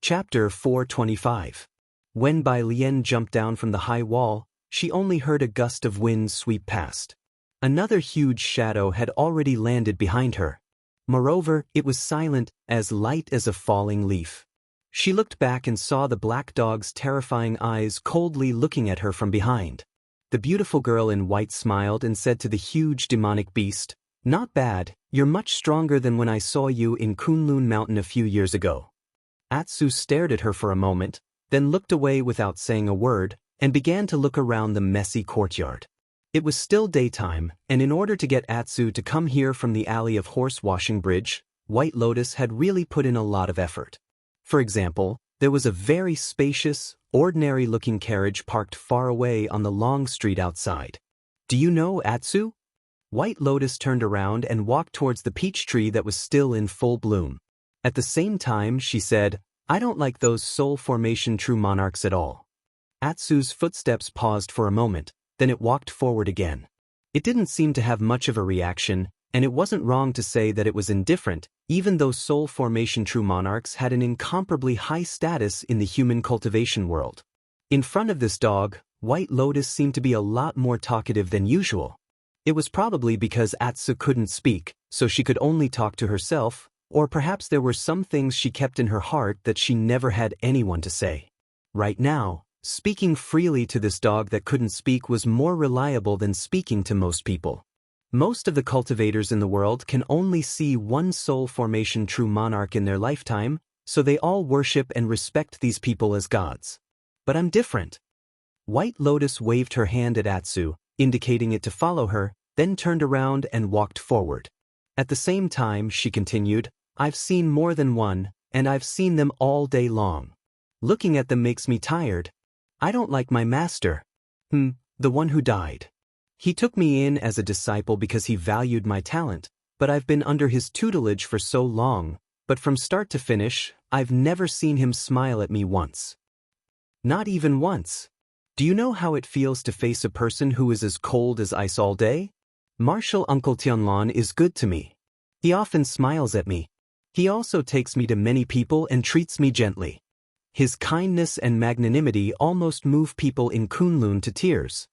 Chapter 425. When Bai Lian jumped down from the high wall, she only heard a gust of wind sweep past. Another huge shadow had already landed behind her. Moreover, it was silent, as light as a falling leaf. She looked back and saw the black dog's terrifying eyes coldly looking at her from behind. The beautiful girl in white smiled and said to the huge demonic beast, "Not bad, you're much stronger than when I saw you in Kunlun Mountain a few years ago." Atsu stared at her for a moment, then looked away without saying a word, and began to look around the messy courtyard. It was still daytime, and in order to get Atsu to come here from the alley of Horse Washing Bridge, White Lotus had really put in a lot of effort. For example, there was a very spacious, ordinary-looking carriage parked far away on the long street outside. "Do you know Atsu?" White Lotus turned around and walked towards the peach tree that was still in full bloom. At the same time, she said, "I don't like those soul formation true monarchs at all." Atsu's footsteps paused for a moment, then it walked forward again. It didn't seem to have much of a reaction, and it wasn't wrong to say that it was indifferent, even though soul formation true monarchs had an incomparably high status in the human cultivation world. In front of this dog, White Lotus seemed to be a lot more talkative than usual. It was probably because Atsu couldn't speak, so she could only talk to herself, or perhaps there were some things she kept in her heart that she never had anyone to say. Right now, speaking freely to this dog that couldn't speak was more reliable than speaking to most people. Most of the cultivators in the world can only see one soul formation true monarch in their lifetime, so they all worship and respect these people as gods. But I'm different. White Lotus waved her hand at Atsu, indicating it to follow her, then turned around and walked forward. At the same time, she continued, "I've seen more than one, and I've seen them all day long. Looking at them makes me tired. I don't like my master. The one who died. He took me in as a disciple because he valued my talent, but I've been under his tutelage for so long, but from start to finish, I've never seen him smile at me once. Not even once. Do you know how it feels to face a person who is as cold as ice all day? Martial Uncle Tianlan is good to me. He often smiles at me. He also takes me to many people and treats me gently. His kindness and magnanimity almost move people in Kunlun to tears."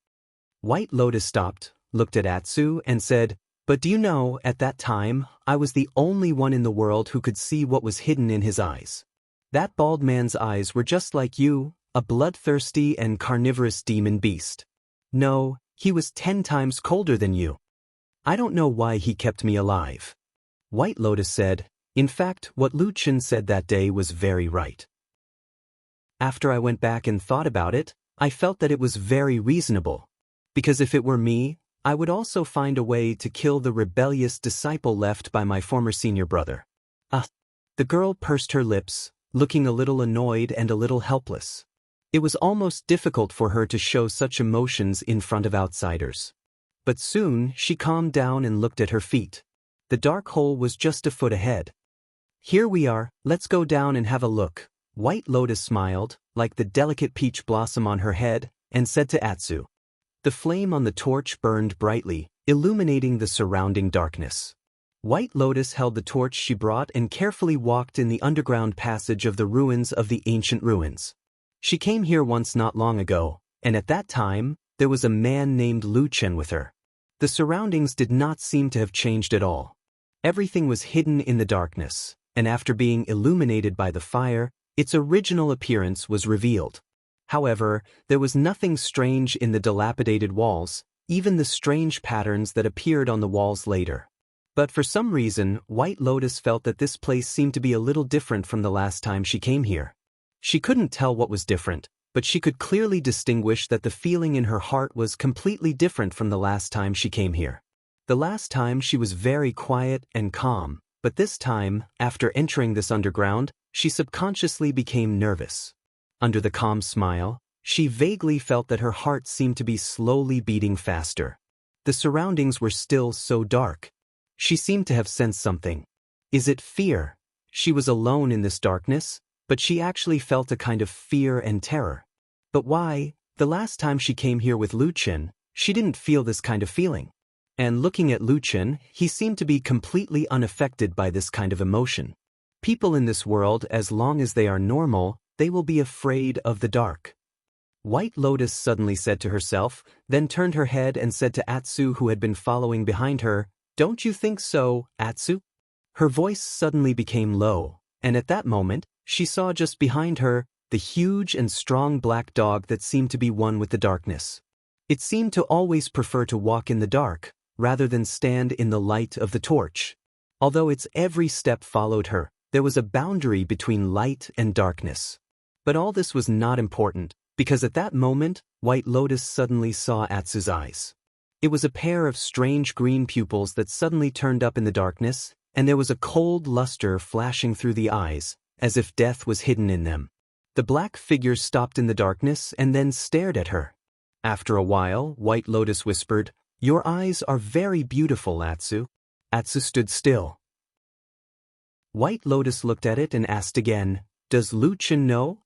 White Lotus stopped, looked at Atsu, and said, "But do you know, at that time, I was the only one in the world who could see what was hidden in his eyes. That bald man's eyes were just like you, a bloodthirsty and carnivorous demon beast. No, he was 10 times colder than you. I don't know why he kept me alive." White Lotus said, "In fact, what Lu Chen said that day was very right. After I went back and thought about it, I felt that it was very reasonable. Because if it were me, I would also find a way to kill the rebellious disciple left by my former senior brother." The girl pursed her lips, looking a little annoyed and a little helpless. It was almost difficult for her to show such emotions in front of outsiders. But soon, she calmed down and looked at her feet. The dark hole was just a foot ahead. "Here we are, let's go down and have a look." White Lotus smiled, like the delicate peach blossom on her head, and said to Atsu. The flame on the torch burned brightly, illuminating the surrounding darkness. White Lotus held the torch she brought and carefully walked in the underground passage of the ruins of the ancient ruins. She came here once not long ago, and at that time, there was a man named Lu Chen with her. The surroundings did not seem to have changed at all. Everything was hidden in the darkness, and after being illuminated by the fire, its original appearance was revealed. However, there was nothing strange in the dilapidated walls, even the strange patterns that appeared on the walls later. But for some reason, White Lotus felt that this place seemed to be a little different from the last time she came here. She couldn't tell what was different, but she could clearly distinguish that the feeling in her heart was completely different from the last time she came here. The last time she was very quiet and calm, but this time, after entering this underground, she subconsciously became nervous. Under the calm smile, she vaguely felt that her heart seemed to be slowly beating faster. The surroundings were still so dark. She seemed to have sensed something. Is it fear? She was alone in this darkness, but she actually felt a kind of fear and terror. But why? The last time she came here with Lu Chen, she didn't feel this kind of feeling. And looking at Lu Chen, he seemed to be completely unaffected by this kind of emotion. People in this world, as long as they are normal, they will be afraid of the dark. White Lotus suddenly said to herself, then turned her head and said to Atsu, who had been following behind her, "Don't you think so, Atsu?" Her voice suddenly became low, and at that moment, she saw just behind her the huge and strong black dog that seemed to be one with the darkness. It seemed to always prefer to walk in the dark, rather than stand in the light of the torch. Although its every step followed her, there was a boundary between light and darkness. But all this was not important, because at that moment, White Lotus suddenly saw Atsu's eyes. It was a pair of strange green pupils that suddenly turned up in the darkness, and there was a cold luster flashing through the eyes, as if death was hidden in them. The black figure stopped in the darkness and then stared at her. After a while, White Lotus whispered, "Your eyes are very beautiful, Atsu." Atsu stood still. White Lotus looked at it and asked again, "Does Lu Chen know?"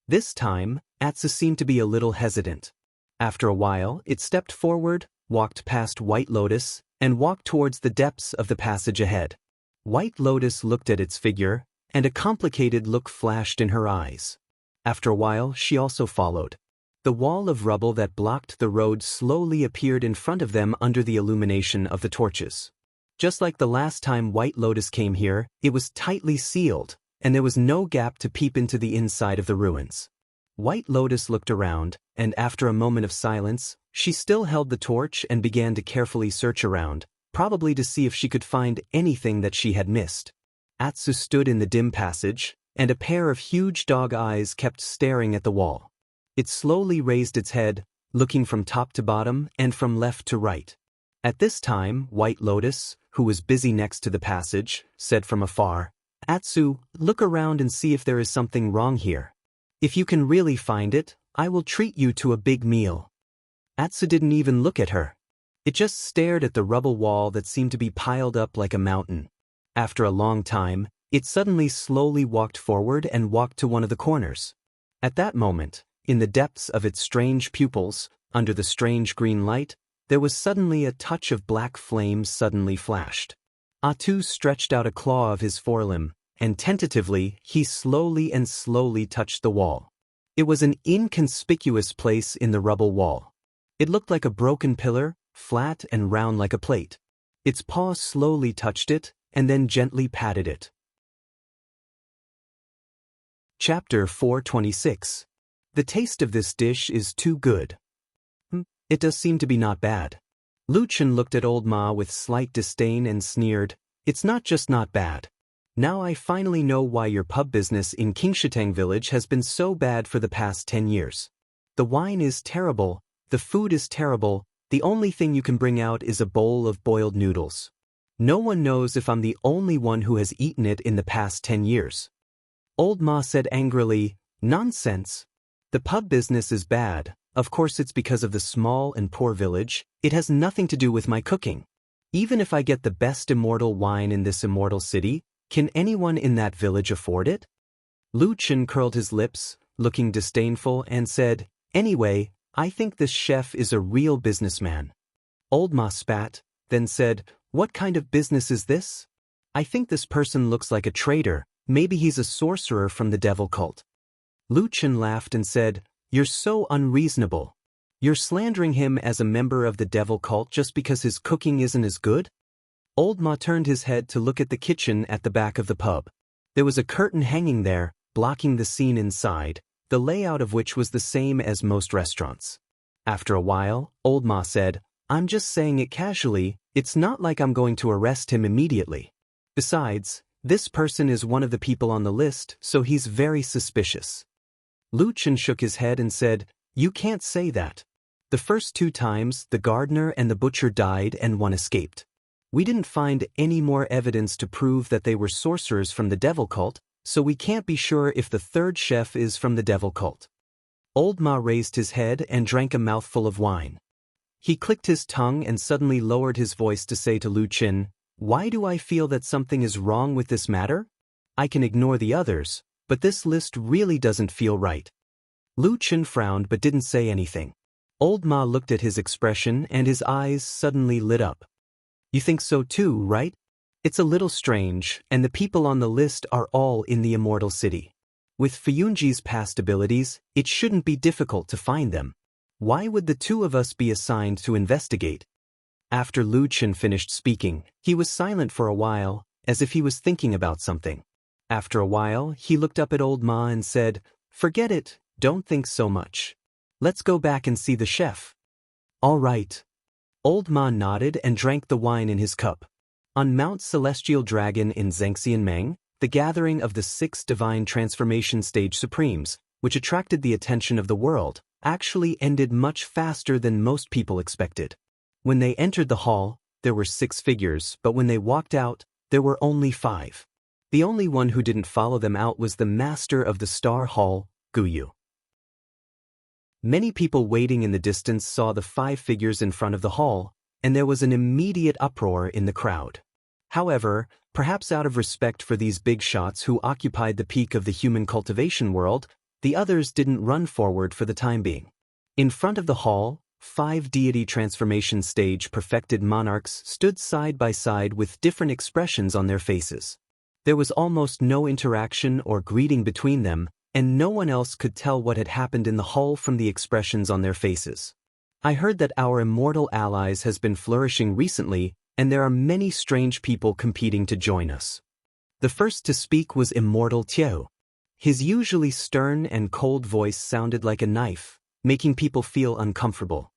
This time, Atsu seemed to be a little hesitant. After a while, it stepped forward, walked past White Lotus, and walked towards the depths of the passage ahead. White Lotus looked at its figure, and a complicated look flashed in her eyes. After a while, she also followed. The wall of rubble that blocked the road slowly appeared in front of them under the illumination of the torches. Just like the last time White Lotus came here, it was tightly sealed, and there was no gap to peep into the inside of the ruins. White Lotus looked around, and after a moment of silence, she still held the torch and began to carefully search around, probably to see if she could find anything that she had missed. Atsu stood in the dim passage, and a pair of huge dog eyes kept staring at the wall. It slowly raised its head, looking from top to bottom and from left to right. At this time, White Lotus, who was busy next to the passage, said from afar, "Atsu, look around and see if there is something wrong here. If you can really find it, I will treat you to a big meal." Atsu didn't even look at her. It just stared at the rubble wall that seemed to be piled up like a mountain. After a long time, it suddenly slowly walked forward and walked to one of the corners. At that moment, in the depths of its strange pupils, under the strange green light, there was suddenly a touch of black flame suddenly flashed. Atsu stretched out a claw of his forelimb, and tentatively, he slowly touched the wall. It was an inconspicuous place in the rubble wall. It looked like a broken pillar, flat and round like a plate. Its paw slowly touched it, and then gently patted it. Chapter 426. The taste of this dish is too good. It does seem to be not bad. Lu Chen looked at old Ma with slight disdain and sneered, "It's not just not bad. Now I finally know why your pub business in Qingshitang village has been so bad for the past 10 years. The wine is terrible, the food is terrible, the only thing you can bring out is a bowl of boiled noodles. No one knows if I'm the only one who has eaten it in the past 10 years. Old Ma said angrily, "Nonsense. The pub business is bad. Of course it's because of the small and poor village. It has nothing to do with my cooking. Even if I get the best immortal wine in this immortal city, can anyone in that village afford it?" Lu Chen curled his lips, looking disdainful, and said, "Anyway, I think this chef is a real businessman." Old Ma spat, then said, "What kind of business is this? I think this person looks like a traitor. Maybe he's a sorcerer from the devil cult." Lu Chen laughed and said, "You're so unreasonable. You're slandering him as a member of the devil cult just because his cooking isn't as good?" Old Ma turned his head to look at the kitchen at the back of the pub. There was a curtain hanging there, blocking the scene inside, the layout of which was the same as most restaurants. After a while, Old Ma said, "I'm just saying it casually, it's not like I'm going to arrest him immediately. Besides, this person is one of the people on the list, so he's very suspicious." Lu Chen shook his head and said, "You can't say that. The first 2 times, the gardener and the butcher died and one escaped. We didn't find any more evidence to prove that they were sorcerers from the devil cult, so we can't be sure if the third chef is from the devil cult." Old Ma raised his head and drank a mouthful of wine. He clicked his tongue and suddenly lowered his voice to say to Lu Chen, "Why do I feel that something is wrong with this matter? I can ignore the others, but this list really doesn't feel right." Lu Chen frowned but didn't say anything. Old Ma looked at his expression and his eyes suddenly lit up. "You think so too, right? It's a little strange, and the people on the list are all in the Immortal City. With Fuyunji's past abilities, it shouldn't be difficult to find them. Why would the two of us be assigned to investigate? After Lu Chen finished speaking, he was silent for a while, as if he was thinking about something. After a while, he looked up at Old Ma and said, "Forget it, don't think so much. Let's go back and see the chef." "All right." Old Ma nodded and drank the wine in his cup. On Mount Celestial Dragon in Zhengxianmeng, the gathering of the 6 divine transformation stage supremes, which attracted the attention of the world, actually ended much faster than most people expected. When they entered the hall, there were 6 figures, but when they walked out, there were only 5. The only one who didn't follow them out was the master of the Star Hall, Guyu. Many people waiting in the distance saw the 5 figures in front of the hall, and there was an immediate uproar in the crowd. However, perhaps out of respect for these big shots who occupied the peak of the human cultivation world, the others didn't run forward for the time being. In front of the hall, 5 deity transformation stage perfected monarchs stood side by side with different expressions on their faces. There was almost no interaction or greeting between them, and no one else could tell what had happened in the hall from the expressions on their faces. "I heard that our immortal allies has been flourishing recently, and there are many strange people competing to join us." The first to speak was Immortal Tiao. His usually stern and cold voice sounded like a knife, making people feel uncomfortable.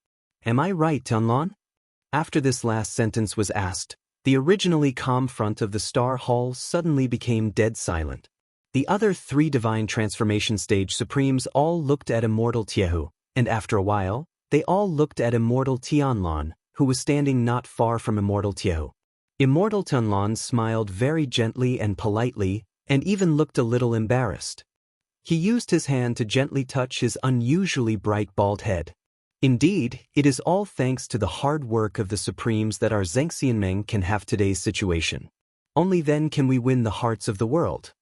"Am I right, Tianlan?" After this last sentence was asked, the originally calm front of the Star Hall suddenly became dead silent. The other 3 divine transformation stage supremes all looked at Immortal Tiahu, and after a while, they all looked at Immortal Tianlan, who was standing not far from Immortal Tiahu. Immortal Tianlan smiled very gently and politely, and even looked a little embarrassed. He used his hand to gently touch his unusually bright bald head. "Indeed, it is all thanks to the hard work of the Supremes that our Zhengxianmeng can have today's situation. Only then can we win the hearts of the world."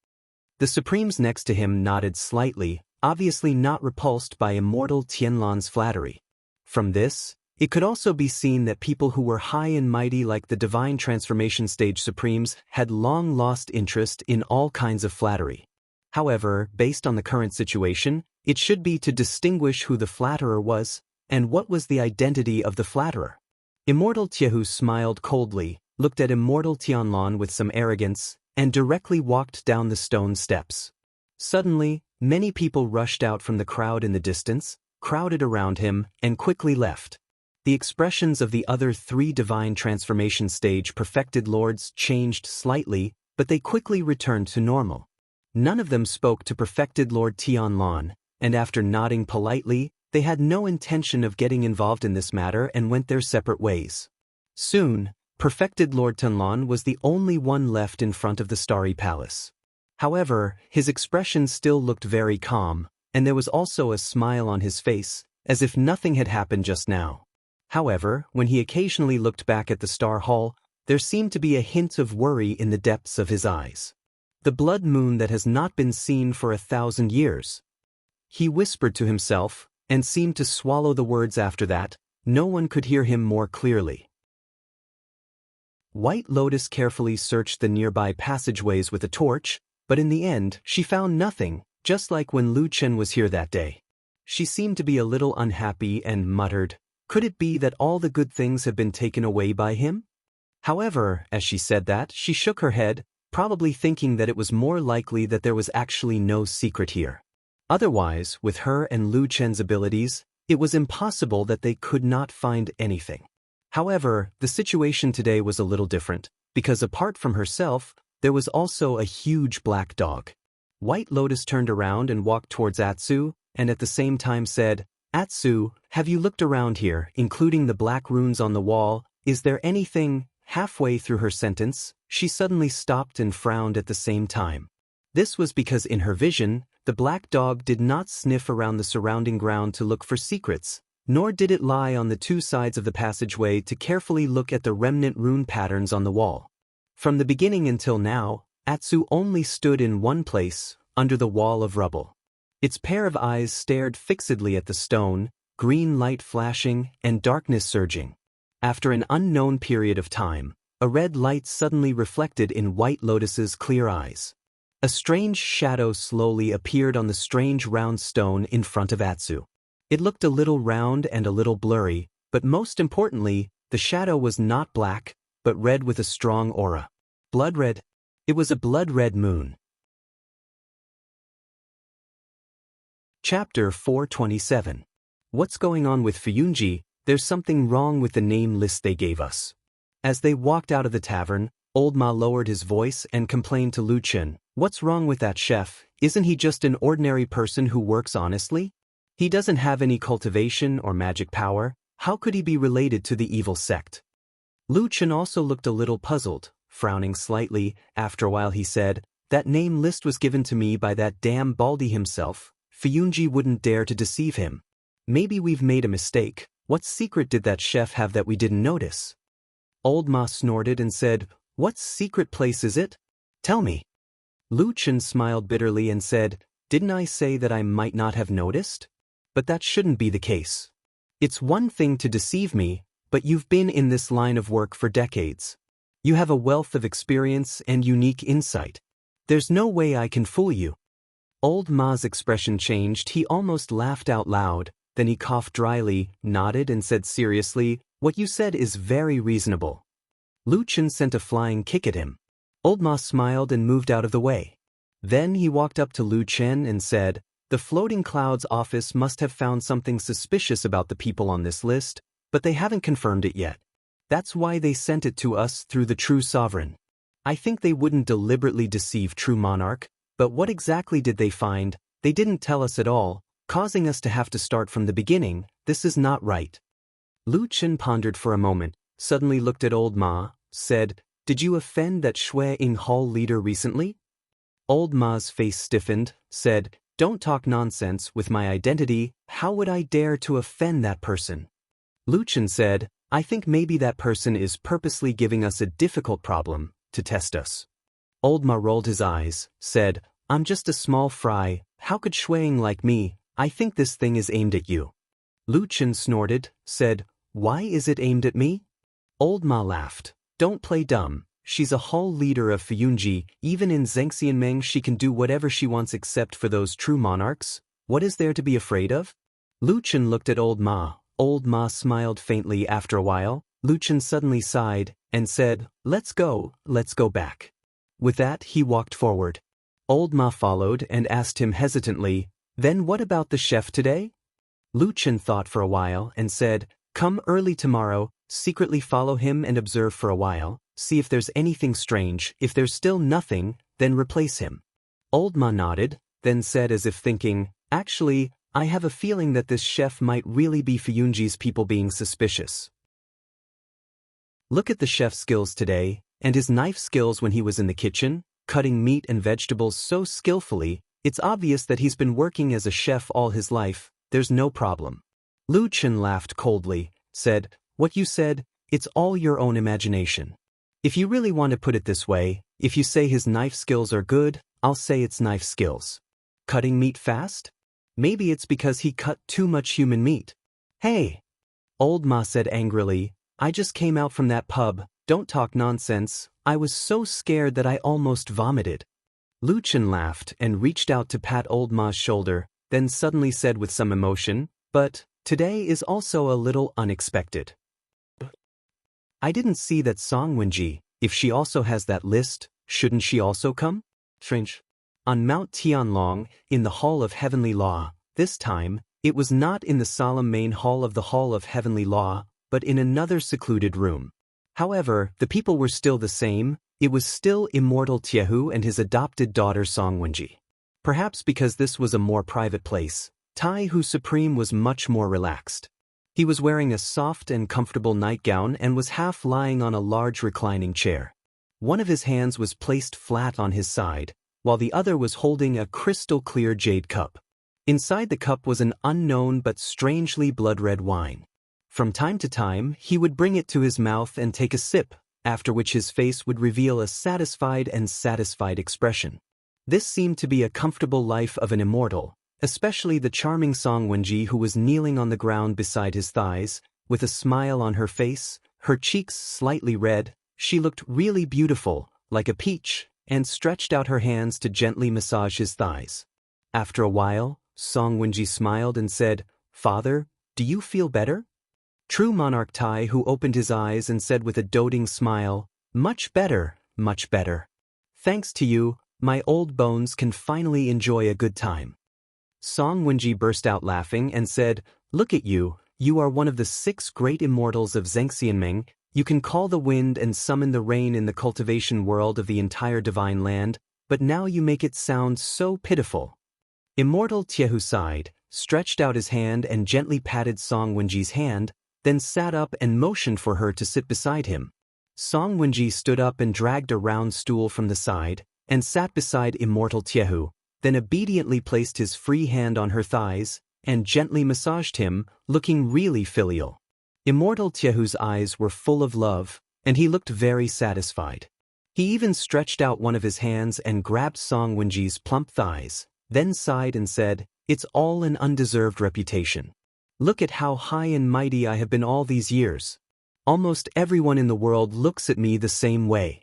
The Supremes next to him nodded slightly, obviously not repulsed by Immortal Tianlan's flattery. From this, it could also be seen that people who were high and mighty like the Divine Transformation Stage Supremes had long lost interest in all kinds of flattery. However, based on the current situation, it should be to distinguish who the flatterer was, and what was the identity of the flatterer. Immortal Tiahu smiled coldly, looked at Immortal Tianlan with some arrogance, and directly walked down the stone steps. Suddenly, many people rushed out from the crowd in the distance, crowded around him, and quickly left. The expressions of the other 3 divine transformation stage perfected lords changed slightly, but they quickly returned to normal. None of them spoke to perfected Lord Tianlan, and after nodding politely, they had no intention of getting involved in this matter and went their separate ways. Soon, perfected Lord Tianlan was the only one left in front of the Starry Palace. However, his expression still looked very calm, and there was also a smile on his face, as if nothing had happened just now. However, when he occasionally looked back at the Star Hall, there seemed to be a hint of worry in the depths of his eyes. "The blood moon that has not been seen for 1,000 years. He whispered to himself, and seemed to swallow the words after that. No one could hear him more clearly. White Lotus carefully searched the nearby passageways with a torch, but in the end, she found nothing, just like when Lu Chen was here that day. She seemed to be a little unhappy and muttered, "Could it be that all the good things have been taken away by him?" However, as she said that, she shook her head, probably thinking that it was more likely that there was actually no secret here. Otherwise, with her and Lu Chen's abilities, it was impossible that they could not find anything. However, the situation today was a little different, because apart from herself, there was also a huge black dog. White Lotus turned around and walked towards Atsu, and at the same time said, "Atsu, have you looked around here, including the black runes on the wall? Is there anything?" Halfway through her sentence, she suddenly stopped and frowned at the same time. This was because in her vision, the black dog did not sniff around the surrounding ground to look for secrets, nor did it lie on the 2 sides of the passageway to carefully look at the remnant rune patterns on the wall. From the beginning until now, Atsu only stood in one place, under the wall of rubble. Its pair of eyes stared fixedly at the stone, green light flashing and darkness surging. After an unknown period of time, A red light suddenly reflected in White Lotus's clear eyes. A strange shadow slowly appeared on the strange round stone in front of Atsu. It looked a little round and a little blurry, but most importantly, the shadow was not black, but red with a strong aura. Blood red. It was a blood-red moon. Chapter 427. What's going on with Fuyunji? There's something wrong with the name list they gave us. As they walked out of the tavern, Old Ma lowered his voice and complained to Lu Chen, "What's wrong with that chef? Isn't he just an ordinary person who works honestly? He doesn't have any cultivation or magic power. How could he be related to the evil sect?" Lu Chen also looked a little puzzled, frowning slightly. After a while he said, "That name list was given to me by that damn Baldy himself. Fuyunji wouldn't dare to deceive him. Maybe we've made a mistake. What secret did that chef have that we didn't notice?" Old Ma snorted and said, "What secret place is it? Tell me." Lu Chen smiled bitterly and said, "Didn't I say that I might not have noticed? But that shouldn't be the case. It's one thing to deceive me, but you've been in this line of work for decades. You have a wealth of experience and unique insight. There's no way I can fool you." Old Ma's expression changed. He almost laughed out loud. Then he coughed dryly, nodded and said seriously, "What you said is very reasonable." Lu Chen sent a flying kick at him. Old Ma smiled and moved out of the way. Then he walked up to Lu Chen and said, "The Floating Clouds office must have found something suspicious about the people on this list, but they haven't confirmed it yet. That's why they sent it to us through the True Sovereign. I think they wouldn't deliberately deceive True Monarch, but what exactly did they find? They didn't tell us at all, causing us to have to start from the beginning. This is not right." Lu Chen pondered for a moment, suddenly looked at Old Ma, said, "Did you offend that Shui Ying Hall leader recently?" Old Ma's face stiffened, said, "Don't talk nonsense with my identity. How would I dare to offend that person?" Lu Chen said, "I think maybe that person is purposely giving us a difficult problem to test us." Old Ma rolled his eyes, said, "I'm just a small fry. How could Shui Ying like me? I think this thing is aimed at you." Lu Chen snorted, said, "Why is it aimed at me?" Old Ma laughed. "Don't play dumb. She's a hall leader of Fuyunji. Even in Xianxia she can do whatever she wants except for those true monarchs. What is there to be afraid of?" Lu Chen looked at Old Ma. Old Ma smiled faintly. After a while, Lu Chen suddenly sighed and said, let's go back." With that he walked forward. Old Ma followed and asked him hesitantly, "Then what about the chef today?" Lu Chen thought for a while and said, "Come early tomorrow, secretly follow him and observe for a while, see if there's anything strange. If there's still nothing, then replace him." Old Ma nodded, then said as if thinking, "Actually, I have a feeling that this chef might really be Fuyunji's people being suspicious. Look at the chef's skills today, and his knife skills when he was in the kitchen, cutting meat and vegetables so skillfully. It's obvious that he's been working as a chef all his life. There's no problem." Lu Chen laughed coldly, said, "What you said, it's all your own imagination. If you really want to put it this way, if you say his knife skills are good, I'll say it's knife skills. Cutting meat fast? Maybe it's because he cut too much human meat." "Hey!" Old Ma said angrily, "I just came out from that pub. Don't talk nonsense. I was so scared that I almost vomited." Lu Chen laughed and reached out to pat Old Ma's shoulder, then suddenly said with some emotion, "But today is also a little unexpected. I didn't see that Song Wenji. If she also has that list, shouldn't she also come?" Strange. On Mount Tianlong, in the Hall of Heavenly Law, this time, it was not in the solemn main hall of the Hall of Heavenly Law, but in another secluded room. However, the people were still the same. It was still Immortal Tiehu and his adopted daughter Song Wenji. Perhaps because this was a more private place, Taihu Supreme was much more relaxed. He was wearing a soft and comfortable nightgown and was half lying on a large reclining chair. One of his hands was placed flat on his side, while the other was holding a crystal-clear jade cup. Inside the cup was an unknown but strangely blood-red wine. From time to time, he would bring it to his mouth and take a sip, after which his face would reveal a satisfied expression. This seemed to be a comfortable life of an immortal, especially the charming Song Wenji, who was kneeling on the ground beside his thighs, with a smile on her face, her cheeks slightly red. She looked really beautiful, like a peach, and stretched out her hands to gently massage his thighs. After a while, Song Wenji smiled and said, "Father, do you feel better?" True monarch Tai Hu opened his eyes and said with a doting smile, "Much better, much better. Thanks to you, my old bones can finally enjoy a good time." Song Wenji burst out laughing and said, "Look at you, you are one of the 6 great immortals of Zhengxianmeng. You can call the wind and summon the rain in the cultivation world of the entire divine land, but now you make it sound so pitiful." Immortal Tiehu sighed, stretched out his hand and gently patted Song Wenji's hand, then sat up and motioned for her to sit beside him. Song Wenji stood up and dragged a round stool from the side, and sat beside Immortal Tiehu, then obediently placed his free hand on her thighs, and gently massaged him, looking really filial. Immortal Tiehu's eyes were full of love, and he looked very satisfied. He even stretched out one of his hands and grabbed Song Wenji's plump thighs, then sighed and said, "It's all an undeserved reputation. Look at how high and mighty I have been all these years. Almost everyone in the world looks at me the same way.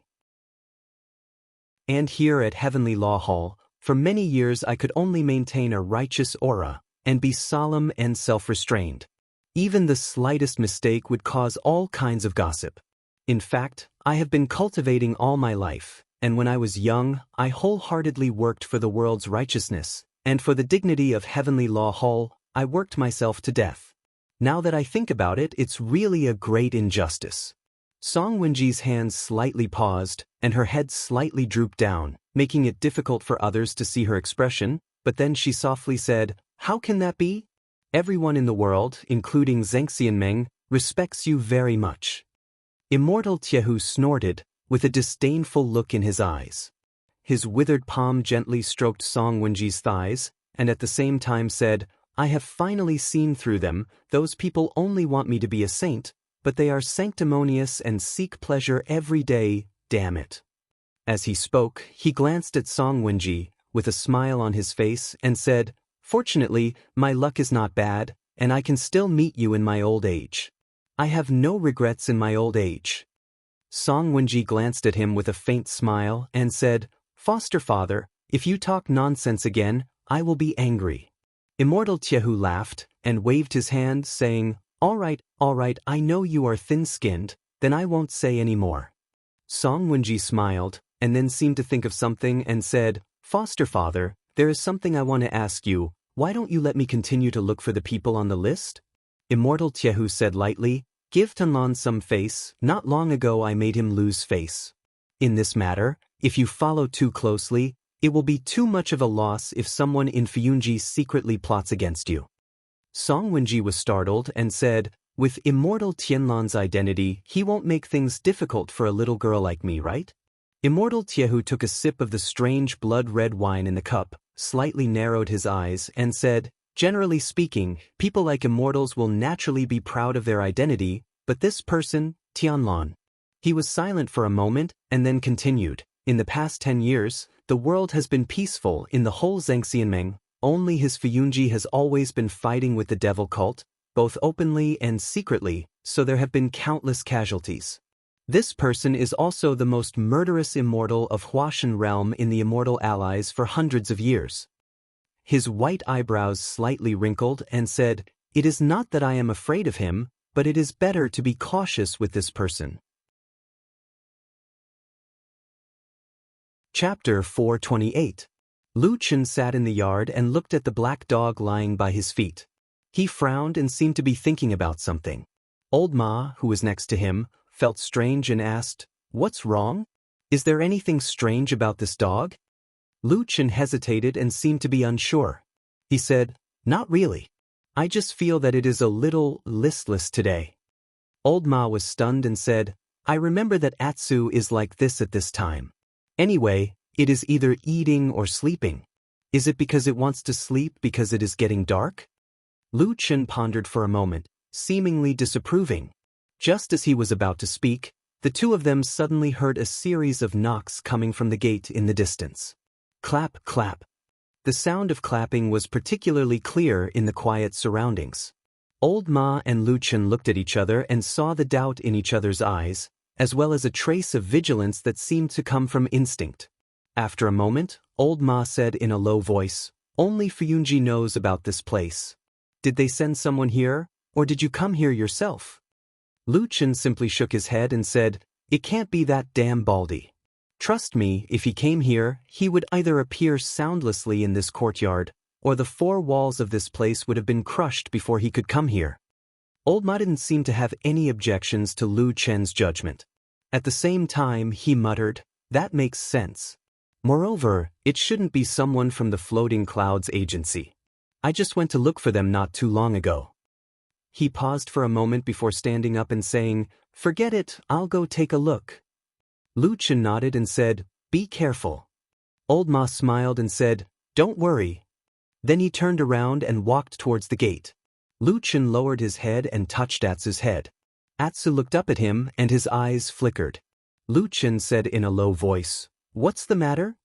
And here at Heavenly Law Hall, for many years I could only maintain a righteous aura, and be solemn and self-restrained. Even the slightest mistake would cause all kinds of gossip. In fact, I have been cultivating all my life, and when I was young, I wholeheartedly worked for the world's righteousness, and for the dignity of Heavenly Law Hall, I worked myself to death. Now that I think about it, it's really a great injustice." Song Wenji's hands slightly paused, and her head slightly drooped down, making it difficult for others to see her expression, but then she softly said, "How can that be? Everyone in the world, including Zhengxianmeng, respects you very much." Immortal Tiehu snorted, with a disdainful look in his eyes. His withered palm gently stroked Song Wenji's thighs, and at the same time said, "I have finally seen through them. Those people only want me to be a saint, but they are sanctimonious and seek pleasure every day, damn it." As he spoke, he glanced at Song Wenji, with a smile on his face, and said, "Fortunately, my luck is not bad, and I can still meet you in my old age. I have no regrets in my old age." Song Wenji glanced at him with a faint smile and said, "Foster father, if you talk nonsense again, I will be angry." Immortal Tiehu laughed and waved his hand, saying, all right, I know you are thin-skinned, then I won't say any more." Song Wenji smiled, and then seemed to think of something and said, "Foster father, there is something I want to ask you. Why don't you let me continue to look for the people on the list?" Immortal Tiehu said lightly, "Give Tanlan some face. Not long ago I made him lose face. In this matter, if you follow too closely, it will be too much of a loss if someone in Fuyunji secretly plots against you." Song Wenji was startled and said, "With Immortal Tianlan's identity, he won't make things difficult for a little girl like me, right?" Immortal Tiehu took a sip of the strange blood-red wine in the cup, slightly narrowed his eyes, and said, "Generally speaking, people like immortals will naturally be proud of their identity, but this person, Tianlan." He was silent for a moment, and then continued, "In the past 10 years, the world has been peaceful in the whole Zhengxianmeng. Only his Fuyunji has always been fighting with the devil cult, both openly and secretly, so there have been countless casualties. This person is also the most murderous immortal of Huashan realm in the immortal allies for hundreds of years." His white eyebrows slightly wrinkled and said, "It is not that I am afraid of him, but it is better to be cautious with this person." Chapter 428. Lu Chen sat in the yard and looked at the black dog lying by his feet. He frowned and seemed to be thinking about something. Old Ma, who was next to him, felt strange and asked, "What's wrong? Is there anything strange about this dog?" Lu Chen hesitated and seemed to be unsure. He said, "Not really. I just feel that it is a little listless today." Old Ma was stunned and said, "I remember that Atsu is like this at this time. Anyway, it is either eating or sleeping. Is it because it wants to sleep because it is getting dark?" Lu Chen pondered for a moment, seemingly disapproving. Just as he was about to speak, the two of them suddenly heard a series of knocks coming from the gate in the distance. Clap, clap. The sound of clapping was particularly clear in the quiet surroundings. Old Ma and Lu Chen looked at each other and saw the doubt in each other's eyes, as well as a trace of vigilance that seemed to come from instinct. After a moment, Old Ma said in a low voice, "Only Fuyunji knows about this place. Did they send someone here, or did you come here yourself?" Lu Chen simply shook his head and said, "It can't be that damn Baldy. Trust me, if he came here, he would either appear soundlessly in this courtyard, or the four walls of this place would have been crushed before he could come here." Old Ma didn't seem to have any objections to Lu Chen's judgment. At the same time, he muttered, "That makes sense. Moreover, it shouldn't be someone from the Floating Clouds agency. I just went to look for them not too long ago." He paused for a moment before standing up and saying, "Forget it, I'll go take a look." Lu Chen nodded and said, "Be careful." Old Ma smiled and said, "Don't worry." Then he turned around and walked towards the gate. Lu Chen lowered his head and touched Atsu's head. Atsu looked up at him and his eyes flickered. Lu Chen said in a low voice, "What's the matter?"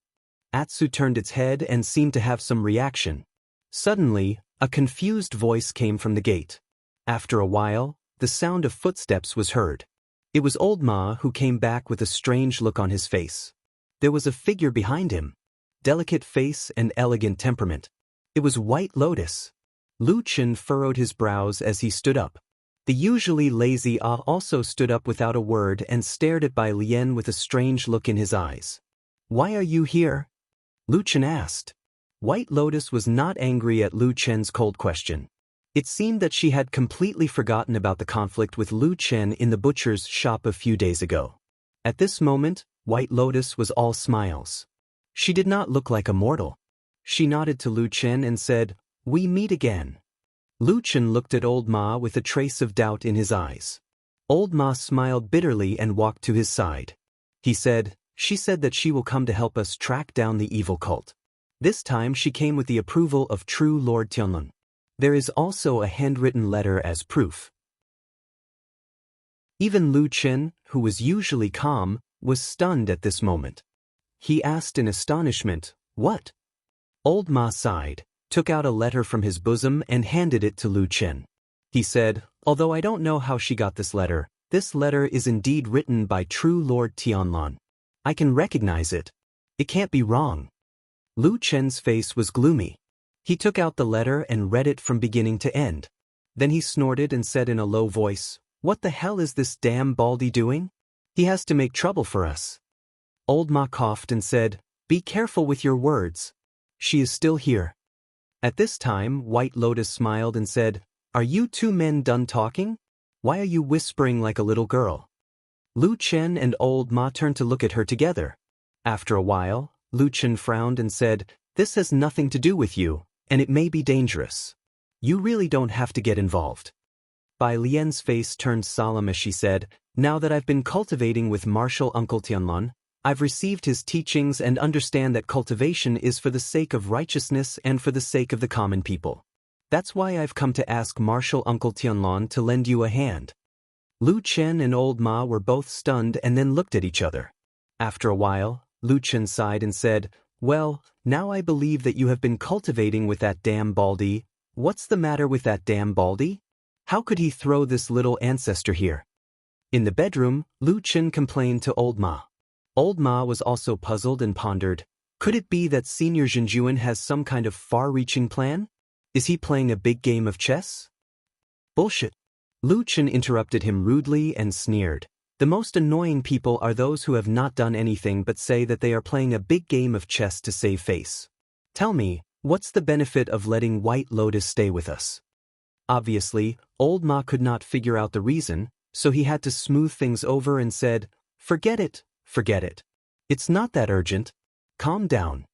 Atsu turned its head and seemed to have some reaction. Suddenly, a confused voice came from the gate. After a while, the sound of footsteps was heard. It was Old Ma who came back with a strange look on his face. There was a figure behind him. Delicate face and elegant temperament. It was White Lotus. Lu Chen furrowed his brows as he stood up. The usually lazy Ah also stood up without a word and stared at Bai Lian with a strange look in his eyes. "Why are you here?" Lu Chen asked. White Lotus was not angry at Lu Chen's cold question. It seemed that she had completely forgotten about the conflict with Lu Chen in the butcher's shop a few days ago. At this moment, White Lotus was all smiles. She did not look like a mortal. She nodded to Lu Chen and said, "We meet again." Lu Chen looked at Old Ma with a trace of doubt in his eyes. Old Ma smiled bitterly and walked to his side. He said, "She said that she will come to help us track down the evil cult. This time she came with the approval of true Lord Tianlun. There is also a handwritten letter as proof." Even Lu Chen, who was usually calm, was stunned at this moment. He asked in astonishment, "What?" Old Ma sighed, took out a letter from his bosom and handed it to Lu Chen. He said, "Although I don't know how she got this letter is indeed written by true Lord Tianlun. I can recognize it. It can't be wrong." Lu Chen's face was gloomy. He took out the letter and read it from beginning to end. Then he snorted and said in a low voice, "What the hell is this damn Baldy doing? He has to make trouble for us." Old Ma coughed and said, "Be careful with your words. She is still here." At this time, White Lotus smiled and said, "Are you two men done talking? Why are you whispering like a little girl?" Lu Chen and Old Ma turned to look at her together. After a while, Lu Chen frowned and said, "This has nothing to do with you, and it may be dangerous. You really don't have to get involved." Bai Lian's face turned solemn as she said, "Now that I've been cultivating with Martial Uncle Tianlun, I've received his teachings and understand that cultivation is for the sake of righteousness and for the sake of the common people. That's why I've come to ask Martial Uncle Tianlun to lend you a hand." Lu Chen and Old Ma were both stunned and then looked at each other. After a while, Lu Chen sighed and said, "Well, now I believe that you have been cultivating with that damn Baldy. What's the matter with that damn Baldy? How could he throw this little ancestor here?" In the bedroom, Lu Chen complained to Old Ma. Old Ma was also puzzled and pondered, could it be that Senior Zhenjuan has some kind of far-reaching plan? Is he playing a big game of chess? Bullshit. Lu Chen interrupted him rudely and sneered. The most annoying people are those who have not done anything but say that they are playing a big game of chess to save face. Tell me, what's the benefit of letting White Lotus stay with us? Obviously, Old Ma could not figure out the reason, so he had to smooth things over and said, Forget it. It's not that urgent. Calm down.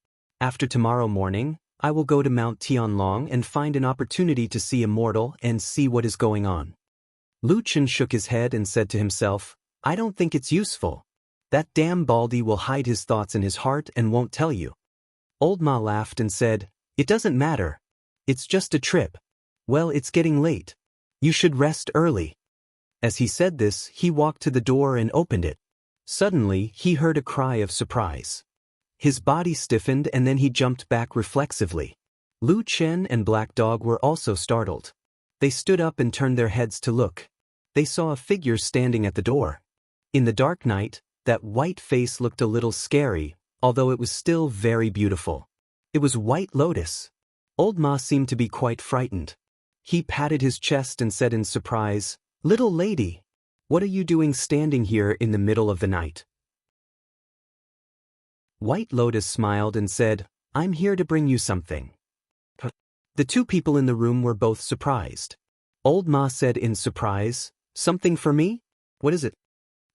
After tomorrow morning, I will go to Mount Tianlong and find an opportunity to see a mortal and see what is going on." Lu Chen shook his head and said to himself, "I don't think it's useful. That damn Baldy will hide his thoughts in his heart and won't tell you." Old Ma laughed and said, "It doesn't matter. It's just a trip. Well, it's getting late. You should rest early." As he said this, he walked to the door and opened it. Suddenly, he heard a cry of surprise. His body stiffened and then he jumped back reflexively. Lu Chen and Black Dog were also startled. They stood up and turned their heads to look. They saw a figure standing at the door. In the dark night, that white face looked a little scary, although it was still very beautiful. It was White Lotus. Old Ma seemed to be quite frightened. He patted his chest and said in surprise, "Little lady, what are you doing standing here in the middle of the night?" White Lotus smiled and said, "I'm here to bring you something." The two people in the room were both surprised. Old Ma said in surprise, "Something for me? What is it?"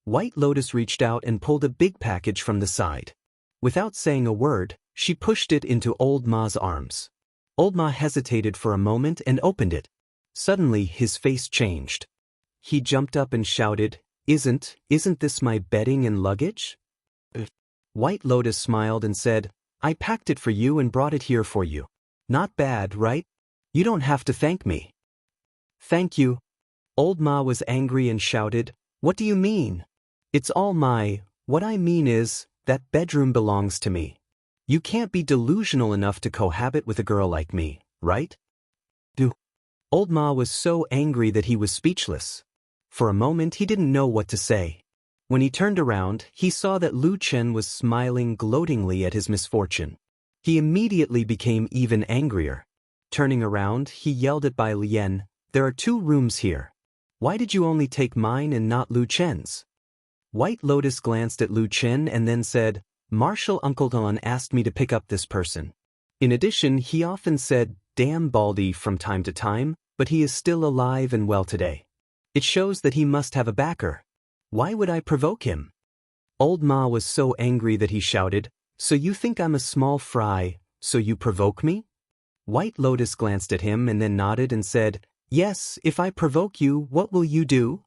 White Lotus reached out and pulled a big package from the side. Without saying a word, she pushed it into Old Ma's arms. Old Ma hesitated for a moment and opened it. Suddenly his face changed. He jumped up and shouted, Isn't this my bedding and luggage?" White Lotus smiled and said, "I packed it for you and brought it here for you. Not bad, right? You don't have to thank me." "Thank you." Old Ma was angry and shouted, "What do you mean? It's all what I mean is, that bedroom belongs to me. You can't be delusional enough to cohabit with a girl like me, right?" Old Ma was so angry that he was speechless. For a moment he didn't know what to say. When he turned around, he saw that Lu Chen was smiling gloatingly at his misfortune. He immediately became even angrier. Turning around, he yelled at Bai Lian, "There are 2 rooms here. Why did you only take mine and not Lu Chen's?" White Lotus glanced at Lu Chen and then said, "Marshal Uncle Don asked me to pick up this person. In addition, he often said, 'Damn Baldy' from time to time, but he is still alive and well today. It shows that he must have a backer. Why would I provoke him?" Old Ma was so angry that he shouted, "So you think I'm a small fry, so you provoke me?" White Lotus glanced at him and then nodded and said, "Yes, if I provoke you, what will you do?"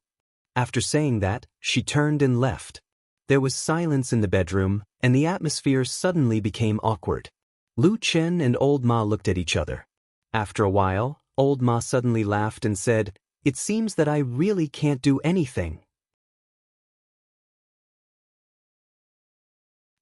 After saying that, she turned and left. There was silence in the bedroom, and the atmosphere suddenly became awkward. Lu Chen and Old Ma looked at each other. After a while, Old Ma suddenly laughed and said, "It seems that I really can't do anything."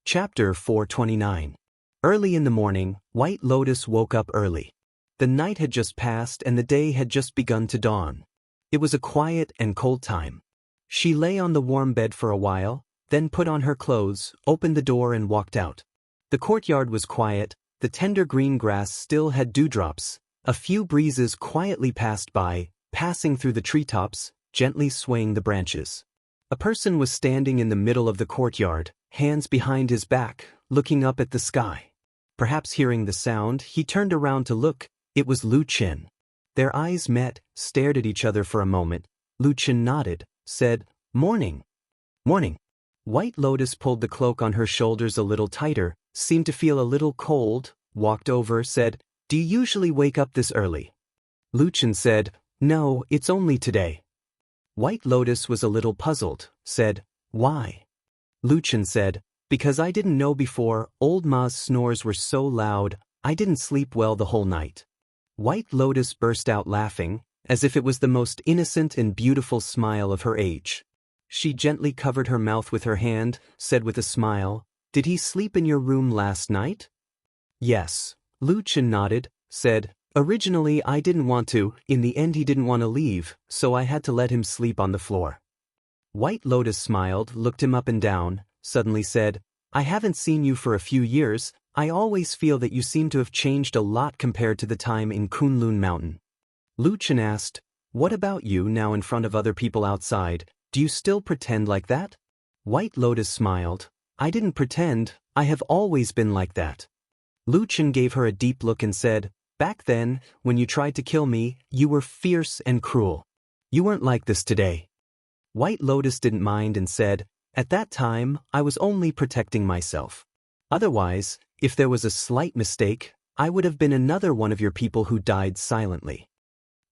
Chapter 429. Early in the morning, White Lotus woke up early. The night had just passed and the day had just begun to dawn. It was a quiet and cold time. She lay on the warm bed for a while, then put on her clothes, opened the door and walked out. The courtyard was quiet, the tender green grass still had dewdrops, a few breezes quietly passed by, passing through the treetops, gently swaying the branches. A person was standing in the middle of the courtyard, hands behind his back, looking up at the sky. Perhaps hearing the sound, he turned around to look. It was Lu Chen. Their eyes met, stared at each other for a moment. Lu Chen nodded, said, "Morning." "Morning." White Lotus pulled the cloak on her shoulders a little tighter, seemed to feel a little cold, walked over, said, "Do you usually wake up this early?" Lu Chen said, "No, it's only today." White Lotus was a little puzzled, said, "Why?" Lu Chen said, "Because I didn't know before, Old Ma's snores were so loud, I didn't sleep well the whole night." White Lotus burst out laughing, as if it was the most innocent and beautiful smile of her age. She gently covered her mouth with her hand, said with a smile, "Did he sleep in your room last night?" "Yes." Lu Chen nodded, said, "Originally I didn't want to, in the end he didn't want to leave, so I had to let him sleep on the floor." White Lotus smiled, looked him up and down, suddenly said, "I haven't seen you for a few years. I always feel that you seem to have changed a lot compared to the time in Kunlun Mountain." Lu Chen asked, "What about you now in front of other people outside? Do you still pretend like that?" White Lotus smiled, "I didn't pretend, I have always been like that." Lu Chen gave her a deep look and said, "Back then, when you tried to kill me, you were fierce and cruel. You weren't like this today." White Lotus didn't mind and said, "At that time, I was only protecting myself. Otherwise, if there was a slight mistake, I would have been another one of your people who died silently."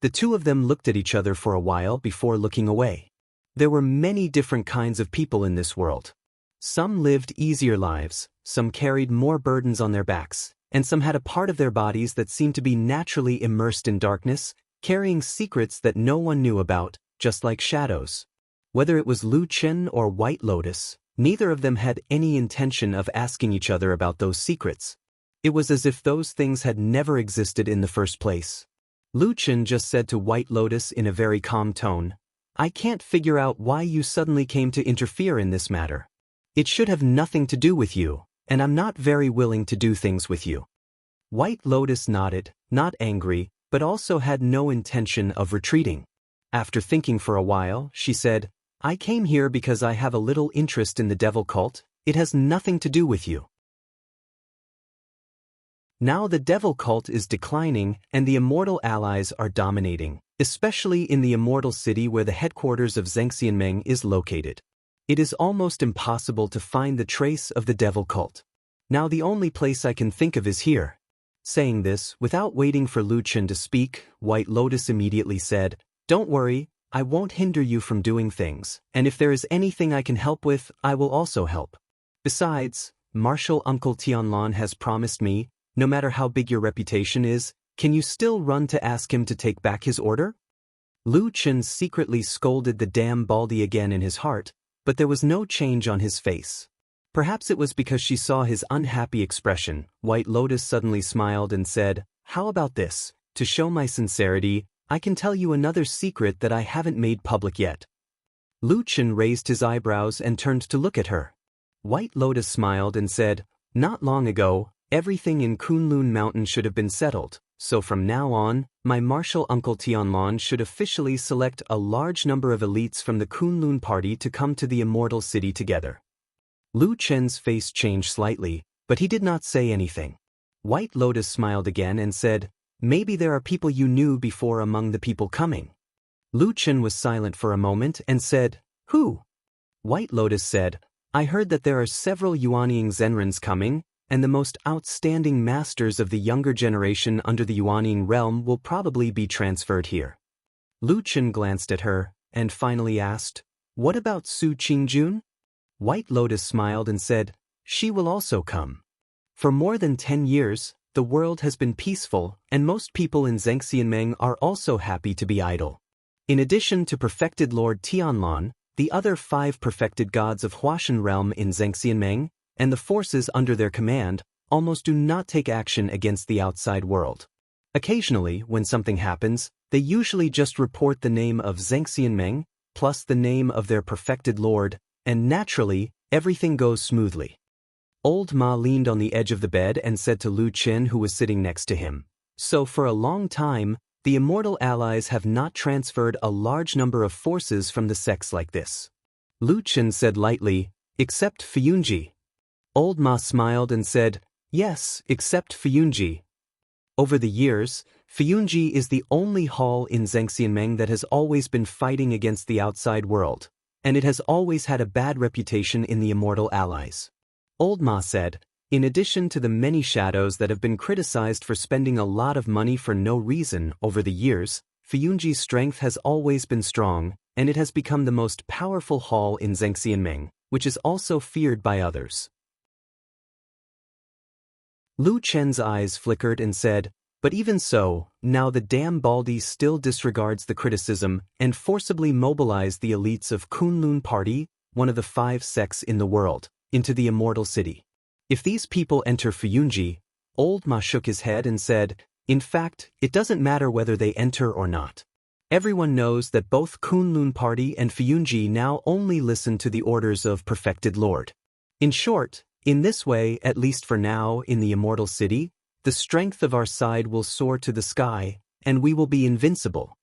The two of them looked at each other for a while before looking away. There were many different kinds of people in this world. Some lived easier lives, some carried more burdens on their backs, and some had a part of their bodies that seemed to be naturally immersed in darkness, carrying secrets that no one knew about, just like shadows. Whether it was Lu Chen or White Lotus, neither of them had any intention of asking each other about those secrets. It was as if those things had never existed in the first place. Lu Chen just said to White Lotus in a very calm tone, I can't figure out why you suddenly came to interfere in this matter. It should have nothing to do with you, and I'm not very willing to do things with you." White Lotus nodded, not angry, but also had no intention of retreating. After thinking for a while, she said, "I came here because I have a little interest in the devil cult. It has nothing to do with you." Now the devil cult is declining and the immortal allies are dominating, especially in the immortal city where the headquarters of Xianxia is located. It is almost impossible to find the trace of the devil cult. Now the only place I can think of is here. Saying this, without waiting for Lu Chen to speak, White Lotus immediately said, "Don't worry, I won't hinder you from doing things, and if there is anything I can help with, I will also help. Besides, Marshal Uncle Tianlan has promised me, no matter how big your reputation is, can you still run to ask him to take back his order?" Lu Chen secretly scolded the damn Baldy again in his heart, but there was no change on his face. Perhaps it was because she saw his unhappy expression. White Lotus suddenly smiled and said, "How about this? To show my sincerity, I can tell you another secret that I haven't made public yet." Lu Chen raised his eyebrows and turned to look at her. White Lotus smiled and said, "Not long ago, everything in Kunlun Mountain should have been settled, so from now on, my martial uncle Tianlan should officially select a large number of elites from the Kunlun party to come to the immortal city together." Lu Chen's face changed slightly, but he did not say anything. White Lotus smiled again and said, "Maybe there are people you knew before among the people coming." Lu Chen was silent for a moment and said, "Who?" White Lotus said, "I heard that there are several Yuanying Zenrens coming, and the most outstanding masters of the younger generation under the Yuanying realm will probably be transferred here." Lu Chen glanced at her, and finally asked, "What about Su Qingjun?" White Lotus smiled and said, "She will also come. For more than 10 years, the world has been peaceful, and most people in Zhengxianmeng are also happy to be idle. In addition to perfected Lord Tianlan, the other 5 perfected gods of Huashan realm in Zhengxianmeng, and the forces under their command, almost do not take action against the outside world. Occasionally, when something happens, they usually just report the name of Zhengxianmeng, plus the name of their perfected lord, and naturally, everything goes smoothly." Old Ma leaned on the edge of the bed and said to Lu Chen, who was sitting next to him, "So for a long time, the immortal allies have not transferred a large number of forces from the sects like this." Lu Chen said lightly, "Except Fuyunji." Old Ma smiled and said, "Yes, except Fuyunji. Over the years, Fuyunji is the only hall in Zhengxianmeng that has always been fighting against the outside world, and it has always had a bad reputation in the immortal allies." Old Ma said, "In addition to the many shadows that have been criticized for spending a lot of money for no reason over the years, Fuyunji's strength has always been strong, and it has become the most powerful hall in Zhengxianmeng, which is also feared by others." Lu Chen's eyes flickered and said, "But even so, now the damn Baldy still disregards the criticism and forcibly mobilized the elites of Kunlun Party, one of the 5 sects in the world, into the immortal city. If these people enter Fuyunji," Old Ma shook his head and said, "In fact, it doesn't matter whether they enter or not. Everyone knows that both Kunlun Party and Fuyunji now only listen to the orders of Perfected Lord. In short, in this way, at least for now, in the immortal city, the strength of our side will soar to the sky, and we will be invincible."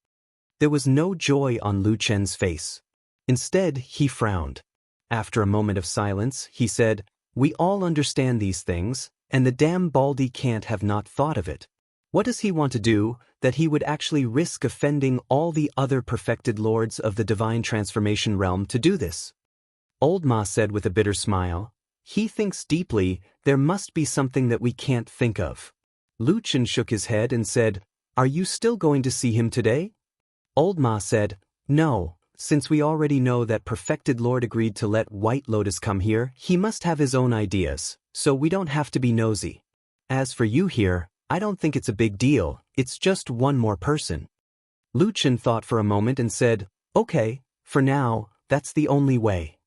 There was no joy on Lu Chen's face. Instead, he frowned. After a moment of silence, he said, "We all understand these things, and the damn Baldy can't have not thought of it. What does he want to do, that he would actually risk offending all the other perfected lords of the divine transformation realm to do this?" Old Ma said with a bitter smile, "He thinks deeply, there must be something that we can't think of." Lu Chen shook his head and said, "Are you still going to see him today?" Old Ma said, "No, since we already know that Perfected Lord agreed to let White Lotus come here, he must have his own ideas, so we don't have to be nosy. As for you here, I don't think it's a big deal, it's just one more person." Lu Chen thought for a moment and said, "Okay, for now, that's the only way."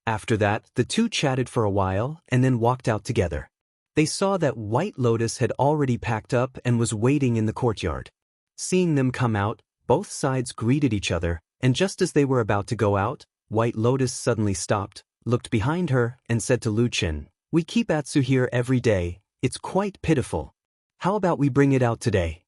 After that, the two chatted for a while and then walked out together. They saw that White Lotus had already packed up and was waiting in the courtyard. Seeing them come out, both sides greeted each other, and just as they were about to go out, White Lotus suddenly stopped, looked behind her, and said to Lu Chen, "We keep Atsu here every day, it's quite pitiful. How about we bring it out today?"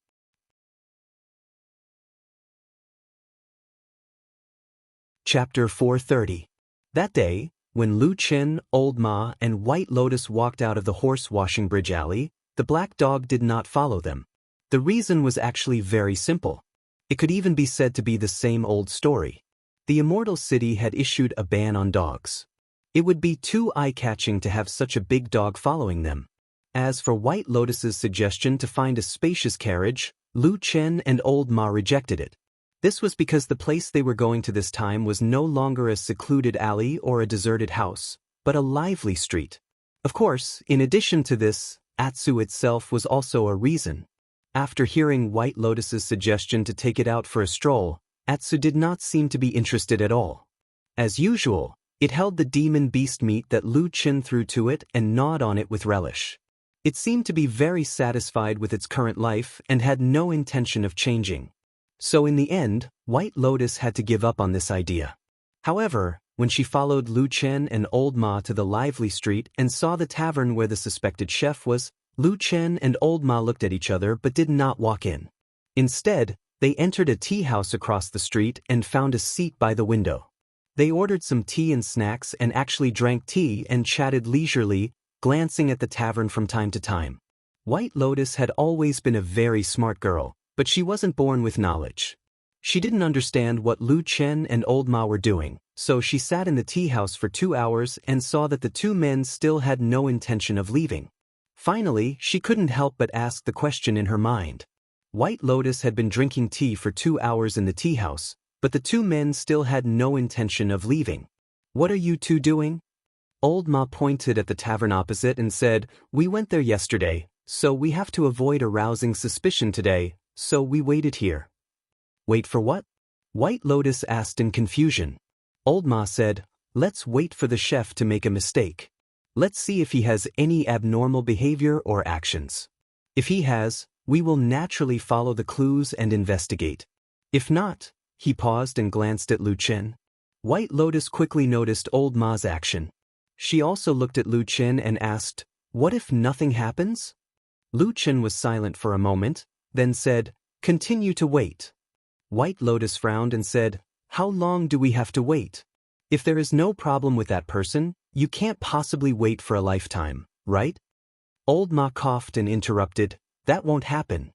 Chapter 430. That day, when Lu Chen, Old Ma, and White Lotus walked out of the horse-washing bridge alley, the black dog did not follow them. The reason was actually very simple. It could even be said to be the same old story. The Immortal City had issued a ban on dogs. It would be too eye-catching to have such a big dog following them. As for White Lotus's suggestion to find a spacious carriage, Lu Chen and Old Ma rejected it. This was because the place they were going to this time was no longer a secluded alley or a deserted house, but a lively street. Of course, in addition to this, Atsu itself was also a reason. After hearing White Lotus's suggestion to take it out for a stroll, Atsu did not seem to be interested at all. As usual, it held the demon beast meat that Lu Chen threw to it and gnawed on it with relish. It seemed to be very satisfied with its current life and had no intention of changing. So in the end, White Lotus had to give up on this idea. However, when she followed Lu Chen and Old Ma to the lively street and saw the tavern where the suspected chef was, Lu Chen and Old Ma looked at each other but did not walk in. Instead, they entered a tea house across the street and found a seat by the window. They ordered some tea and snacks and actually drank tea and chatted leisurely, glancing at the tavern from time to time. White Lotus had always been a very smart girl, but she wasn't born with knowledge. She didn't understand what Lu Chen and Old Ma were doing, so she sat in the tea house for 2 hours and saw that the two men still had no intention of leaving. Finally, she couldn't help but ask the question in her mind. White Lotus had been drinking tea for 2 hours in the tea house, but the two men still had no intention of leaving. "What are you two doing?" Old Ma pointed at the tavern opposite and said, "We went there yesterday, so we have to avoid arousing suspicion today, so we waited here." "Wait for what?" White Lotus asked in confusion. Old Ma said, "Let's wait for the chef to make a mistake. Let's see if he has any abnormal behavior or actions. If he has, we will naturally follow the clues and investigate. If not..." He paused and glanced at Lu Chen. White Lotus quickly noticed Old Ma's action. She also looked at Lu Chen and asked, "What if nothing happens?" Lu Chen was silent for a moment, then said, "Continue to wait." White Lotus frowned and said, "How long do we have to wait? If there is no problem with that person, you can't possibly wait for a lifetime, right?" Old Ma coughed and interrupted, "That won't happen.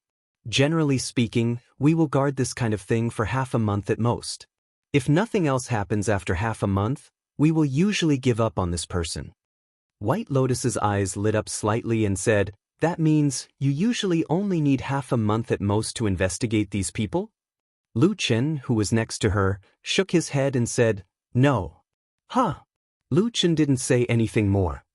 Generally speaking, we will guard this kind of thing for half a month at most. If nothing else happens after half a month, we will usually give up on this person." White Lotus's eyes lit up slightly and said, "That means you usually only need half a month at most to investigate these people?" Lu Chen, who was next to her, shook his head and said, "No." "Huh." Lu Chen didn't say anything more.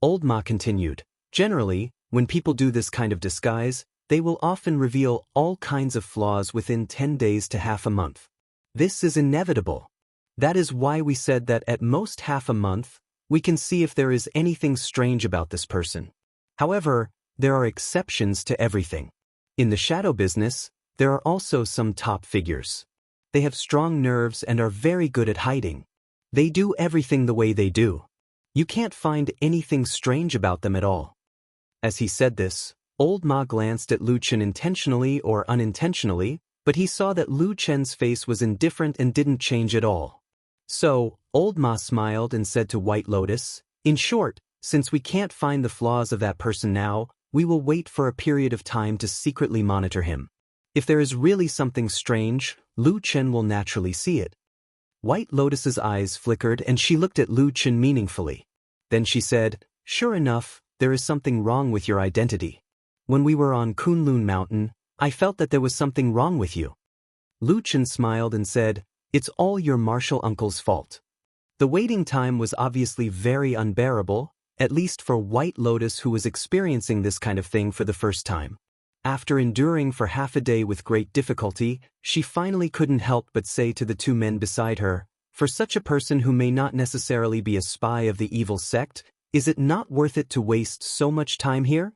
Old Ma continued, "Generally, when people do this kind of disguise, they will often reveal all kinds of flaws within 10 days to half a month. This is inevitable. That is why we said that at most half a month, we can see if there is anything strange about this person. However, there are exceptions to everything. In the shadow business, there are also some top figures. They have strong nerves and are very good at hiding. They do everything the way they do. You can't find anything strange about them at all." As he said this, Old Ma glanced at Lu Chen intentionally or unintentionally, but he saw that Lu Chen's face was indifferent and didn't change at all. So, Old Ma smiled and said to White Lotus, "In short, since we can't find the flaws of that person now, we will wait for a period of time to secretly monitor him. If there is really something strange, Lu Chen will naturally see it." White Lotus's eyes flickered and she looked at Lu Chen meaningfully. Then she said, "Sure enough, there is something wrong with your identity. When we were on Kunlun Mountain, I felt that there was something wrong with you." Lu Chen smiled and said, "It's all your martial uncle's fault." The waiting time was obviously very unbearable, at least for White Lotus, who was experiencing this kind of thing for the first time. After enduring for half a day with great difficulty, she finally couldn't help but say to the two men beside her, "For such a person who may not necessarily be a spy of the evil sect, is it not worth it to waste so much time here?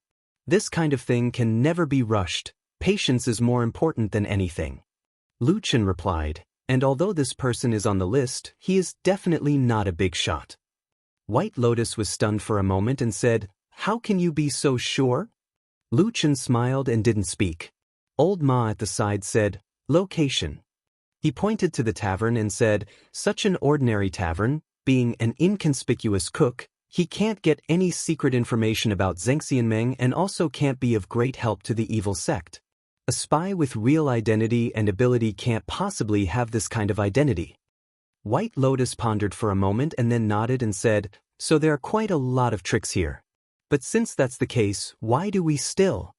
This kind of thing can never be rushed. Patience is more important than anything." Lu Chen replied, and although this person is on the list, he is definitely not a big shot. White Lotus was stunned for a moment and said, "How can you be so sure?" Lu Chen smiled and didn't speak. Old Ma at the side said, "Location." He pointed to the tavern and said, "Such an ordinary tavern, being an inconspicuous cook, he can't get any secret information about Xianxia and also can't be of great help to the evil sect. A spy with real identity and ability can't possibly have this kind of identity." White Lotus pondered for a moment and then nodded and said, "So there are quite a lot of tricks here. But since that's the case, why do we still?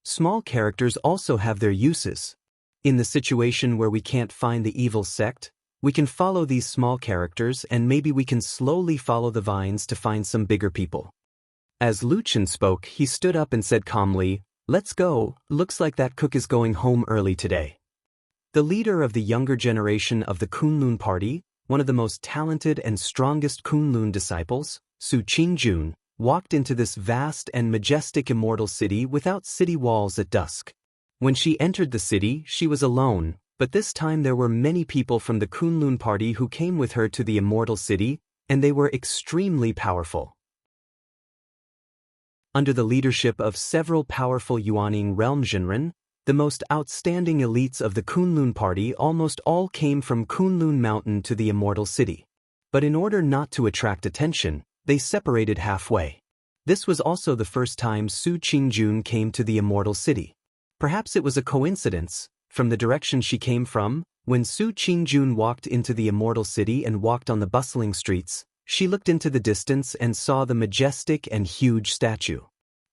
Small characters also have their uses. In the situation where we can't find the evil sect, we can follow these small characters and maybe we can slowly follow the vines to find some bigger people." As Lu Chen spoke, he stood up and said calmly, "Let's go, looks like that cook is going home early today." The leader of the younger generation of the Kunlun party, one of the most talented and strongest Kunlun disciples, Su Qingjun, walked into this vast and majestic immortal city without city walls at dusk. When she entered the city, she was alone, but this time there were many people from the Kunlun party who came with her to the immortal city, and they were extremely powerful. Under the leadership of several powerful Yuaning realm Jinren, the most outstanding elites of the Kunlun party almost all came from Kunlun Mountain to the immortal city. But in order not to attract attention, they separated halfway. This was also the first time Su Qingjun came to the immortal city. Perhaps it was a coincidence. From the direction she came from, when Su Qingjun walked into the immortal city and walked on the bustling streets, she looked into the distance and saw the majestic and huge statue.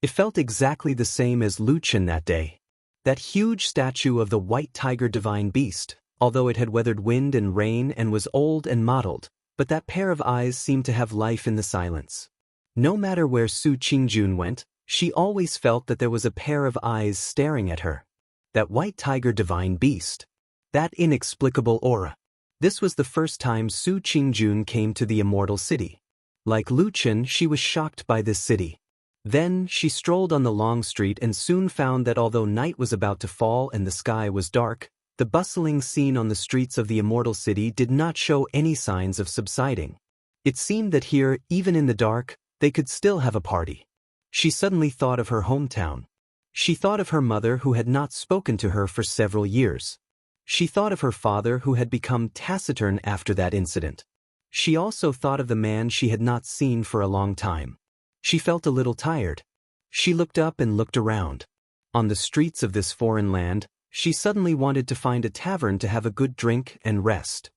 It felt exactly the same as Lu Chen that day. That huge statue of the white tiger divine beast, although it had weathered wind and rain and was old and mottled, but that pair of eyes seemed to have life in the silence. No matter where Su Qingjun went, she always felt that there was a pair of eyes staring at her. That white tiger divine beast. That inexplicable aura. This was the first time Su Qingjun came to the immortal city. Like Lu Chen, she was shocked by this city. Then, she strolled on the long street and soon found that although night was about to fall and the sky was dark, the bustling scene on the streets of the immortal city did not show any signs of subsiding. It seemed that here, even in the dark, they could still have a party. She suddenly thought of her hometown. She thought of her mother who had not spoken to her for several years. She thought of her father who had become taciturn after that incident. She also thought of the man she had not seen for a long time. She felt a little tired. She looked up and looked around. On the streets of this foreign land, she suddenly wanted to find a tavern to have a good drink and rest.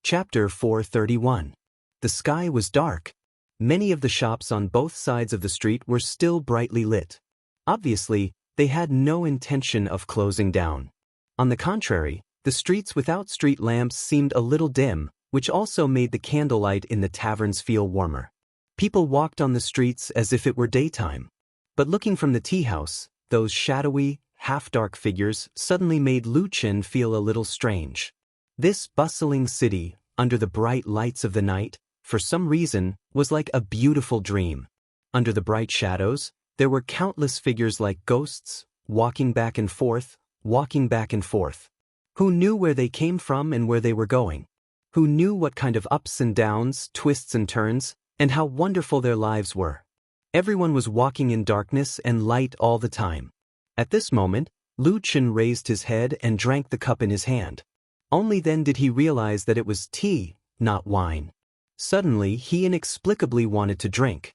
Chapter 431. The sky was dark. Many of the shops on both sides of the street were still brightly lit. Obviously, they had no intention of closing down. On the contrary, the streets without street lamps seemed a little dim, which also made the candlelight in the taverns feel warmer. People walked on the streets as if it were daytime. But looking from the tea house, those shadowy, half-dark figures suddenly made Lu Chen feel a little strange. This bustling city, under the bright lights of the night, for some reason, was like a beautiful dream. Under the bright shadows, there were countless figures like ghosts, walking back and forth, walking back and forth. Who knew where they came from and where they were going? Who knew what kind of ups and downs, twists and turns, and how wonderful their lives were? Everyone was walking in darkness and light all the time. At this moment, Lu Chen raised his head and drank the cup in his hand. Only then did he realize that it was tea, not wine. Suddenly, he inexplicably wanted to drink.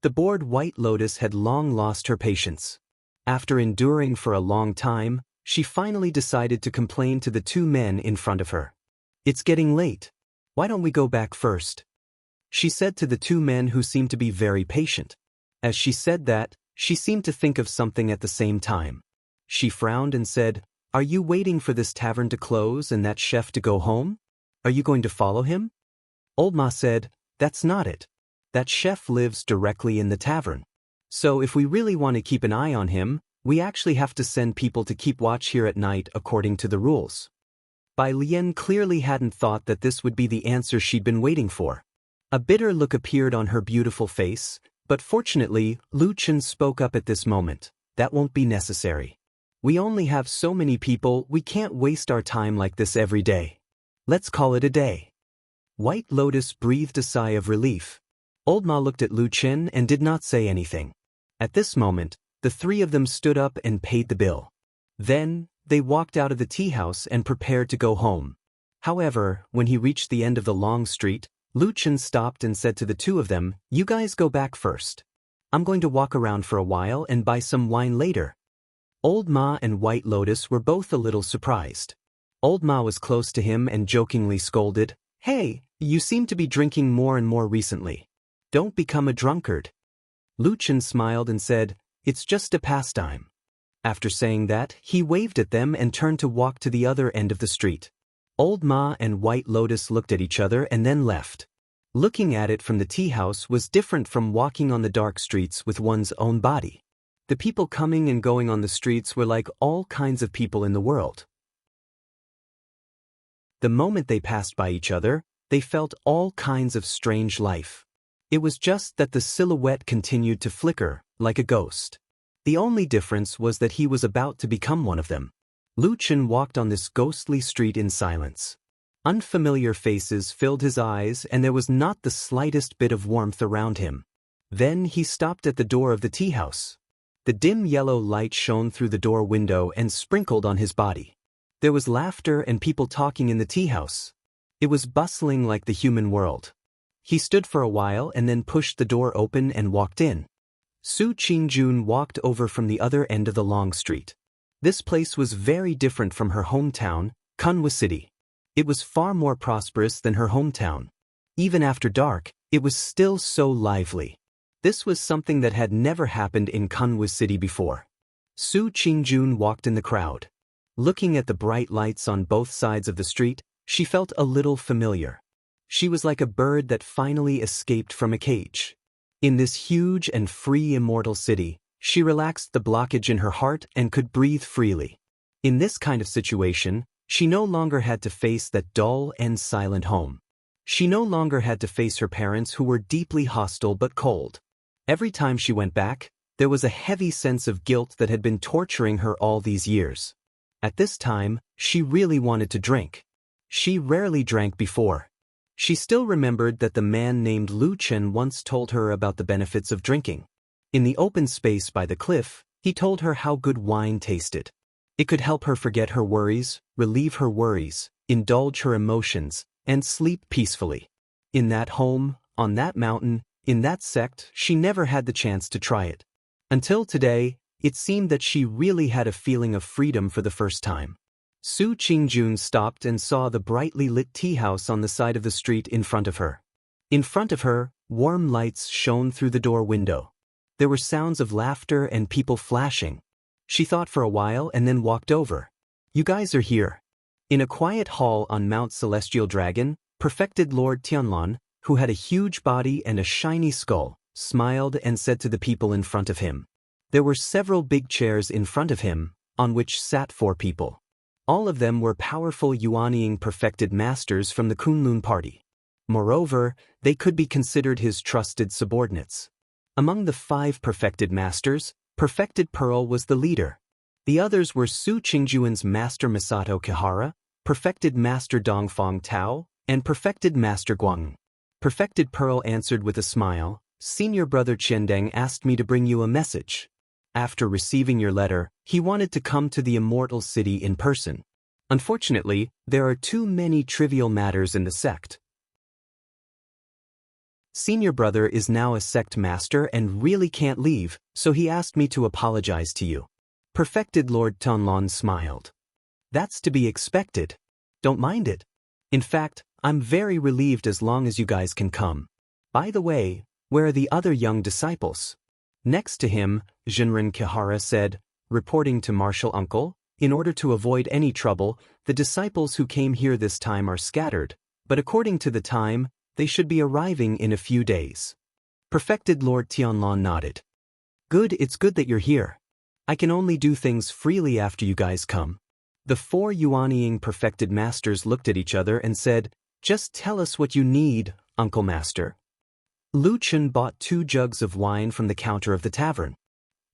The bored White Lotus had long lost her patience. After enduring for a long time, she finally decided to complain to the two men in front of her. "It's getting late. Why don't we go back first?" she said to the two men who seemed to be very patient. As she said that, she seemed to think of something at the same time. She frowned and said, "Are you waiting for this tavern to close and that chef to go home? Are you going to follow him?" Old Ma said, "That's not it. That chef lives directly in the tavern. So if we really want to keep an eye on him, we actually have to send people to keep watch here at night according to the rules." Bai Lian clearly hadn't thought that this would be the answer she'd been waiting for. A bitter look appeared on her beautiful face, but fortunately, Lu Chen spoke up at this moment. "That won't be necessary. We only have so many people, we can't waste our time like this every day. Let's call it a day. White Lotus breathed a sigh of relief. Old Ma looked at Lu Chen and did not say anything. At this moment, the three of them stood up and paid the bill. Then, they walked out of the tea house and prepared to go home. However, when he reached the end of the long street, Lu Chen stopped and said to the two of them, "You guys go back first. I'm going to walk around for a while and buy some wine later." Old Ma and White Lotus were both a little surprised. Old Ma was close to him and jokingly scolded, "Hey, you seem to be drinking more and more recently. Don't become a drunkard." Lu Chen smiled and said, "It's just a pastime." After saying that, he waved at them and turned to walk to the other end of the street. Old Ma and White Lotus looked at each other and then left. Looking at it from the tea house was different from walking on the dark streets with one's own body. The people coming and going on the streets were like all kinds of people in the world. The moment they passed by each other, they felt all kinds of strange life. It was just that the silhouette continued to flicker, like a ghost. The only difference was that he was about to become one of them. Lu Chen walked on this ghostly street in silence. Unfamiliar faces filled his eyes and there was not the slightest bit of warmth around him. Then he stopped at the door of the tea house. The dim yellow light shone through the door window and sprinkled on his body. There was laughter and people talking in the tea house. It was bustling like the human world. He stood for a while and then pushed the door open and walked in. Su Qingjun walked over from the other end of the long street. This place was very different from her hometown, Kunwa City. It was far more prosperous than her hometown. Even after dark, it was still so lively. This was something that had never happened in Kunwa City before. Su Qingjun walked in the crowd. Looking at the bright lights on both sides of the street, she felt a little familiar. She was like a bird that finally escaped from a cage. In this huge and free immortal city, she relaxed the blockage in her heart and could breathe freely. In this kind of situation, she no longer had to face that dull and silent home. She no longer had to face her parents who were deeply hostile but cold. Every time she went back, there was a heavy sense of guilt that had been torturing her all these years. At this time, she really wanted to drink. She rarely drank before. She still remembered that the man named Lu Chen once told her about the benefits of drinking. In the open space by the cliff, he told her how good wine tasted. It could help her forget her worries, relieve her worries, indulge her emotions, and sleep peacefully. In that home, on that mountain, in that sect, she never had the chance to try it. Until today, it seemed that she really had a feeling of freedom for the first time. Su Qingjun stopped and saw the brightly lit tea house on the side of the street in front of her. In front of her, warm lights shone through the door window. There were sounds of laughter and people flashing. She thought for a while and then walked over. "You guys are here." In a quiet hall on Mount Celestial Dragon, perfected Lord Tianlan, who had a huge body and a shiny skull, smiled and said to the people in front of him. There were several big chairs in front of him, on which sat 4 people. All of them were powerful Yuanying perfected masters from the Kunlun party. Moreover, they could be considered his trusted subordinates. Among the 5 perfected masters, Perfected Pearl was the leader. The others were Su Qingjuan's Master Masato Kihara, Perfected Master Dongfang Tao, and Perfected Master Guang. Perfected Pearl answered with a smile, "Senior brother Qiandeng asked me to bring you a message. After receiving your letter, he wanted to come to the immortal city in person. Unfortunately, there are too many trivial matters in the sect. Senior brother is now a sect master and really can't leave, so he asked me to apologize to you." Perfected Lord Tianlan smiled. "That's to be expected. Don't mind it. In fact, I'm very relieved as long as you guys can come. By the way, where are the other young disciples?" Next to him, Jinren Kihara said, reporting to Martial Uncle, "In order to avoid any trouble, the disciples who came here this time are scattered, but according to the time, they should be arriving in a few days." Perfected Lord Tianlan nodded. "Good, it's good that you're here. I can only do things freely after you guys come." The 4 Yuanying perfected masters looked at each other and said, "Just tell us what you need, Uncle Master." Lu Chen bought 2 jugs of wine from the counter of the tavern.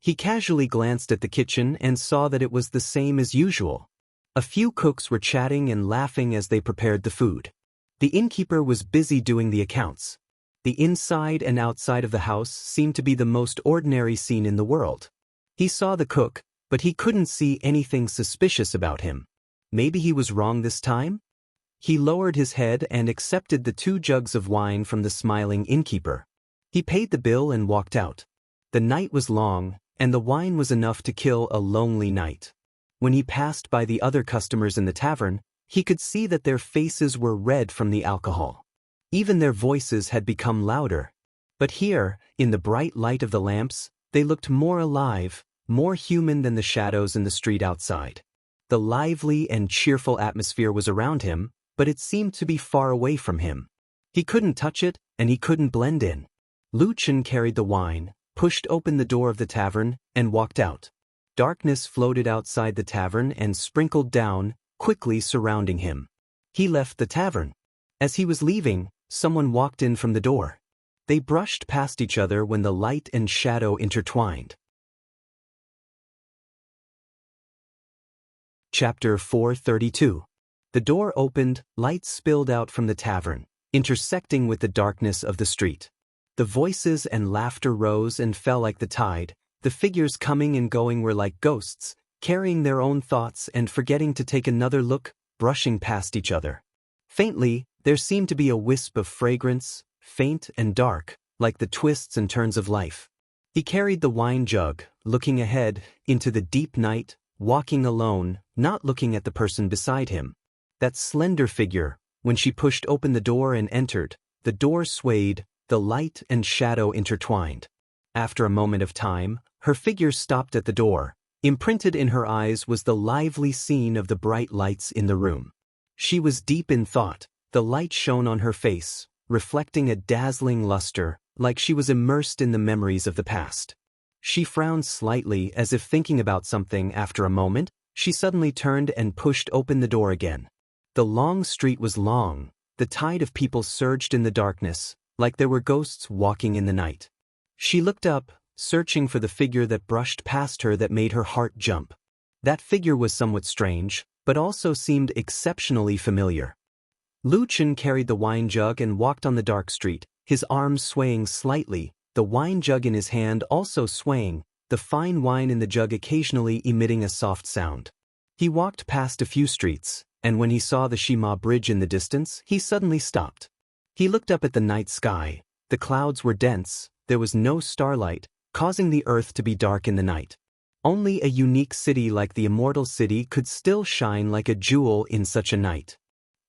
He casually glanced at the kitchen and saw that it was the same as usual. A few cooks were chatting and laughing as they prepared the food. The innkeeper was busy doing the accounts. The inside and outside of the house seemed to be the most ordinary scene in the world. He saw the cook, but he couldn't see anything suspicious about him. Maybe he was wrong this time? He lowered his head and accepted the 2 jugs of wine from the smiling innkeeper. He paid the bill and walked out. The night was long, and the wine was enough to kill a lonely night. When he passed by the other customers in the tavern, he could see that their faces were red from the alcohol. Even their voices had become louder. But here, in the bright light of the lamps, they looked more alive, more human than the shadows in the street outside. The lively and cheerful atmosphere was around him, but it seemed to be far away from him. He couldn't touch it, and he couldn't blend in. Lu Chen carried the wine, pushed open the door of the tavern, and walked out. Darkness floated outside the tavern and sprinkled down, quickly surrounding him. He left the tavern. As he was leaving, someone walked in from the door. They brushed past each other when the light and shadow intertwined. Chapter 432. The door opened, light spilled out from the tavern, intersecting with the darkness of the street. The voices and laughter rose and fell like the tide. The figures coming and going were like ghosts, carrying their own thoughts and forgetting to take another look, brushing past each other. Faintly, there seemed to be a wisp of fragrance, faint and dark, like the twists and turns of life. He carried the wine jug, looking ahead, into the deep night, walking alone, not looking at the person beside him. That slender figure, when she pushed open the door and entered, the door swayed, the light and shadow intertwined. After a moment of time, her figure stopped at the door. Imprinted in her eyes was the lively scene of the bright lights in the room. She was deep in thought. The light shone on her face, reflecting a dazzling luster, like she was immersed in the memories of the past. She frowned slightly as if thinking about something. After a moment, she suddenly turned and pushed open the door again. The long street was long. The tide of people surged in the darkness, like there were ghosts walking in the night. She looked up, searching for the figure that brushed past her that made her heart jump. That figure was somewhat strange, but also seemed exceptionally familiar. Lu Chen carried the wine jug and walked on the dark street, his arms swaying slightly, the wine jug in his hand also swaying, the fine wine in the jug occasionally emitting a soft sound. He walked past a few streets, and when he saw the Shima Bridge in the distance, he suddenly stopped. He looked up at the night sky. The clouds were dense, there was no starlight, causing the earth to be dark in the night. Only a unique city like the Immortal City could still shine like a jewel in such a night.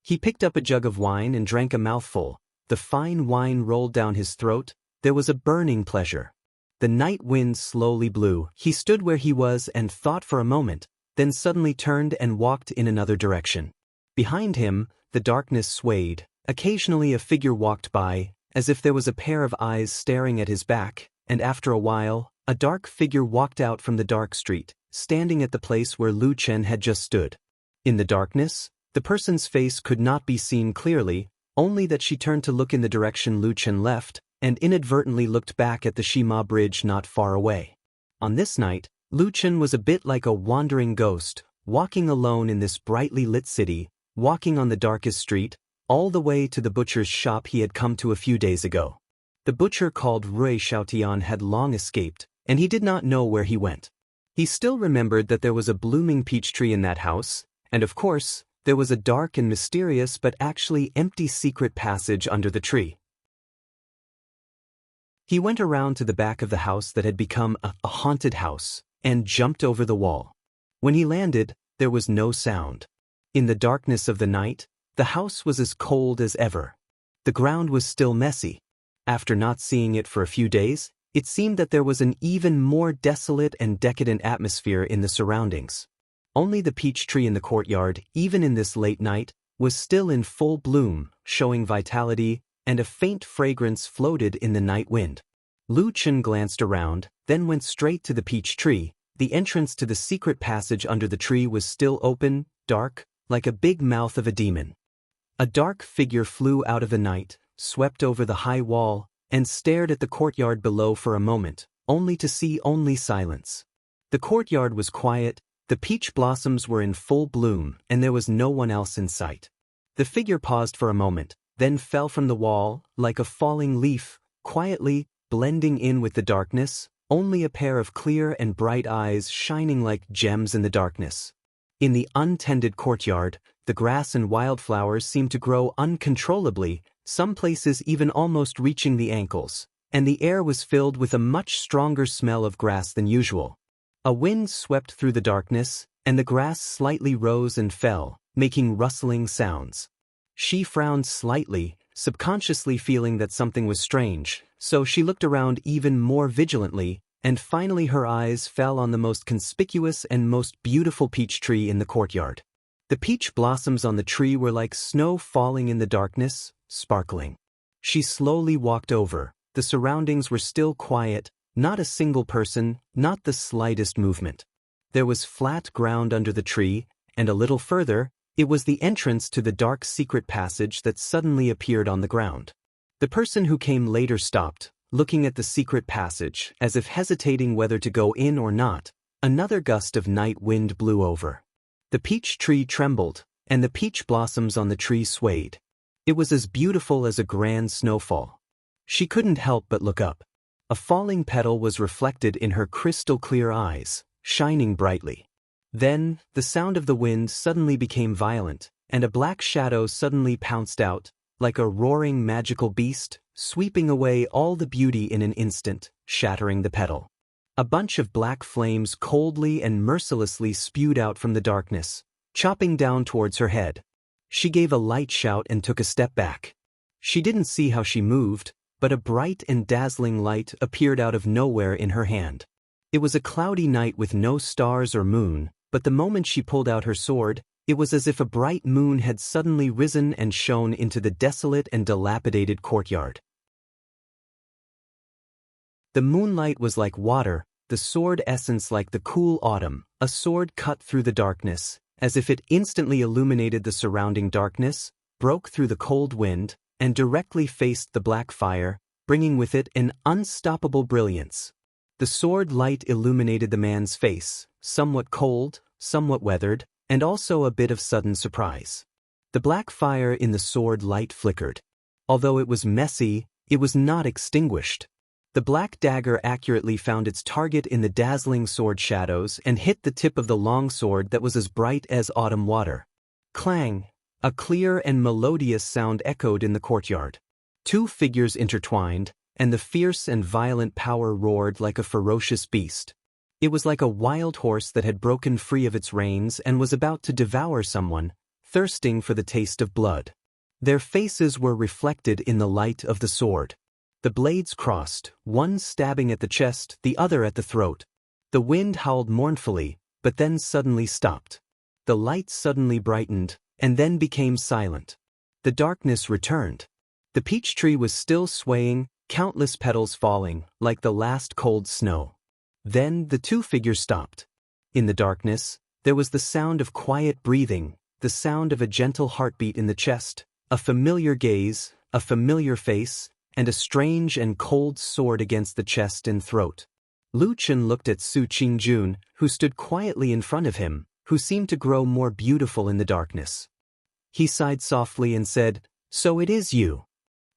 He picked up a jug of wine and drank a mouthful. The fine wine rolled down his throat. There was a burning pleasure. The night wind slowly blew. He stood where he was and thought for a moment, then suddenly turned and walked in another direction. Behind him, the darkness swayed. Occasionally a figure walked by, as if there was a pair of eyes staring at his back, and after a while, a dark figure walked out from the dark street, standing at the place where Lu Chen had just stood. In the darkness, the person's face could not be seen clearly, only that she turned to look in the direction Lu Chen left, and inadvertently looked back at the Shima Bridge not far away. On this night, Lu Chen was a bit like a wandering ghost, walking alone in this brightly lit city, walking on the darkest street, all the way to the butcher's shop he had come to a few days ago. The butcher called Rui Xiaotian had long escaped, and he did not know where he went. He still remembered that there was a blooming peach tree in that house, and of course, there was a dark and mysterious but actually empty secret passage under the tree. He went around to the back of the house that had become a haunted house, and jumped over the wall. When he landed, there was no sound. In the darkness of the night, the house was as cold as ever. The ground was still messy. After not seeing it for a few days, it seemed that there was an even more desolate and decadent atmosphere in the surroundings. Only the peach tree in the courtyard, even in this late night, was still in full bloom, showing vitality, and a faint fragrance floated in the night wind. Lu Chen glanced around, then went straight to the peach tree. The entrance to the secret passage under the tree was still open, dark, like a big mouth of a demon. A dark figure flew out of the night, swept over the high wall, and stared at the courtyard below for a moment, only to see only silence. The courtyard was quiet, the peach blossoms were in full bloom, and there was no one else in sight. The figure paused for a moment, then fell from the wall, like a falling leaf, quietly, blending in with the darkness, only a pair of clear and bright eyes shining like gems in the darkness. In the untended courtyard, the grass and wildflowers seemed to grow uncontrollably, some places even almost reaching the ankles, and the air was filled with a much stronger smell of grass than usual. A wind swept through the darkness, and the grass slightly rose and fell, making rustling sounds. She frowned slightly, subconsciously feeling that something was strange, so she looked around even more vigilantly, and finally her eyes fell on the most conspicuous and most beautiful peach tree in the courtyard. The peach blossoms on the tree were like snow falling in the darkness, sparkling. She slowly walked over. The surroundings were still quiet, not a single person, not the slightest movement. There was flat ground under the tree, and a little further, it was the entrance to the dark secret passage that suddenly appeared on the ground. The person who came later stopped, looking at the secret passage, as if hesitating whether to go in or not. Another gust of night wind blew over. The peach tree trembled, and the peach blossoms on the tree swayed. It was as beautiful as a grand snowfall. She couldn't help but look up. A falling petal was reflected in her crystal-clear eyes, shining brightly. Then, the sound of the wind suddenly became violent, and a black shadow suddenly pounced out, like a roaring magical beast, sweeping away all the beauty in an instant, shattering the petal. A bunch of black flames coldly and mercilessly spewed out from the darkness, chopping down towards her head. She gave a light shout and took a step back. She didn't see how she moved, but a bright and dazzling light appeared out of nowhere in her hand. It was a cloudy night with no stars or moon, but the moment she pulled out her sword, it was as if a bright moon had suddenly risen and shone into the desolate and dilapidated courtyard. The moonlight was like water, the sword essence like the cool autumn, a sword cut through the darkness, as if it instantly illuminated the surrounding darkness, broke through the cold wind, and directly faced the black fire, bringing with it an unstoppable brilliance. The sword light illuminated the man's face, somewhat cold, somewhat weathered, and also a bit of sudden surprise. The black fire in the sword light flickered. Although it was messy, it was not extinguished. The black dagger accurately found its target in the dazzling sword shadows and hit the tip of the long sword that was as bright as autumn water. Clang! A clear and melodious sound echoed in the courtyard. Two figures intertwined, and the fierce and violent power roared like a ferocious beast. It was like a wild horse that had broken free of its reins and was about to devour someone, thirsting for the taste of blood. Their faces were reflected in the light of the sword. The blades crossed, one stabbing at the chest, the other at the throat. The wind howled mournfully, but then suddenly stopped. The light suddenly brightened, and then became silent. The darkness returned. The peach tree was still swaying, countless petals falling, like the last cold snow. Then the two figures stopped. In the darkness, there was the sound of quiet breathing, the sound of a gentle heartbeat in the chest, a familiar gaze, a familiar face, and a strange and cold sword against the chest and throat. Lu Chen looked at Su Qingjun, who stood quietly in front of him, who seemed to grow more beautiful in the darkness. He sighed softly and said, "So it is you."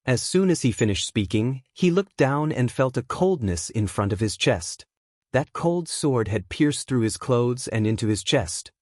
As soon as he finished speaking, he looked down and felt a coldness in front of his chest. That cold sword had pierced through his clothes and into his chest.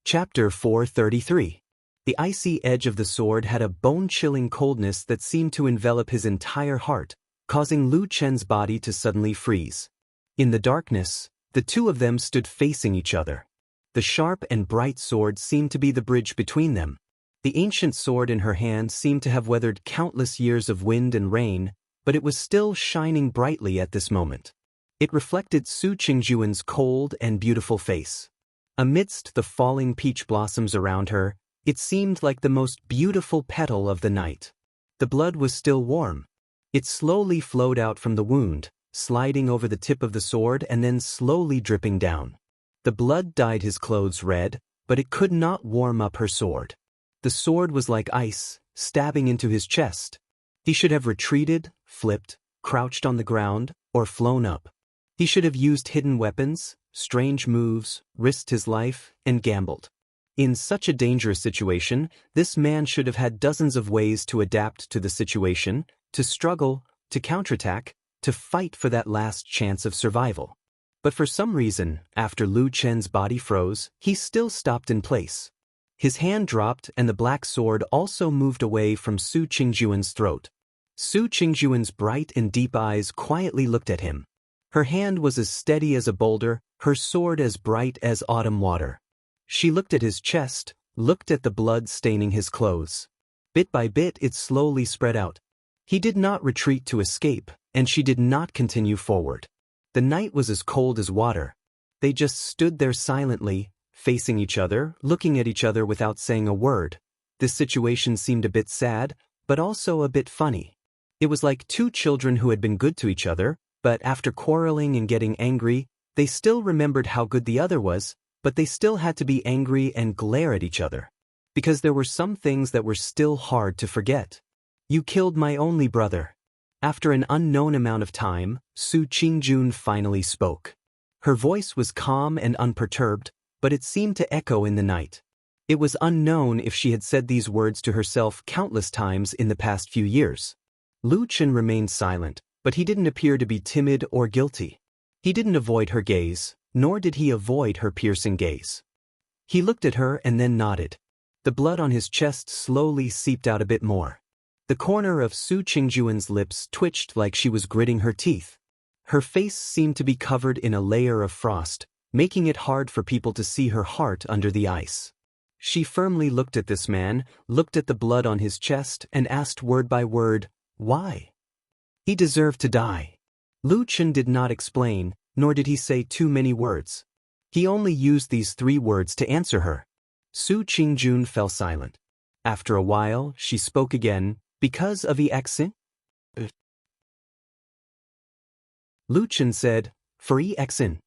Chapter 433. The icy edge of the sword had a bone-chilling coldness that seemed to envelop his entire heart, causing Lu Chen's body to suddenly freeze. In the darkness, the two of them stood facing each other. The sharp and bright sword seemed to be the bridge between them. The ancient sword in her hand seemed to have weathered countless years of wind and rain, but it was still shining brightly at this moment. It reflected Su Qingjuan's cold and beautiful face. Amidst the falling peach blossoms around her, it seemed like the most beautiful petal of the night. The blood was still warm. It slowly flowed out from the wound, sliding over the tip of the sword and then slowly dripping down. The blood dyed his clothes red, but it could not warm up her sword. The sword was like ice, stabbing into his chest. He should have retreated, flipped, crouched on the ground, or flown up. He should have used hidden weapons, strange moves, risked his life, and gambled. In such a dangerous situation, this man should have had dozens of ways to adapt to the situation, to struggle, to counterattack, to fight for that last chance of survival. But for some reason, after Lu Chen's body froze, he still stopped in place. His hand dropped and the black sword also moved away from Su Qingjuan's throat. Su Qingjuan's bright and deep eyes quietly looked at him. Her hand was as steady as a boulder, her sword as bright as autumn water. She looked at his chest, looked at the blood staining his clothes. Bit by bit it slowly spread out. He did not retreat to escape, and she did not continue forward. The night was as cold as water. They just stood there silently, facing each other, looking at each other without saying a word. This situation seemed a bit sad, but also a bit funny. It was like two children who had been good to each other, but after quarreling and getting angry, they still remembered how good the other was, but they still had to be angry and glare at each other. Because there were some things that were still hard to forget. You killed my only brother. After an unknown amount of time, Su Qingjun finally spoke. Her voice was calm and unperturbed, but it seemed to echo in the night. It was unknown if she had said these words to herself countless times in the past few years. Lu Chen remained silent, but he didn't appear to be timid or guilty. He didn't avoid her gaze, nor did he avoid her piercing gaze. He looked at her and then nodded. The blood on his chest slowly seeped out a bit more. The corner of Su Qingjuan's lips twitched like she was gritting her teeth. Her face seemed to be covered in a layer of frost, making it hard for people to see her heart under the ice. She firmly looked at this man, looked at the blood on his chest, and asked word by word, "Why?" He deserved to die. Lu Chen did not explain, nor did he say too many words. He only used these 3 words to answer her. Su Qingjun fell silent. After a while, she spoke again, "Because of Exin?" Lu Chen said, "For Exin."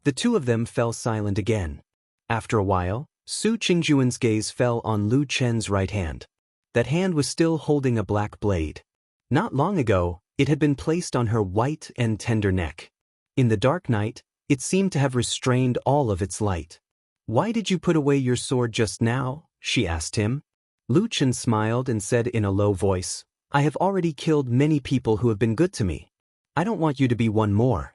The two of them fell silent again. After a while, Su Qingjuan's gaze fell on Lu Chen's right hand. That hand was still holding a black blade. Not long ago, it had been placed on her white and tender neck. In the dark night, it seemed to have restrained all of its light. "Why did you put away your sword just now?" she asked him. Lu Chen smiled and said in a low voice, "I have already killed many people who have been good to me. I don't want you to be one more."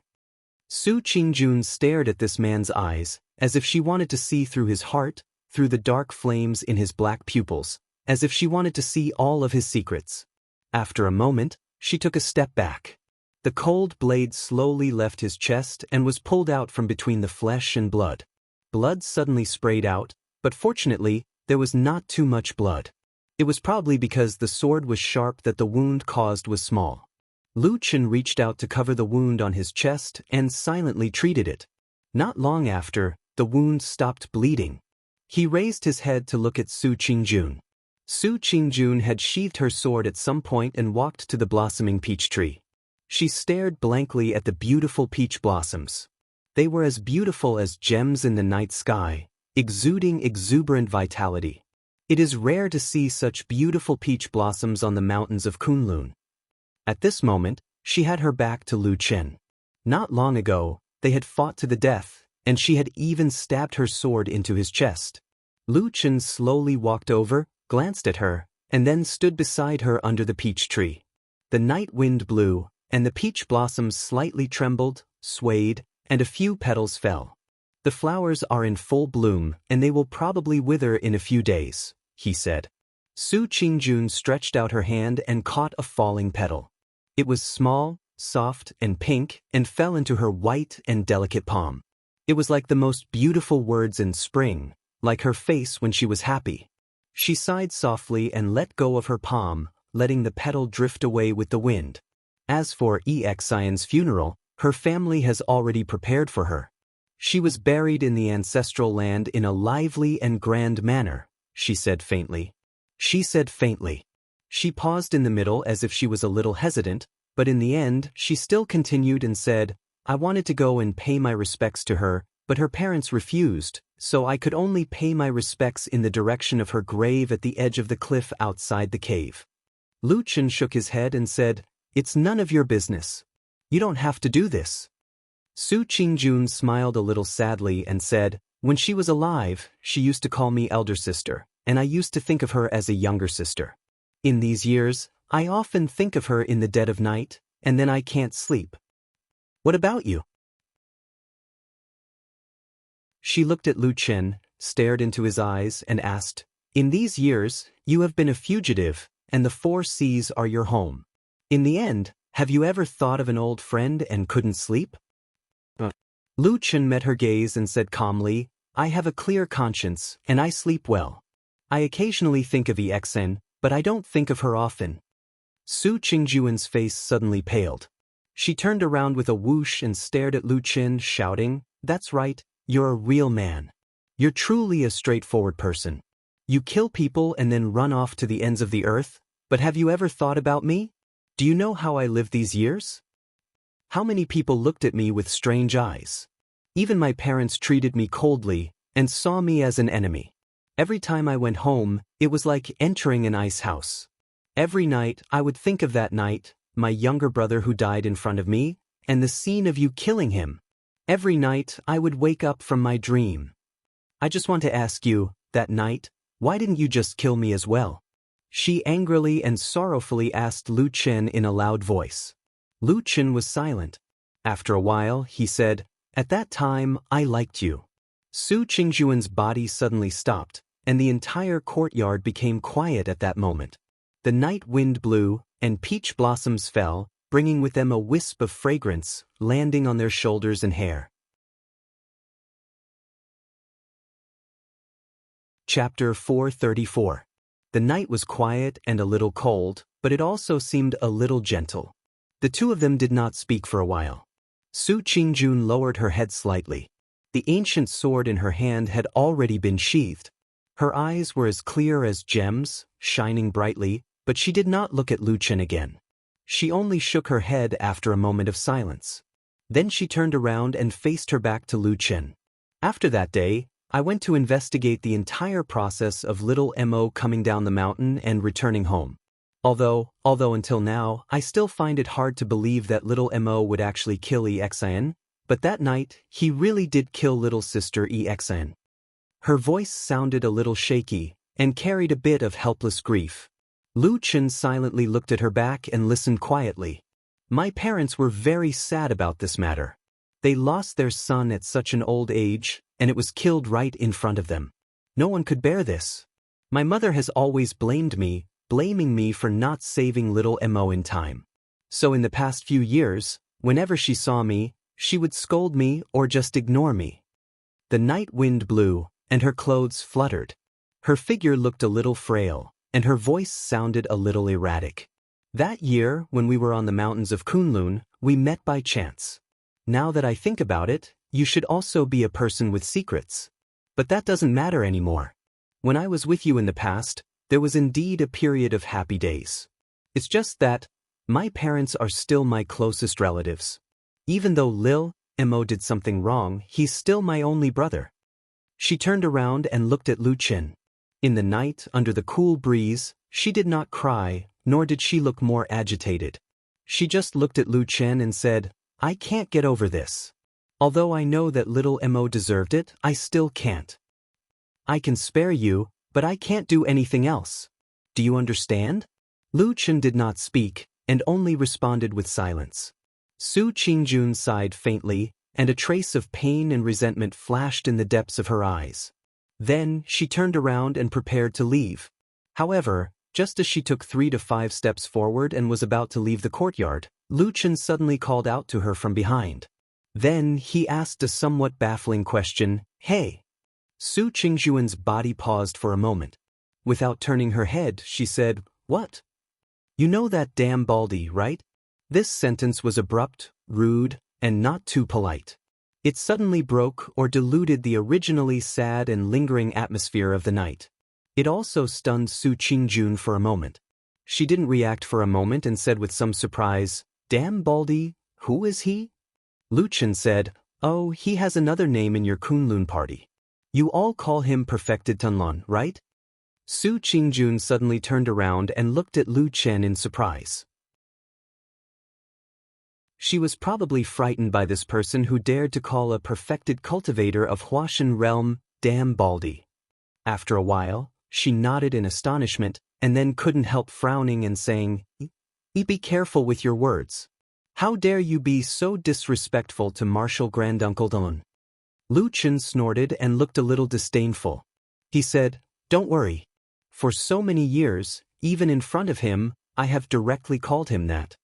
Su Qingjun stared at this man's eyes, as if she wanted to see through his heart, through the dark flames in his black pupils, as if she wanted to see all of his secrets. After a moment, she took a step back. The cold blade slowly left his chest and was pulled out from between the flesh and blood. Blood suddenly sprayed out, but fortunately, there was not too much blood. It was probably because the sword was sharp that the wound caused was small. Lu Chen reached out to cover the wound on his chest and silently treated it. Not long after, the wound stopped bleeding. He raised his head to look at Su Qingjun. Su Qingjun had sheathed her sword at some point and walked to the blossoming peach tree. She stared blankly at the beautiful peach blossoms. They were as beautiful as gems in the night sky, exuding exuberant vitality. It is rare to see such beautiful peach blossoms on the mountains of Kunlun. At this moment, she had her back to Lu Chen. Not long ago, they had fought to the death, and she had even stabbed her sword into his chest. Lu Chen slowly walked over, glanced at her, and then stood beside her under the peach tree. The night wind blew, and the peach blossoms slightly trembled, swayed, and a few petals fell. "The flowers are in full bloom, and they will probably wither in a few days," he said. Su Qingjun stretched out her hand and caught a falling petal. It was small, soft, and pink, and fell into her white and delicate palm. It was like the most beautiful words in spring, like her face when she was happy. She sighed softly and let go of her palm, letting the petal drift away with the wind. As for Xian's funeral, her family has already prepared for her. She was buried in the ancestral land in a lively and grand manner, she said faintly. She paused in the middle as if she was a little hesitant, but in the end, she still continued and said, "I wanted to go and pay my respects to her, but her parents refused, so I could only pay my respects in the direction of her grave at the edge of the cliff outside the cave." Lu Chen shook his head and said, "It's none of your business. You don't have to do this." Su Qingjun smiled a little sadly and said, "When she was alive, she used to call me elder sister, and I used to think of her as a younger sister. In these years, I often think of her in the dead of night, and then I can't sleep. What about you?" She looked at Lu Chen, stared into his eyes, and asked, "In these years, you have been a fugitive, and the 4 seas are your home. In the end, have you ever thought of an old friend and couldn't sleep?" Lu Chen met her gaze and said calmly, "I have a clear conscience, and I sleep well. I occasionally think of Exen, but I don't think of her often." Su Qingjuan's face suddenly paled. She turned around with a whoosh and stared at Lu Chen, shouting, "That's right, you're a real man. You're truly a straightforward person. You kill people and then run off to the ends of the earth, but have you ever thought about me? Do you know how I lived these years? How many people looked at me with strange eyes? Even my parents treated me coldly and saw me as an enemy. Every time I went home, it was like entering an ice house. Every night, I would think of that night, my younger brother who died in front of me, and the scene of you killing him. Every night, I would wake up from my dream. I just want to ask you, that night, why didn't you just kill me as well?" She angrily and sorrowfully asked Lu Chen in a loud voice. Lu Chen was silent. After a while, he said, "At that time, I liked you." Su Qingjuan's body suddenly stopped, and the entire courtyard became quiet at that moment. The night wind blew, and peach blossoms fell, bringing with them a wisp of fragrance, landing on their shoulders and hair. Chapter 434. The night was quiet and a little cold, but it also seemed a little gentle. The 2 of them did not speak for a while. Su Qingjun lowered her head slightly. The ancient sword in her hand had already been sheathed. Her eyes were as clear as gems, shining brightly, but she did not look at Lu Chen again. She only shook her head after a moment of silence. Then she turned around and faced her back to Lu Chen. "After that day, I went to investigate the entire process of little Mo coming down the mountain and returning home. Although until now, I still find it hard to believe that little Mo would actually kill Exen, but that night, he really did kill little sister Exen." Her voice sounded a little shaky, and carried a bit of helpless grief. Lu Chen silently looked at her back and listened quietly. "My parents were very sad about this matter. They lost their son at such an old age, and it was killed right in front of them. No one could bear this. My mother has always blamed me, blaming me for not saving little Mo in time. So in the past few years, whenever she saw me, she would scold me or just ignore me." The night wind blew, and her clothes fluttered. Her figure looked a little frail, and her voice sounded a little erratic. "That year, when we were on the mountains of Kunlun, we met by chance. Now that I think about it, you should also be a person with secrets. But that doesn't matter anymore. When I was with you in the past, there was indeed a period of happy days. It's just that, my parents are still my closest relatives. Even though Lil Mo did something wrong, he's still my only brother." She turned around and looked at Lu Chen. In the night, under the cool breeze, she did not cry, nor did she look more agitated. She just looked at Lu Chen and said, "I can't get over this. Although I know that little Mo deserved it, I still can't. I can spare you, but I can't do anything else. Do you understand?" Lu Chen did not speak, and only responded with silence. Su Qingjun sighed faintly, and a trace of pain and resentment flashed in the depths of her eyes. Then, she turned around and prepared to leave. However, just as she took 3 to 5 steps forward and was about to leave the courtyard, Lu Chen suddenly called out to her from behind. Then, he asked a somewhat baffling question, "Hey." Su Qingjuan's body paused for a moment. Without turning her head, she said, "What? You know that damn Baldy, right?" This sentence was abrupt, rude, and not too polite. It suddenly broke or diluted the originally sad and lingering atmosphere of the night. It also stunned Su Qingjun for a moment. She didn't react for a moment and said with some surprise, "Damn Baldy, who is he?" Lu Chen said, "Oh, he has another name in your Kunlun party. You all call him Perfected Tunlun, right?" Su Qingjun suddenly turned around and looked at Lu Chen in surprise. She was probably frightened by this person who dared to call a perfected cultivator of Huashan realm damn baldy. After a while, she nodded in astonishment, and then couldn't help frowning and saying, Be careful with your words. How dare you be so disrespectful to Martial Granduncle Dun? Lu Chen snorted and looked a little disdainful. He said, Don't worry. For so many years, even in front of him, I have directly called him that.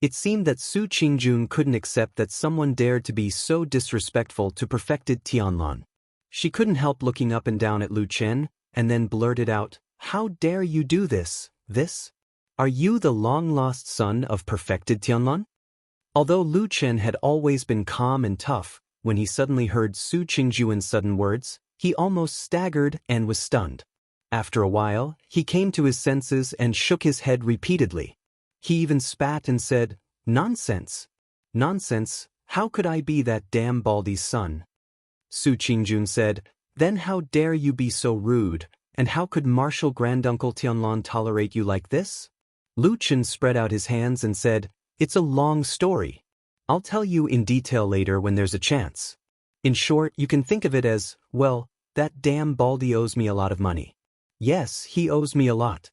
It seemed that Su Qingjun couldn't accept that someone dared to be so disrespectful to perfected Tianlan. She couldn't help looking up and down at Lu Chen, and then blurted out, How dare you do this? Are you the long-lost son of perfected Tianlan? Although Lu Chen had always been calm and tough, when he suddenly heard Su Qingjuan's sudden words, he almost staggered and was stunned. After a while, he came to his senses and shook his head repeatedly. He even spat and said, Nonsense. Nonsense, how could I be that damn baldy's son? Su Qingjun said, Then how dare you be so rude, and how could Martial Granduncle Tianlan tolerate you like this? Lu Chen spread out his hands and said, It's a long story. I'll tell you in detail later when there's a chance. In short, you can think of it as, well, that damn baldy owes me a lot of money. Yes, he owes me a lot.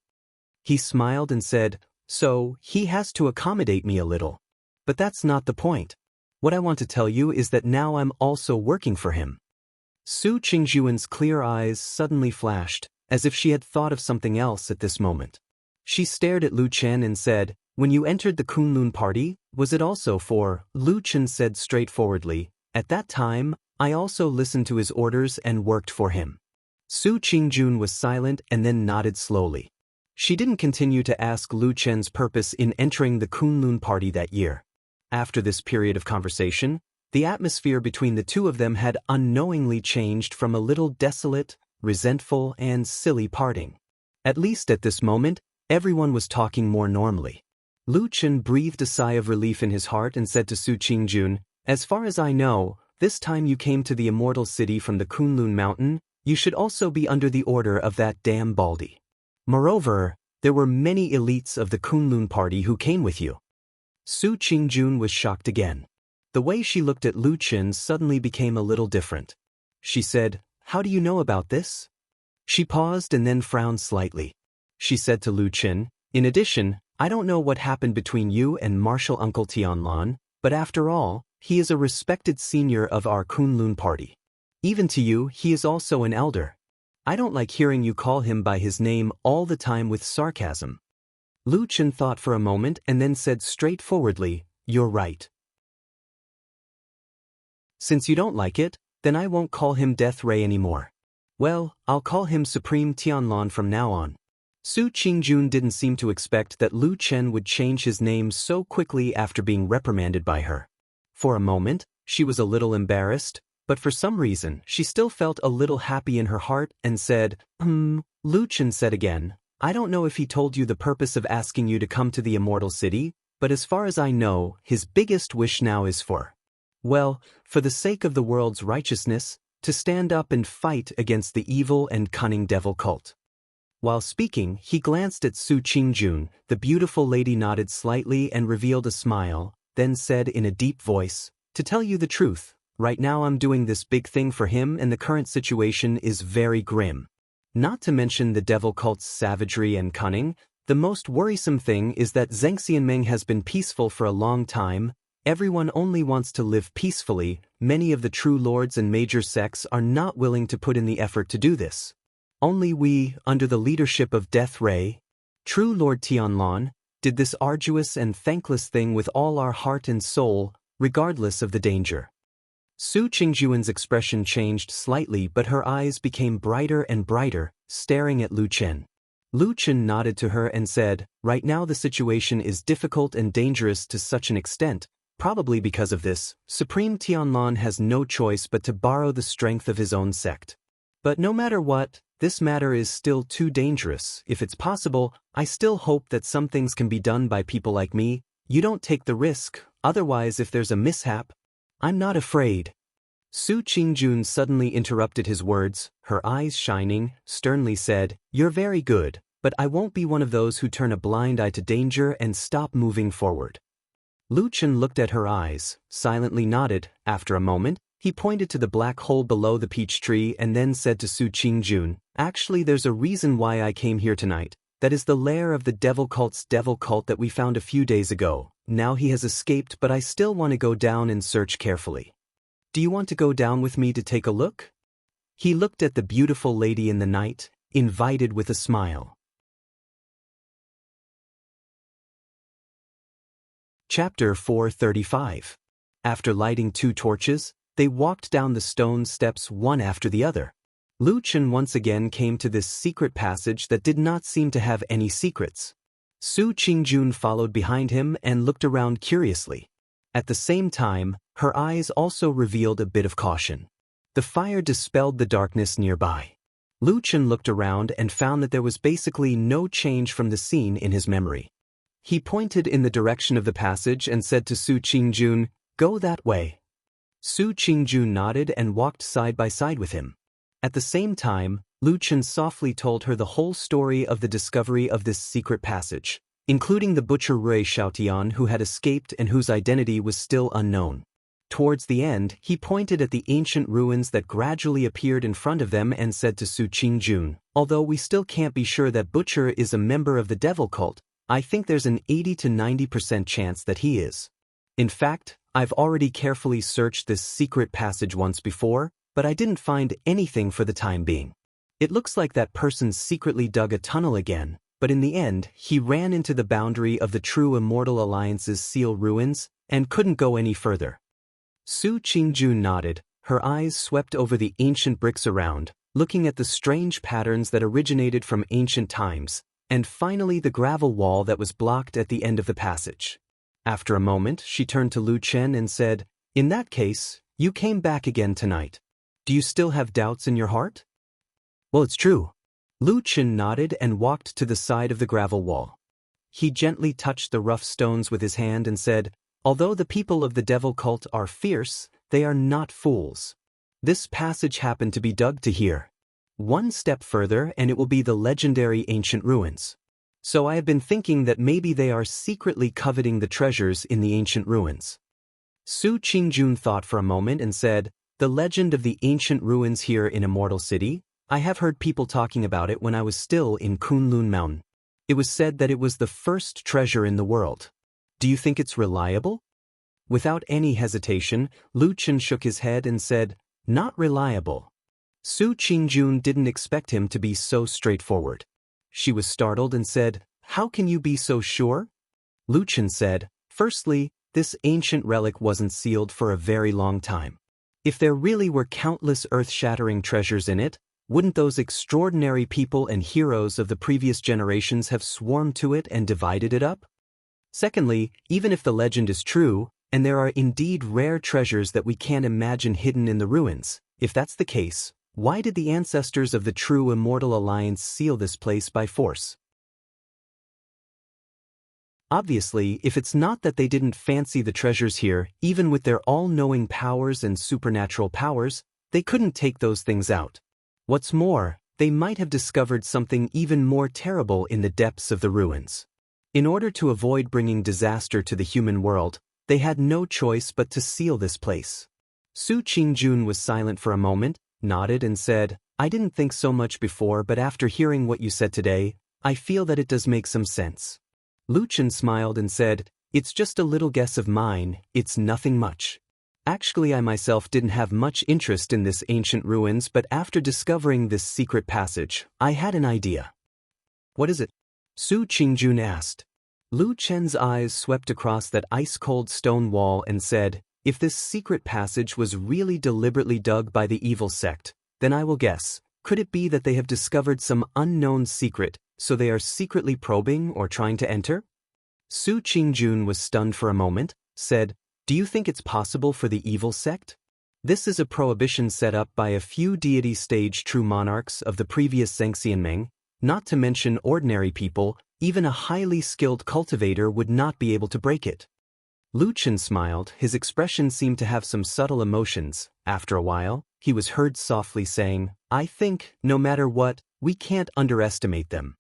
He smiled and said, So, he has to accommodate me a little. But that's not the point. What I want to tell you is that now I'm also working for him. Su Qingjuan's clear eyes suddenly flashed, as if she had thought of something else at this moment. She stared at Lu Chen and said, When you entered the Kunlun party, was it also for? Lu Chen said straightforwardly, At that time, I also listened to his orders and worked for him. Su Qingjun was silent and then nodded slowly. She didn't continue to ask Lu Chen's purpose in entering the Kunlun party that year. After this period of conversation, the atmosphere between the two of them had unknowingly changed from a little desolate, resentful, and silly parting. At least at this moment, everyone was talking more normally. Lu Chen breathed a sigh of relief in his heart and said to Su Qingjun, As far as I know, this time you came to the immortal city from the Kunlun mountain, you should also be under the order of that damn baldy. Moreover, there were many elites of the Kunlun party who came with you. Su Qingjun was shocked again. The way she looked at Lu Chen suddenly became a little different. She said, How do you know about this? She paused and then frowned slightly. She said to Lu Chen, In addition, I don't know what happened between you and Martial Uncle Tianlan, but after all, he is a respected senior of our Kunlun party. Even to you, he is also an elder. I don't like hearing you call him by his name all the time with sarcasm. Lu Chen thought for a moment and then said straightforwardly, You're right. Since you don't like it, then I won't call him Death Ray anymore. Well, I'll call him Supreme Tianlan from now on. Su Qingjun didn't seem to expect that Lu Chen would change his name so quickly after being reprimanded by her. For a moment, she was a little embarrassed, but for some reason, she still felt a little happy in her heart and said, Lu Chen said again, I don't know if he told you the purpose of asking you to come to the immortal city, but as far as I know, his biggest wish now is for, well, for the sake of the world's righteousness, to stand up and fight against the evil and cunning devil cult. While speaking, he glanced at Su Qingjun. The beautiful lady nodded slightly and revealed a smile, then said in a deep voice, To tell you the truth, right now I'm doing this big thing for him and the current situation is very grim. Not to mention the devil cult's savagery and cunning, the most worrisome thing is that Xianxia has been peaceful for a long time. Everyone only wants to live peacefully. Many of the true lords and major sects are not willing to put in the effort to do this. Only we, under the leadership of Death Ray, true Lord Tianlan, did this arduous and thankless thing with all our heart and soul, regardless of the danger. Su Qingjuan's expression changed slightly, but her eyes became brighter and brighter, staring at Lu Chen. Lu Chen nodded to her and said, Right now the situation is difficult and dangerous to such an extent. Probably because of this, Supreme Tianlan has no choice but to borrow the strength of his own sect. But no matter what, this matter is still too dangerous. If it's possible, I still hope that some things can be done by people like me. You don't take the risk, otherwise if there's a mishap, I'm not afraid. Su Qingjun suddenly interrupted his words, her eyes shining, sternly said, "You're very good, but I won't be one of those who turn a blind eye to danger and stop moving forward." Lu Chen looked at her eyes, silently nodded. After a moment, he pointed to the black hole below the peach tree and then said to Su Qingjun, "Actually, there's a reason why I came here tonight. That is the lair of the devil cult's devil cult that we found a few days ago. Now he has escaped, but I still want to go down and search carefully. Do you want to go down with me to take a look?" He looked at the beautiful lady in the night, invited with a smile. Chapter 435. After lighting 2 torches, they walked down the stone steps one after the other. Lu Chen once again came to this secret passage that did not seem to have any secrets. Su Qingjun followed behind him and looked around curiously. At the same time, her eyes also revealed a bit of caution. The fire dispelled the darkness nearby. Lu Chen looked around and found that there was basically no change from the scene in his memory. He pointed in the direction of the passage and said to Su Qingjun, "Go that way." Su Qingjun nodded and walked side by side with him. At the same time, Lu Chen softly told her the whole story of the discovery of this secret passage, including the butcher Rui Xiaotian who had escaped and whose identity was still unknown. Towards the end, he pointed at the ancient ruins that gradually appeared in front of them and said to Su Qingjun, "Although we still can't be sure that Butcher is a member of the devil cult, I think there's an 80 to 90% chance that he is. In fact, I've already carefully searched this secret passage once before, but I didn't find anything for the time being. It looks like that person secretly dug a tunnel again, but in the end, he ran into the boundary of the True Immortal Alliance's seal ruins and couldn't go any further." Su Qingjun nodded, her eyes swept over the ancient bricks around, looking at the strange patterns that originated from ancient times, and finally the gravel wall that was blocked at the end of the passage. After a moment, she turned to Lu Chen and said, "In that case, you came back again tonight. Do you still have doubts in your heart?" "Well, it's true." Lu Chen nodded and walked to the side of the gravel wall. He gently touched the rough stones with his hand and said, "Although the people of the devil cult are fierce, they are not fools. This passage happened to be dug to here. One step further and it will be the legendary ancient ruins. So I have been thinking that maybe they are secretly coveting the treasures in the ancient ruins." Su Qingjun thought for a moment and said, "The legend of the ancient ruins here in Immortal City? I have heard people talking about it when I was still in Kunlun Mountain. It was said that it was the first treasure in the world. Do you think it's reliable?" Without any hesitation, Lu Chen shook his head and said, "Not reliable." Su Qingjun didn't expect him to be so straightforward. She was startled and said, "How can you be so sure?" Lu Chen said, "Firstly, this ancient relic wasn't sealed for a very long time. If there really were countless earth-shattering treasures in it, wouldn't those extraordinary people and heroes of the previous generations have swarmed to it and divided it up? Secondly, even if the legend is true, and there are indeed rare treasures that we can't imagine hidden in the ruins, if that's the case, why did the ancestors of the True Immortal Alliance seal this place by force? Obviously, if it's not that they didn't fancy the treasures here, even with their all-knowing powers and supernatural powers, they couldn't take those things out. What's more, they might have discovered something even more terrible in the depths of the ruins. In order to avoid bringing disaster to the human world, they had no choice but to seal this place." Su Qingjun was silent for a moment, nodded and said, "I didn't think so much before, but after hearing what you said today, I feel that it does make some sense." Lu Chen smiled and said, "It's just a little guess of mine, it's nothing much. Actually, I myself didn't have much interest in this ancient ruins, but after discovering this secret passage, I had an idea." "What is it?" Su Qingjun asked. Lu Chen's eyes swept across that ice-cold stone wall and said, "If this secret passage was really deliberately dug by the evil sect, then I will guess, could it be that they have discovered some unknown secret, so they are secretly probing or trying to enter?" Su Qingjun was stunned for a moment, said, "Do you think it's possible for the evil sect? This is a prohibition set up by a few deity-stage true monarchs of the previous Xianxia Meng, not to mention ordinary people. Even a highly skilled cultivator would not be able to break it." Lu Chen smiled, his expression seemed to have some subtle emotions. After a while, he was heard softly saying, "I think, no matter what, we can't underestimate them."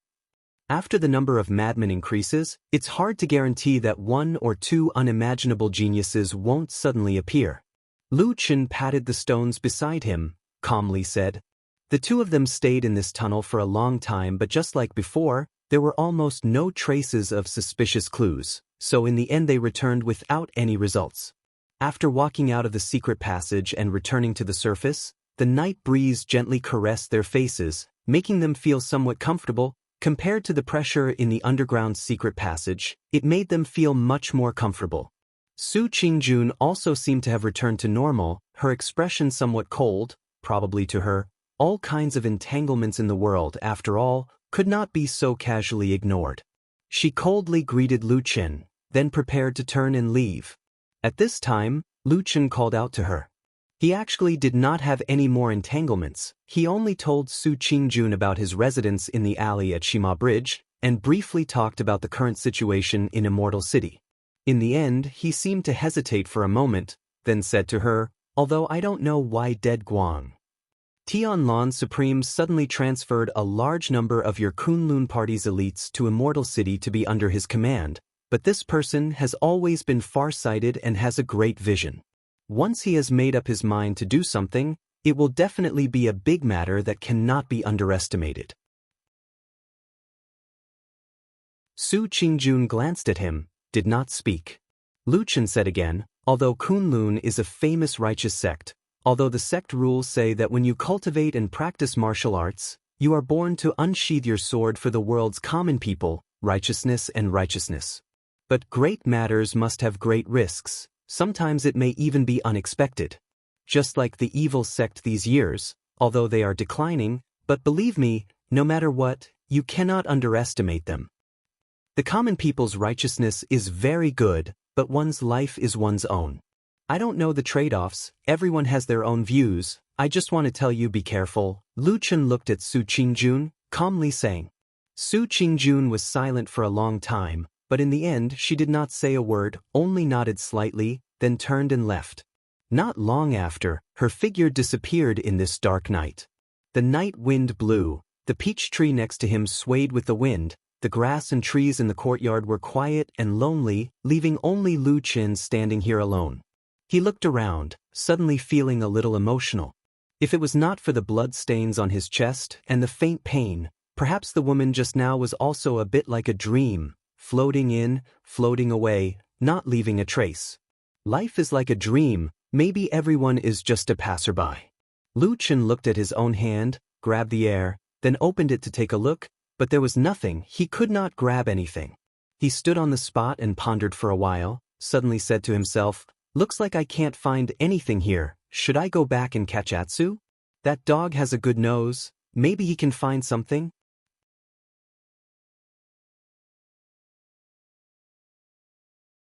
After the number of madmen increases, it's hard to guarantee that one or two unimaginable geniuses won't suddenly appear. Lu Chen patted the stones beside him, calmly said. The two of them stayed in this tunnel for a long time, but just like before, there were almost no traces of suspicious clues, so in the end they returned without any results. After walking out of the secret passage and returning to the surface, the night breeze gently caressed their faces, making them feel somewhat comfortable. Compared to the pressure in the underground secret passage, it made them feel much more comfortable. Su Qingjun also seemed to have returned to normal, her expression somewhat cold, probably to her. All kinds of entanglements in the world, after all, could not be so casually ignored. She coldly greeted Lu Chen, then prepared to turn and leave. At this time, Lu Chen called out to her. He actually did not have any more entanglements. He only told Su Qingjun about his residence in the alley at Shima Bridge, and briefly talked about the current situation in Immortal City. In the end, he seemed to hesitate for a moment, then said to her, "Although I don't know why Dead Guang. Tianlan Supreme suddenly transferred a large number of your Kunlun Party's elites to Immortal City to be under his command, but this person has always been far-sighted and has a great vision. Once he has made up his mind to do something, it will definitely be a big matter that cannot be underestimated." Su Qingjun glanced at him, did not speak. Lu Chen said again, "Although Kunlun is a famous righteous sect, although the sect rules say that when you cultivate and practice martial arts, you are born to unsheathe your sword for the world's common people, righteousness and righteousness. But great matters must have great risks. Sometimes it may even be unexpected. Just like the evil sect these years, although they are declining, but believe me, no matter what, you cannot underestimate them. The common people's righteousness is very good, but one's life is one's own. I don't know the trade-offs, everyone has their own views, I just want to tell you be careful." Lu Chen looked at Su Qingjun, calmly saying. Su Qingjun was silent for a long time, but in the end she did not say a word, only nodded slightly, then turned and left. Not long after, her figure disappeared in this dark night. The night wind blew, the peach tree next to him swayed with the wind, the grass and trees in the courtyard were quiet and lonely, leaving only Lu Chen standing here alone. He looked around, suddenly feeling a little emotional. If it was not for the blood stains on his chest and the faint pain, perhaps the woman just now was also a bit like a dream, floating in, floating away, not leaving a trace. Life is like a dream, maybe everyone is just a passerby. Lu Chen looked at his own hand, grabbed the air, then opened it to take a look, but there was nothing, he could not grab anything. He stood on the spot and pondered for a while, suddenly said to himself, "Looks like I can't find anything here, should I go back and catch Atsu? That dog has a good nose, maybe he can find something."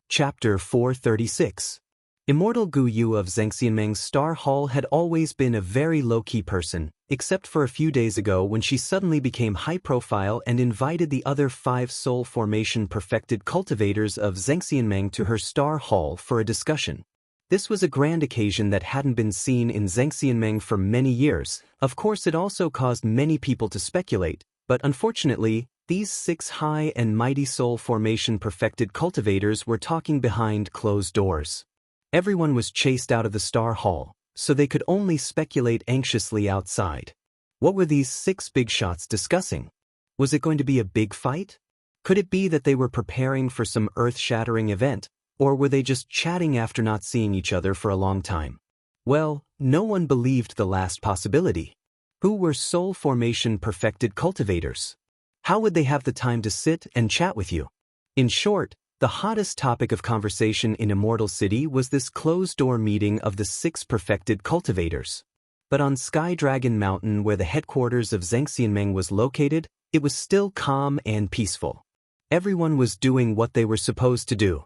Chapter 436. Immortal Gu Yu of Zhengxianmeng's Star Hall had always been a very low-key person, except for a few days ago when she suddenly became high-profile and invited the other 5 soul formation perfected cultivators of Zhengxianmeng to her Star Hall for a discussion. This was a grand occasion that hadn't been seen in Zhengxianmeng for many years. Of course, it also caused many people to speculate, but unfortunately, these 6 high and mighty soul formation perfected cultivators were talking behind closed doors. Everyone was chased out of the Star Hall, so they could only speculate anxiously outside. What were these 6 big shots discussing? Was it going to be a big fight? Could it be that they were preparing for some earth-shattering event, or were they just chatting after not seeing each other for a long time? Well, no one believed the last possibility. Who were soul formation perfected cultivators? How would they have the time to sit and chat with you? In short, the hottest topic of conversation in Immortal City was this closed-door meeting of the 6 perfected cultivators. But on Sky Dragon Mountain, where the headquarters of Zhengxianmeng was located, it was still calm and peaceful. Everyone was doing what they were supposed to do.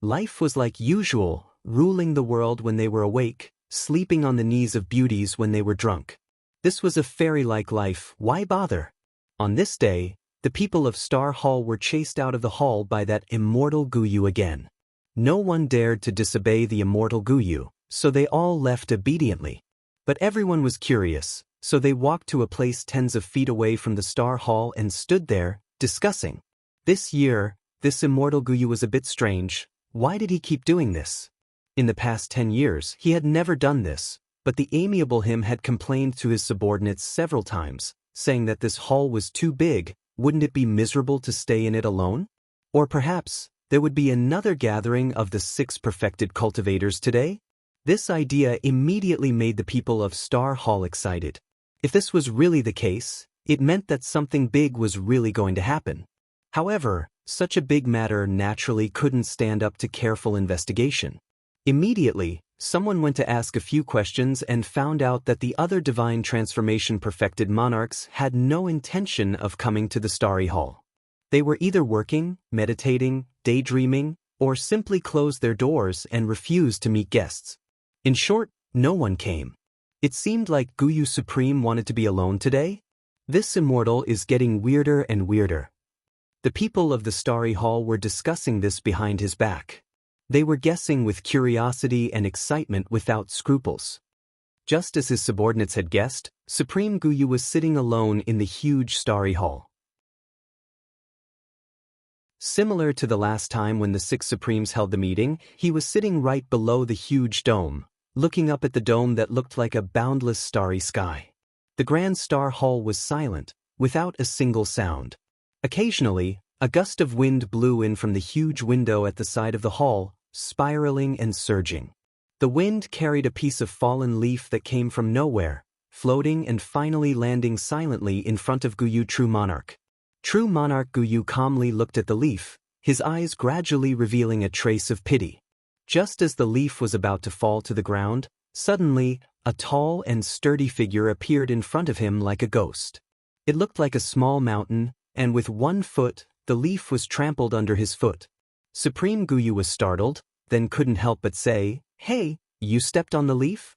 Life was like usual, ruling the world when they were awake, sleeping on the knees of beauties when they were drunk. This was a fairy-like life, why bother? On this day, the people of Star Hall were chased out of the hall by that immortal Gu Yu again. No one dared to disobey the immortal Guyu, so they all left obediently. But everyone was curious, so they walked to a place tens of feet away from the Star Hall and stood there, discussing. This year, this immortal Guyu was a bit strange. Why did he keep doing this? In the past 10 years, he had never done this, but the amiable him had complained to his subordinates several times, saying that this hall was too big. Wouldn't it be miserable to stay in it alone? Or perhaps, there would be another gathering of the 6 perfected cultivators today? This idea immediately made the people of Star Hall excited. If this was really the case, it meant that something big was really going to happen. However, such a big matter naturally couldn't stand up to careful investigation. Immediately, someone went to ask a few questions and found out that the other divine transformation perfected monarchs had no intention of coming to the Starry Hall. They were either working, meditating, daydreaming, or simply closed their doors and refused to meet guests. In short, no one came. It seemed like Guyu Supreme wanted to be alone today. This immortal is getting weirder and weirder. The people of the Starry Hall were discussing this behind his back. They were guessing with curiosity and excitement without scruples. Just as his subordinates had guessed, Supreme Guyu was sitting alone in the huge Starry Hall. Similar to the last time when the 6 Supremes held the meeting, he was sitting right below the huge dome, looking up at the dome that looked like a boundless starry sky. The Grand Star Hall was silent, without a single sound. Occasionally, a gust of wind blew in from the huge window at the side of the hall, spiraling and surging. The wind carried a piece of fallen leaf that came from nowhere, floating and finally landing silently in front of Guyu True Monarch. True Monarch Guyu calmly looked at the leaf, his eyes gradually revealing a trace of pity. Just as the leaf was about to fall to the ground, suddenly, a tall and sturdy figure appeared in front of him like a ghost. It looked like a small mountain, and with one foot, the leaf was trampled under his foot. Supreme Guyu was startled, then couldn't help but say, "Hey, you stepped on the leaf?"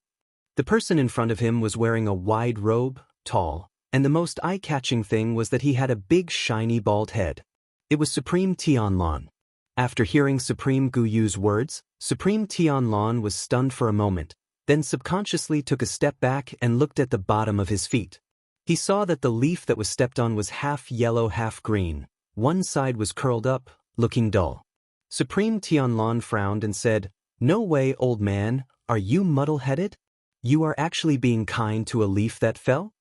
The person in front of him was wearing a wide robe, tall, and the most eye-catching thing was that he had a big shiny bald head. It was Supreme Tianlan. After hearing Supreme Guyu's words, Supreme Tianlan was stunned for a moment, then subconsciously took a step back and looked at the bottom of his feet. He saw that the leaf that was stepped on was half yellow, half green. One side was curled up, looking dull. Supreme Tianlan frowned and said, "No way, old man, are you muddle-headed? You are actually being kind to a leaf that fell?"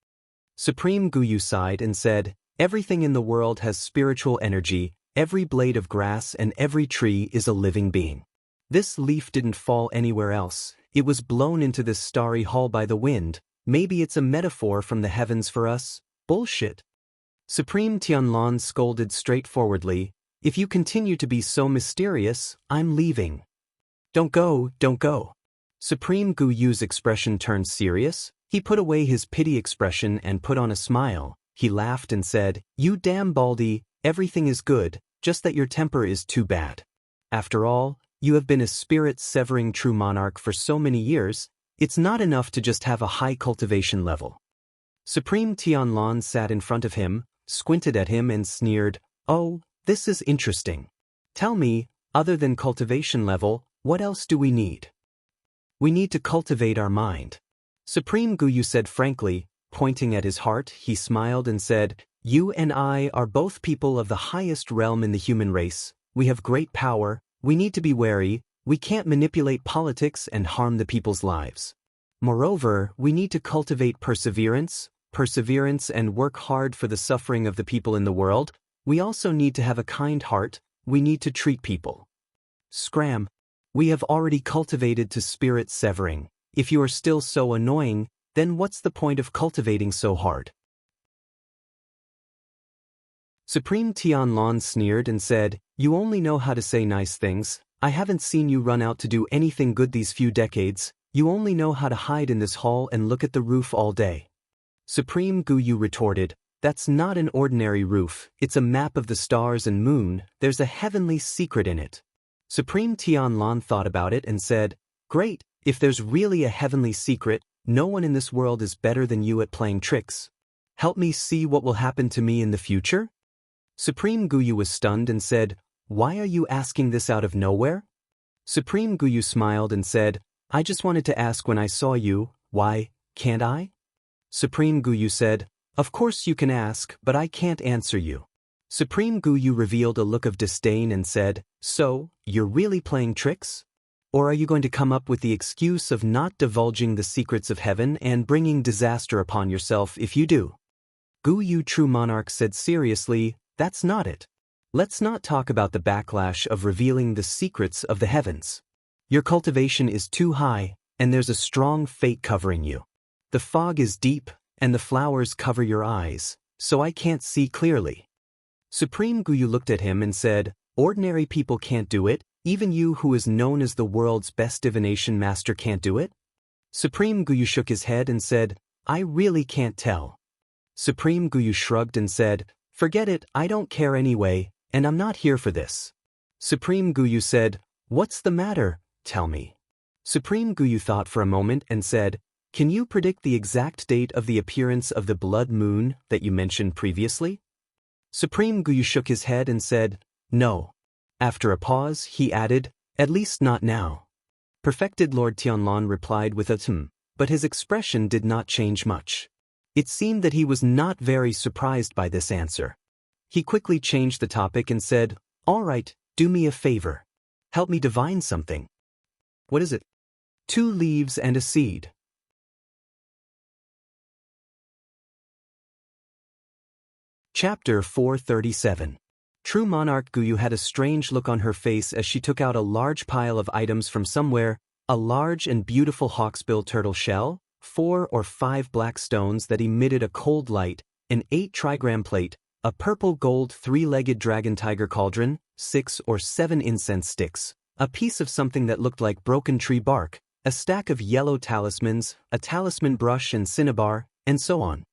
Supreme Guyu sighed and said, "Everything in the world has spiritual energy, every blade of grass and every tree is a living being. This leaf didn't fall anywhere else, it was blown into this starry hall by the wind. Maybe it's a metaphor from the heavens for us? Bullshit." Supreme Tianlan scolded straightforwardly, "If you continue to be so mysterious, I'm leaving." Don't go, don't go." Supreme Guyu's expression turned serious. He put away his pity expression and put on a smile. He laughed and said, "You damn baldy, everything is good, just that your temper is too bad. After all, you have been a spirit-severing true monarch for so many years, it's not enough to just have a high cultivation level." Supreme Tianlan sat in front of him, squinted at him and sneered, "Oh, this is interesting. Tell me, other than cultivation level, what else do we need?" "We need to cultivate our mind." Supreme Guyu said frankly, pointing at his heart. He smiled and said, "You and I are both people of the highest realm in the human race. We have great power, we need to be wary, we can't manipulate politics and harm the people's lives. Moreover, we need to cultivate perseverance and work hard for the suffering of the people in the world. We also need to have a kind heart, we need to treat people." Scram. We have already cultivated to spirit severing. If you are still so annoying, then what's the point of cultivating so hard? Supreme Tianlan sneered and said, "You only know how to say nice things. I haven't seen you run out to do anything good these few decades. You only know how to hide in this hall and look at the roof all day." Supreme Guyu retorted, "That's not an ordinary roof, it's a map of the stars and moon, there's a heavenly secret in it." Supreme Tianlan thought about it and said, "Great, if there's really a heavenly secret, no one in this world is better than you at playing tricks. Help me see what will happen to me in the future?" Supreme Guyu was stunned and said, "Why are you asking this out of nowhere?" Supreme Guyu smiled and said, I just wanted to ask when I saw you, why, can't I? Supreme Guyu said, of course you can ask, but I can't answer you. Supreme Guyu revealed a look of disdain and said, so, you're really playing tricks? Or are you going to come up with the excuse of not divulging the secrets of heaven and bringing disaster upon yourself if you do? Guyu True Monarch said seriously, that's not it. Let's not talk about the backlash of revealing the secrets of the heavens. Your cultivation is too high, and there's a strong fate covering you. The fog is deep, and the flowers cover your eyes, so I can't see clearly. Supreme Guyu looked at him and said, ordinary people can't do it, even you who is known as the world's best divination master can't do it? Supreme Guyu shook his head and said, I really can't tell. Supreme Guyu shrugged and said, forget it, I don't care anyway, and I'm not here for this. Supreme Guyu said, what's the matter, tell me. Supreme Guyu thought for a moment and said, can you predict the exact date of the appearance of the blood moon that you mentioned previously? Supreme Guyu shook his head and said, no. After a pause, he added, at least not now. Perfected Lord Tianlan replied with a but his expression did not change much. It seemed that he was not very surprised by this answer. He quickly changed the topic and said, all right, do me a favor. Help me divine something. What is it? 2 leaves and a seed. Chapter 437. True Monarch Guyu had a strange look on her face as she took out a large pile of items from somewhere, a large and beautiful hawksbill turtle shell, 4 or 5 black stones that emitted a cold light, an 8 trigram plate, a purple gold 3-legged dragon tiger cauldron, 6 or 7 incense sticks, a piece of something that looked like broken tree bark, a stack of yellow talismans, a talisman brush and cinnabar, and so on.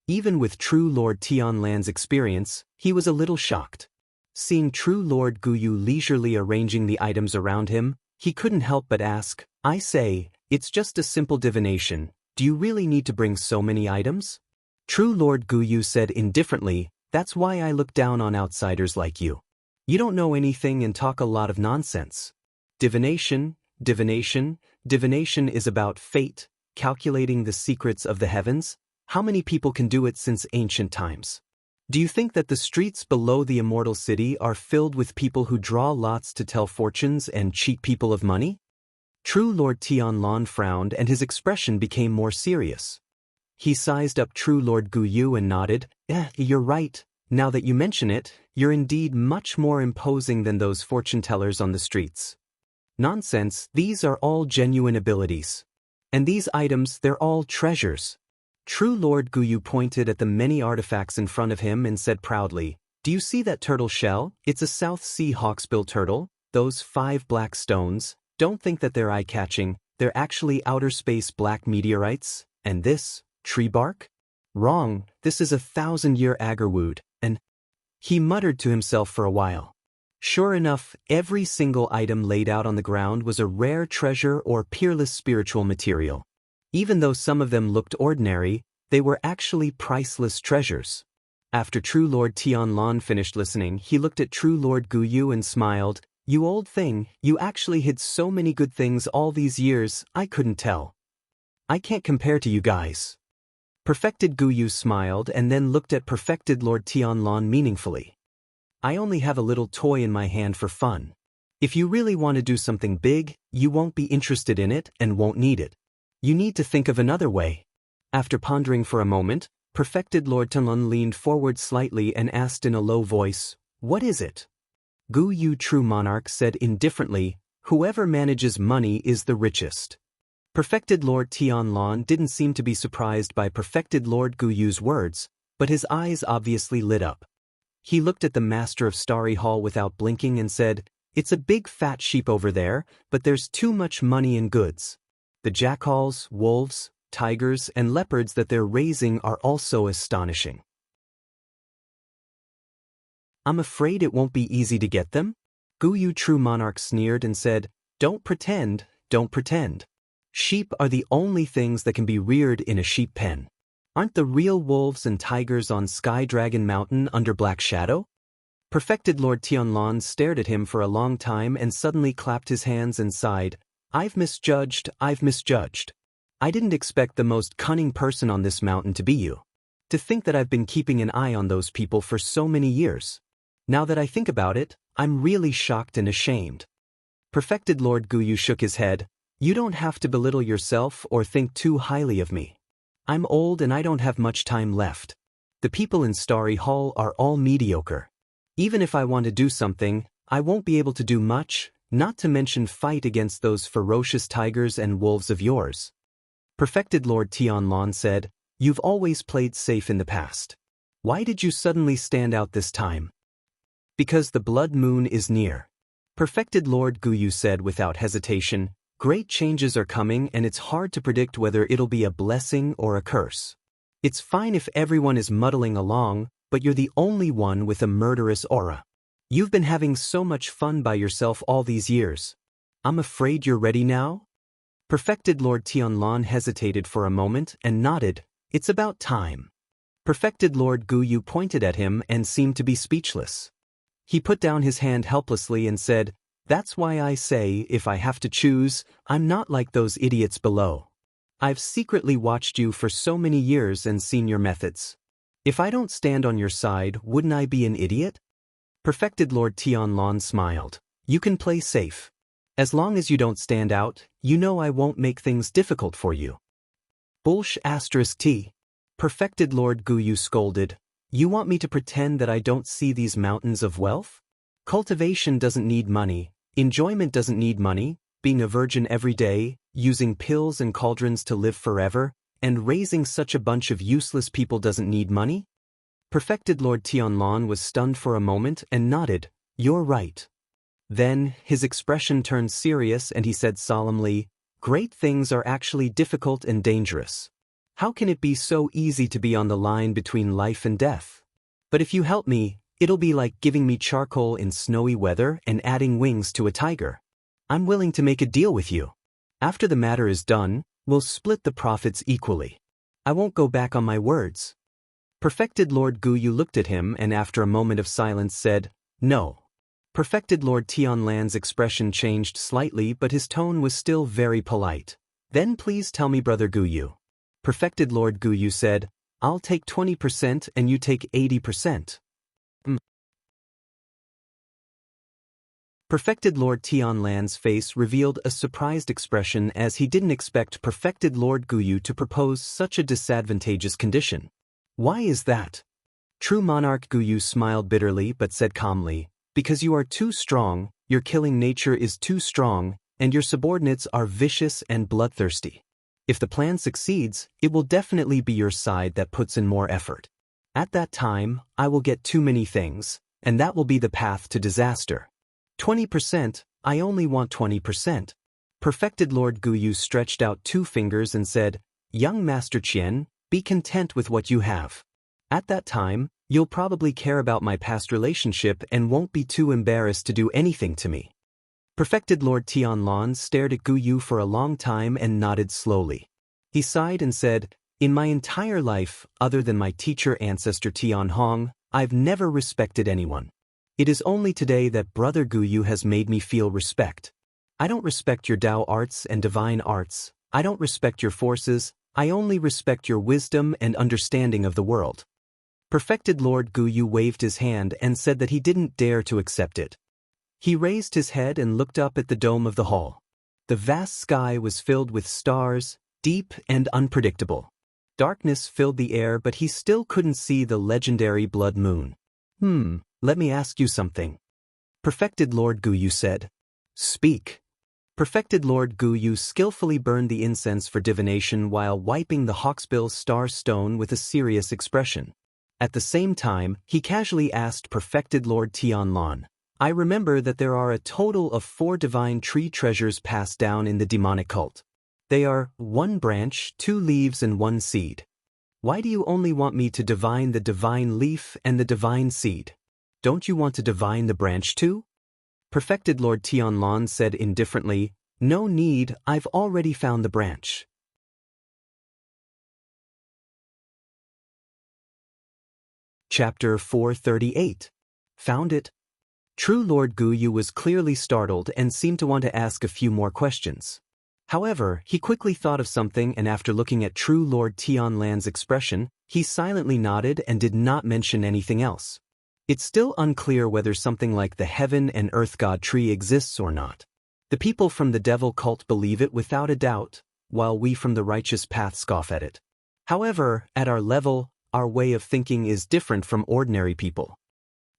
Even with True Lord Tianlan's experience, he was a little shocked. Seeing True Lord Guyu leisurely arranging the items around him, he couldn't help but ask, I say, it's just a simple divination, do you really need to bring so many items? True Lord Guyu said indifferently, that's why I look down on outsiders like you. You don't know anything and talk a lot of nonsense. Divination is about fate, calculating the secrets of the heavens. How many people can do it since ancient times? Do you think that the streets below the immortal city are filled with people who draw lots to tell fortunes and cheat people of money? True Lord Tianlan frowned and his expression became more serious. He sized up True Lord Guyu and nodded, you're right, now that you mention it, you're indeed much more imposing than those fortune-tellers on the streets. Nonsense, these are all genuine abilities. And these items, they're all treasures. True Lord Guyu pointed at the many artifacts in front of him and said proudly, do you see that turtle shell? It's a South Sea hawksbill turtle. Those 5 black stones, don't think that they're eye-catching, they're actually outer space black meteorites. And this, tree bark? Wrong, this is a 1,000-year agarwood, and he muttered to himself for a while. Sure enough, every single item laid out on the ground was a rare treasure or peerless spiritual material. Even though some of them looked ordinary, they were actually priceless treasures. After True Lord Tianlan finished listening, he looked at True Lord Guyu and smiled, you old thing, you actually hid so many good things all these years, I couldn't tell. I can't compare to you guys. Perfected Guyu smiled and then looked at Perfected Lord Tianlan meaningfully. I only have a little toy in my hand for fun. If you really want to do something big, you won't be interested in it and won't need it. You need to think of another way. After pondering for a moment, Perfected Lord Tianlan leaned forward slightly and asked in a low voice, what is it? Guyu True Monarch said indifferently, whoever manages money is the richest. Perfected Lord Tianlan didn't seem to be surprised by Perfected Lord Guyu's words, but his eyes obviously lit up. He looked at the Master of Starry Hall without blinking and said, it's a big fat sheep over there, but there's too much money and goods. The jackals, wolves, tigers, and leopards that they're raising are also astonishing. I'm afraid it won't be easy to get them? Guyu True Monarch sneered and said, don't pretend. Sheep are the only things that can be reared in a sheep pen. Aren't the real wolves and tigers on Sky Dragon Mountain under Black Shadow? Perfected Lord Tianlan stared at him for a long time and suddenly clapped his hands and sighed. I've misjudged. I didn't expect the most cunning person on this mountain to be you. To think that I've been keeping an eye on those people for so many years. Now that I think about it, I'm really shocked and ashamed. Perfected Lord Guyu shook his head. You don't have to belittle yourself or think too highly of me. I'm old and I don't have much time left. The people in Starry Hall are all mediocre. Even if I want to do something, I won't be able to do much, not to mention fight against those ferocious tigers and wolves of yours. Perfected Lord Tianlan said, You've always played safe in the past. Why did you suddenly stand out this time? Because the blood moon is near. Perfected Lord Guyu said without hesitation, Great changes are coming and it's hard to predict whether it'll be a blessing or a curse. It's fine if everyone is muddling along, but you're the only one with a murderous aura. You've been having so much fun by yourself all these years. I'm afraid you're ready now? Perfected Lord Tianlan hesitated for a moment and nodded. It's about time. Perfected Lord Guyu pointed at him and seemed to be speechless. He put down his hand helplessly and said, That's why I say, if I have to choose, I'm not like those idiots below. I've secretly watched you for so many years and seen your methods. If I don't stand on your side, wouldn't I be an idiot? Perfected Lord Tianlan smiled. You can play safe. As long as you don't stand out, you know I won't make things difficult for you. T. Perfected Lord Guyu scolded. You want me to pretend that I don't see these mountains of wealth? Cultivation doesn't need money, enjoyment doesn't need money, being a virgin every day, using pills and cauldrons to live forever, and raising such a bunch of useless people doesn't need money? Perfected Lord Tianlan was stunned for a moment and nodded. You're right. Then, his expression turned serious and he said solemnly, Great things are actually difficult and dangerous. How can it be so easy to be on the line between life and death? But if you help me, it'll be like giving me charcoal in snowy weather and adding wings to a tiger. I'm willing to make a deal with you. After the matter is done, we'll split the profits equally. I won't go back on my words. Perfected Lord Guyu looked at him and after a moment of silence said, No. Perfected Lord Tianlan's expression changed slightly but his tone was still very polite. Then please tell me Brother Guyu. Perfected Lord Guyu said, I'll take 20% and you take 80%. Perfected Lord Tianlan's face revealed a surprised expression as he didn't expect Perfected Lord Guyu to propose such a disadvantageous condition. Why is that? True Monarch Guyu smiled bitterly but said calmly, Because you are too strong, your killing nature is too strong, and your subordinates are vicious and bloodthirsty. If the plan succeeds, it will definitely be your side that puts in more effort. At that time, I will get too many things, and that will be the path to disaster. 20%, I only want 20%. Perfected Lord Guyu stretched out 2 fingers and said, Young Master Qian, be content with what you have. At that time, you'll probably care about my past relationship and won't be too embarrassed to do anything to me. Perfected Lord Tianlan stared at Guyu for a long time and nodded slowly. He sighed and said, In my entire life, other than my teacher ancestor Tianhong, I've never respected anyone. It is only today that Brother Guyu has made me feel respect. I don't respect your Dao arts and divine arts, I don't respect your forces, I only respect your wisdom and understanding of the world. Perfected Lord Guyu waved his hand and said that he didn't dare to accept it. He raised his head and looked up at the dome of the hall. The vast sky was filled with stars, deep and unpredictable. Darkness filled the air but he still couldn't see the legendary blood moon. Let me ask you something. Perfected Lord Guyu said. Speak. Perfected Lord Guyu skillfully burned the incense for divination while wiping the hawksbill star stone with a serious expression. At the same time, he casually asked Perfected Lord Tianlan, I remember that there are a total of 4 divine tree treasures passed down in the demonic cult. They are 1 branch, 2 leaves and 1 seed. Why do you only want me to divine the divine leaf and the divine seed? Don't you want to divine the branch too? Perfected Lord Tianlan said indifferently, No need, I've already found the branch. Chapter 438. Found it? True Lord Guyu was clearly startled and seemed to want to ask a few more questions. However, he quickly thought of something, and after looking at True Lord Tianlan's expression, he silently nodded and did not mention anything else. It's still unclear whether something like the Heaven and Earth God tree exists or not. The people from the devil cult believe it without a doubt, while we from the righteous path scoff at it. However, at our level, our way of thinking is different from ordinary people.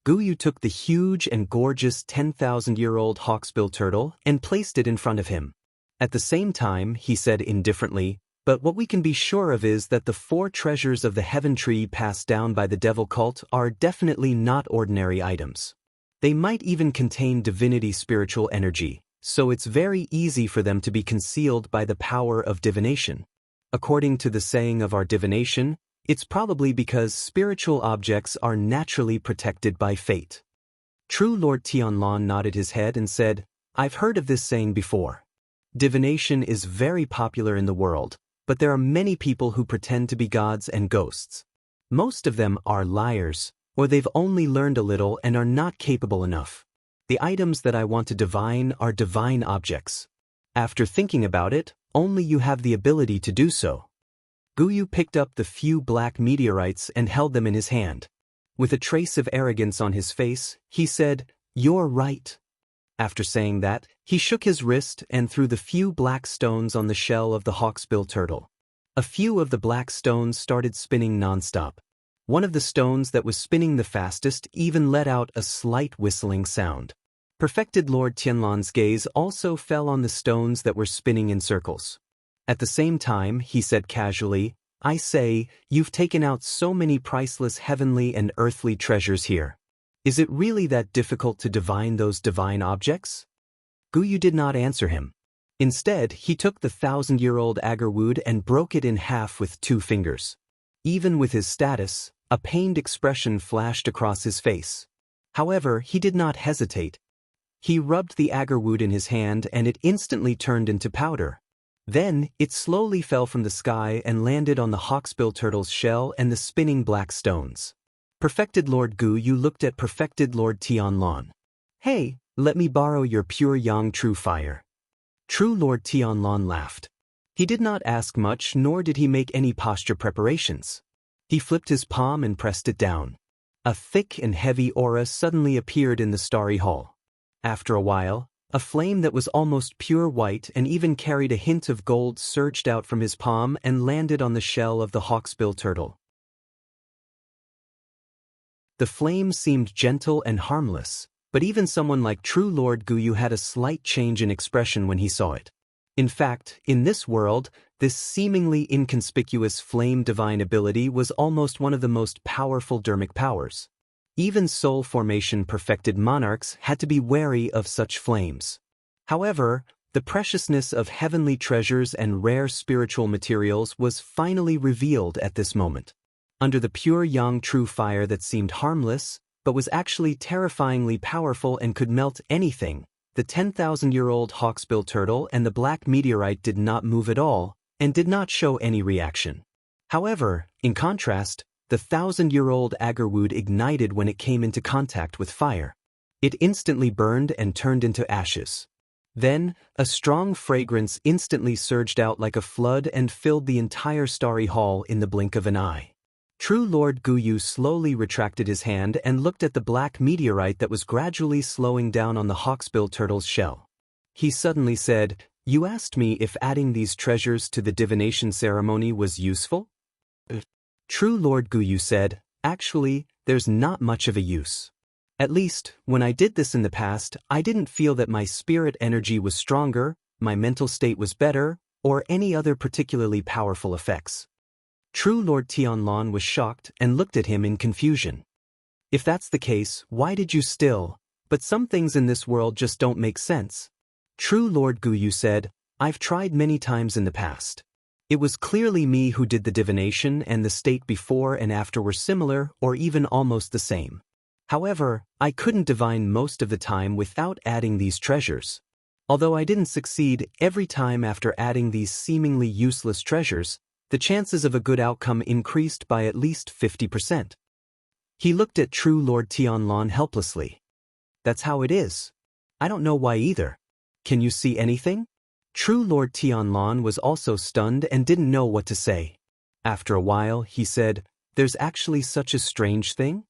Guyu took the huge and gorgeous 10,000-year-old hawksbill turtle and placed it in front of him. At the same time, he said indifferently, "But what we can be sure of is that the 4 treasures of the heaven tree passed down by the devil cult are definitely not ordinary items. They might even contain divinity spiritual energy, so it's very easy for them to be concealed by the power of divination. According to the saying of our divination, it's probably because spiritual objects are naturally protected by fate." True Lord Tianlan nodded his head and said, "I've heard of this saying before. Divination is very popular in the world, but there are many people who pretend to be gods and ghosts. Most of them are liars, or they've only learned a little and are not capable enough. The items that I want to divine are divine objects. After thinking about it, only you have the ability to do so." Guyu picked up the few black meteorites and held them in his hand. With a trace of arrogance on his face, he said, "You're right." After saying that, he shook his wrist and threw the few black stones on the shell of the hawksbill turtle. A few of the black stones started spinning nonstop. One of the stones that was spinning the fastest even let out a slight whistling sound. Perfected Lord Tianlan's gaze also fell on the stones that were spinning in circles. At the same time, he said casually, "I say, you've taken out so many priceless heavenly and earthly treasures here. Is it really that difficult to divine those divine objects?" Guyu did not answer him. Instead, he took the 1,000-year-old agarwood and broke it in half with 2 fingers. Even with his status, a pained expression flashed across his face. However, he did not hesitate. He rubbed the agarwood in his hand and it instantly turned into powder. Then, it slowly fell from the sky and landed on the hawksbill turtle's shell and the spinning black stones. Perfected Lord Guyu looked at Perfected Lord Tianlan. "Hey, let me borrow your pure yang true fire." True Lord Tianlan laughed. He did not ask much, nor did he make any posture preparations. He flipped his palm and pressed it down. A thick and heavy aura suddenly appeared in the starry hall. After a while, a flame that was almost pure white and even carried a hint of gold surged out from his palm and landed on the shell of the hawksbill turtle. The flame seemed gentle and harmless, but even someone like True Lord Guyu had a slight change in expression when he saw it. In fact, in this world, this seemingly inconspicuous flame divine ability was almost one of the most powerful dermic powers. Even soul formation perfected monarchs had to be wary of such flames. However, the preciousness of heavenly treasures and rare spiritual materials was finally revealed at this moment. Under the pure yang true fire that seemed harmless, but was actually terrifyingly powerful and could melt anything, the 10,000-year-old hawksbill turtle and the black meteorite did not move at all and did not show any reaction. However, in contrast, the 1,000-year-old agarwood ignited when it came into contact with fire. It instantly burned and turned into ashes. Then, a strong fragrance instantly surged out like a flood and filled the entire starry hall in the blink of an eye. True Lord Guyu slowly retracted his hand and looked at the black meteorite that was gradually slowing down on the hawksbill turtle's shell. He suddenly said, "You asked me if adding these treasures to the divination ceremony was useful?" True Lord Guyu said, "Actually, there's not much of a use. At least, when I did this in the past, I didn't feel that my spirit energy was stronger, my mental state was better, or any other particularly powerful effects." True Lord Tianlan was shocked and looked at him in confusion. "If that's the case, why did you still? But some things in this world just don't make sense." True Lord Guyu said, "I've tried many times in the past. It was clearly me who did the divination, and the state before and after were similar or even almost the same. However, I couldn't divine most of the time without adding these treasures. Although I didn't succeed every time after adding these seemingly useless treasures, the chances of a good outcome increased by at least 50%. He looked at True Lord Tianlan helplessly. That's how it is. I don't know why either. Can you see anything? True Lord Tianlan was also stunned and didn't know what to say. After a while, he said, there's actually such a strange thing?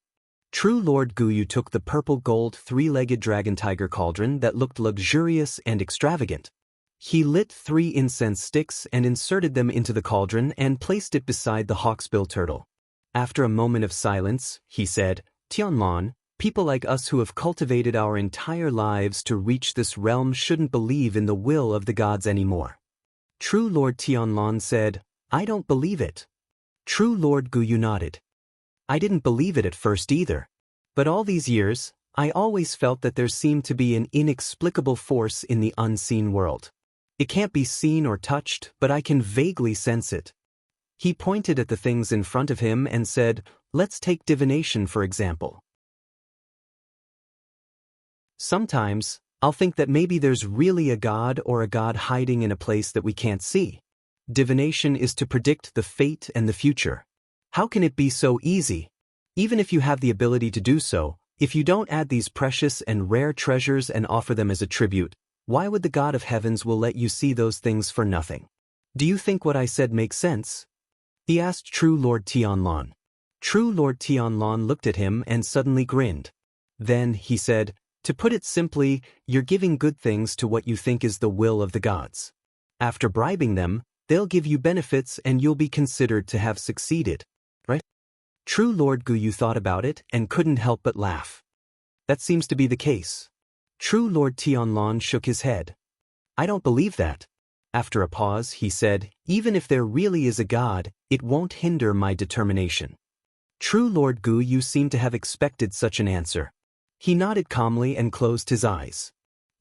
True Lord Guyu took the purple gold three-legged dragon tiger cauldron that looked luxurious and extravagant. He lit 3 incense sticks and inserted them into the cauldron and placed it beside the hawksbill turtle. After a moment of silence, he said, Tianlan, people like us who have cultivated our entire lives to reach this realm shouldn't believe in the will of the gods anymore. True Lord Tianlan said, I don't believe it. True Lord Guyu nodded. I didn't believe it at first either. But all these years, I always felt that there seemed to be an inexplicable force in the unseen world. It can't be seen or touched, but I can vaguely sense it. He pointed at the things in front of him and said, let's take divination for example. Sometimes, I'll think that maybe there's really a god or a god hiding in a place that we can't see. Divination is to predict the fate and the future. How can it be so easy? Even if you have the ability to do so, if you don't add these precious and rare treasures and offer them as a tribute, why would the God of Heavens will let you see those things for nothing? Do you think what I said makes sense? He asked True Lord Tianlan. True Lord Tianlan looked at him and suddenly grinned. Then, he said, to put it simply, you're giving good things to what you think is the will of the gods. After bribing them, they'll give you benefits and you'll be considered to have succeeded, right? True Lord Guyu thought about it and couldn't help but laugh. That seems to be the case. True Lord Tianlan shook his head. I don't believe that. After a pause, he said, even if there really is a god, it won't hinder my determination. True Lord Guyu seemed to have expected such an answer. He nodded calmly and closed his eyes.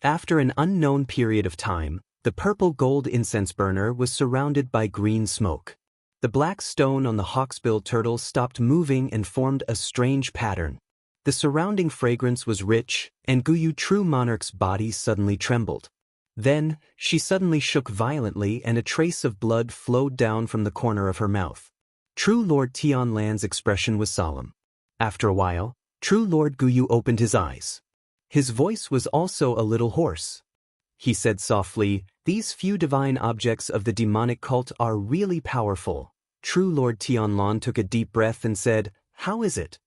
After an unknown period of time, the purple gold incense burner was surrounded by green smoke. The black stone on the hawksbill turtle stopped moving and formed a strange pattern. The surrounding fragrance was rich, and Guyu True Monarch's body suddenly trembled. Then, she suddenly shook violently and a trace of blood flowed down from the corner of her mouth. True Lord Tianlan's expression was solemn. After a while, True Lord Guyu opened his eyes. His voice was also a little hoarse. He said softly, these few divine objects of the demonic cult are really powerful. True Lord Tianlan took a deep breath and said, how is it?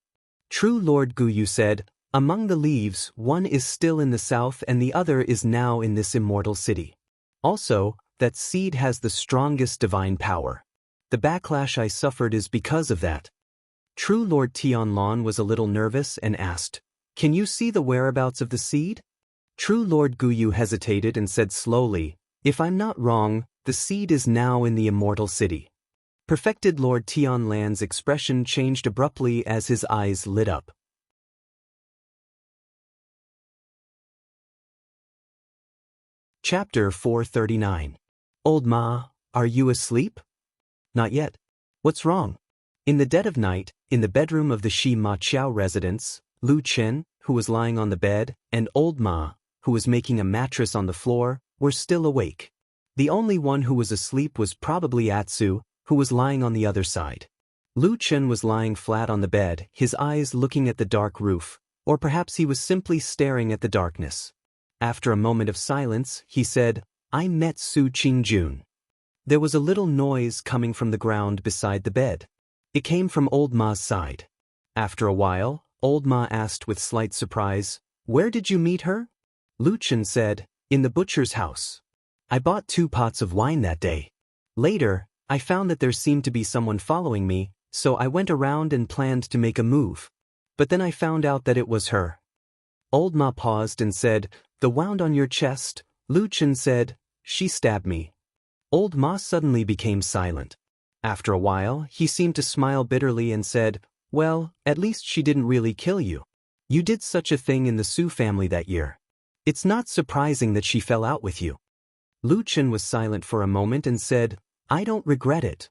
True Lord Guyu said, among the leaves, one is still in the south and the other is now in this immortal city. Also, that seed has the strongest divine power. The backlash I suffered is because of that. True Lord Tianlan was a little nervous and asked, can you see the whereabouts of the seed? True Lord Guyu hesitated and said slowly, if I'm not wrong, the seed is now in the immortal city. Perfected Lord Tianlan's expression changed abruptly as his eyes lit up. Chapter 439. Old Ma, are you asleep? Not yet. What's wrong? In the dead of night, in the bedroom of the Shi Ma Qiao residence, Lu Chen, who was lying on the bed, and Old Ma, who was making a mattress on the floor, were still awake. The only one who was asleep was probably Atsu, who was lying on the other side. Lu Chen was lying flat on the bed, his eyes looking at the dark roof, or perhaps he was simply staring at the darkness. After a moment of silence, he said, I met Su Qingjun. There was a little noise coming from the ground beside the bed. It came from Old Ma's side. After a while, Old Ma asked with slight surprise, where did you meet her? Lu Chen said, in the butcher's house. I bought 2 pots of wine that day. Later, I found that there seemed to be someone following me, so I went around and planned to make a move. But then I found out that it was her. Old Ma paused and said, the wound on your chest, Lu Chen said, she stabbed me. Old Ma suddenly became silent. After a while, he seemed to smile bitterly and said, well, at least she didn't really kill you. You did such a thing in the Su family that year. It's not surprising that she fell out with you. Lu Chen was silent for a moment and said, I don't regret it.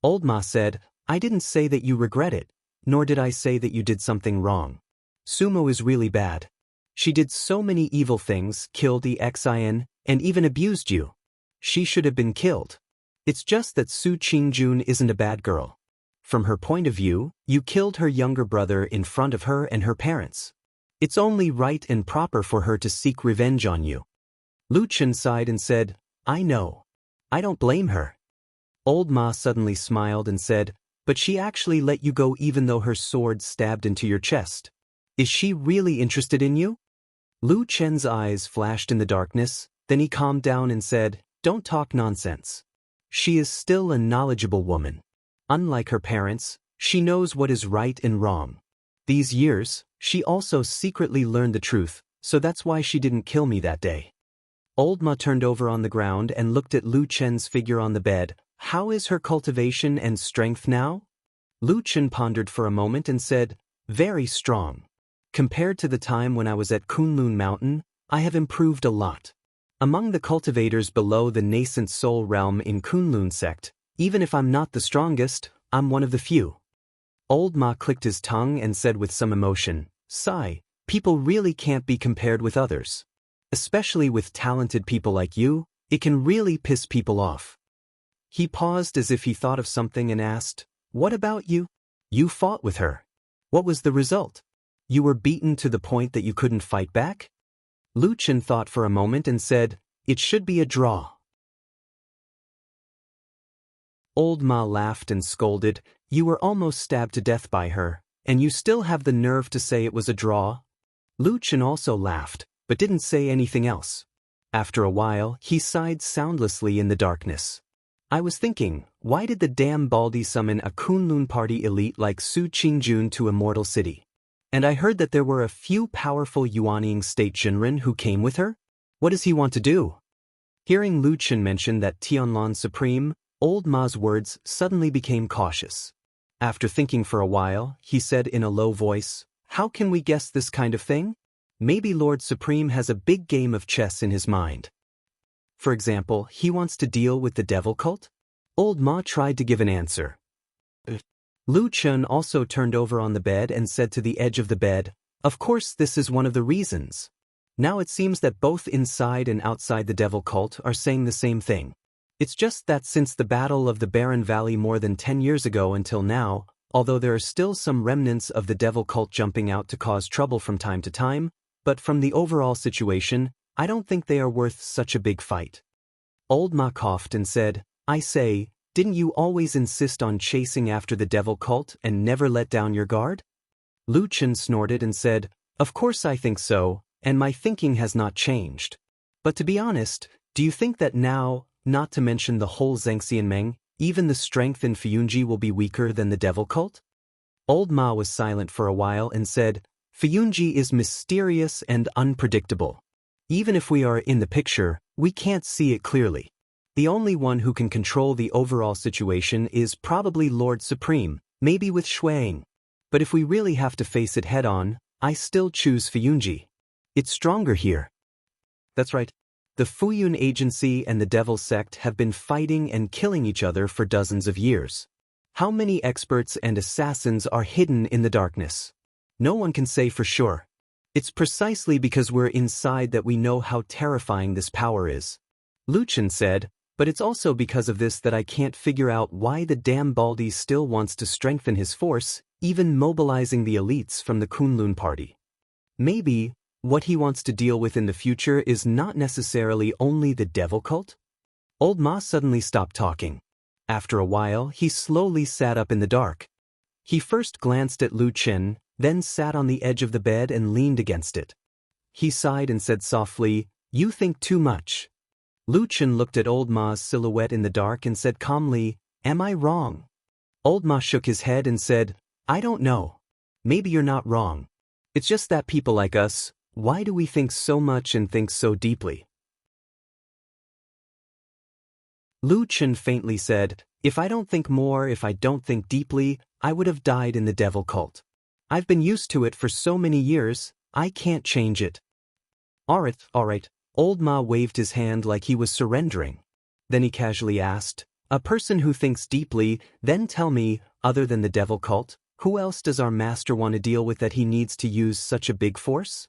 Old Ma said, I didn't say that you regret it, nor did I say that you did something wrong. Sumo is really bad. She did so many evil things, killed the Xian, and even abused you. She should have been killed. It's just that Su Qingjun isn't a bad girl. From her point of view, you killed her younger brother in front of her and her parents. It's only right and proper for her to seek revenge on you. Lu Chen sighed and said, I know. I don't blame her. Old Ma suddenly smiled and said, but she actually let you go even though her sword stabbed into your chest. Is she really interested in you? Lu Chen's eyes flashed in the darkness, then he calmed down and said, don't talk nonsense. She is still a knowledgeable woman. Unlike her parents, she knows what is right and wrong. These years, she also secretly learned the truth, so that's why she didn't kill me that day. Old Ma turned over on the ground and looked at Lu Chen's figure on the bed. How is her cultivation and strength now? Lu Chen pondered for a moment and said, very strong. Compared to the time when I was at Kunlun Mountain, I have improved a lot. Among the cultivators below the nascent soul realm in Kunlun sect, even if I'm not the strongest, I'm one of the few. Old Ma clicked his tongue and said with some emotion, sigh, people really can't be compared with others. Especially with talented people like you, it can really piss people off. He paused as if he thought of something and asked, what about you? You fought with her. What was the result? You were beaten to the point that you couldn't fight back? Lu Chen thought for a moment and said, it should be a draw. Old Ma laughed and scolded, you were almost stabbed to death by her, and you still have the nerve to say it was a draw? Lu Chen also laughed, but didn't say anything else. After a while, he sighed soundlessly in the darkness. I was thinking, why did the damn Baldy summon a Kunlun party elite like Su Qingjun to Immortal City? And I heard that there were a few powerful Yuanying state Jinren who came with her? What does he want to do? Hearing Lu Chen mention that Tianlan Supreme, Old Ma's words suddenly became cautious. After thinking for a while, he said in a low voice, how can we guess this kind of thing? Maybe Lord Supreme has a big game of chess in his mind. For example, he wants to deal with the devil cult? Old Ma tried to give an answer. Lu Chen also turned over on the bed and said to the edge of the bed, of course this is one of the reasons. Now it seems that both inside and outside the devil cult are saying the same thing. It's just that since the Battle of the Barren Valley more than 10 years ago until now, although there are still some remnants of the devil cult jumping out to cause trouble from time to time, but from the overall situation, I don't think they are worth such a big fight. Old Ma coughed and said, I say, didn't you always insist on chasing after the devil cult and never let down your guard? Lu Chen snorted and said, of course I think so, and my thinking has not changed. But to be honest, do you think that now, not to mention the whole Xianxia Meng, even the strength in Fuyunji will be weaker than the devil cult? Old Ma was silent for a while and said, Fuyunji is mysterious and unpredictable. Even if we are in the picture, we can't see it clearly. The only one who can control the overall situation is probably Lord Supreme, maybe with Shuang. But if we really have to face it head-on, I still choose Fuyunji. It's stronger here. That's right. The Fuyun Agency and the Devil Sect have been fighting and killing each other for dozens of years. How many experts and assassins are hidden in the darkness? No one can say for sure. It's precisely because we're inside that we know how terrifying this power is. Lu Chen said, but it's also because of this that I can't figure out why the damn Baldy still wants to strengthen his force, even mobilizing the elites from the Kunlun party. Maybe what he wants to deal with in the future is not necessarily only the devil cult? Old Ma suddenly stopped talking. After a while, he slowly sat up in the dark. He first glanced at Lu Chen, then sat on the edge of the bed and leaned against it. He sighed and said softly, you think too much. Lu Chen looked at Old Ma's silhouette in the dark and said calmly, am I wrong? Old Ma shook his head and said, I don't know. Maybe you're not wrong. It's just that people like us, why do we think so much and think so deeply? Lu Chen faintly said, if I don't think more, if I don't think deeply, I would have died in the devil cult. I've been used to it for so many years, I can't change it. All right. Old Ma waved his hand like he was surrendering. Then he casually asked, a person who thinks deeply, then tell me, other than the devil cult, who else does our master want to deal with that he needs to use such a big force?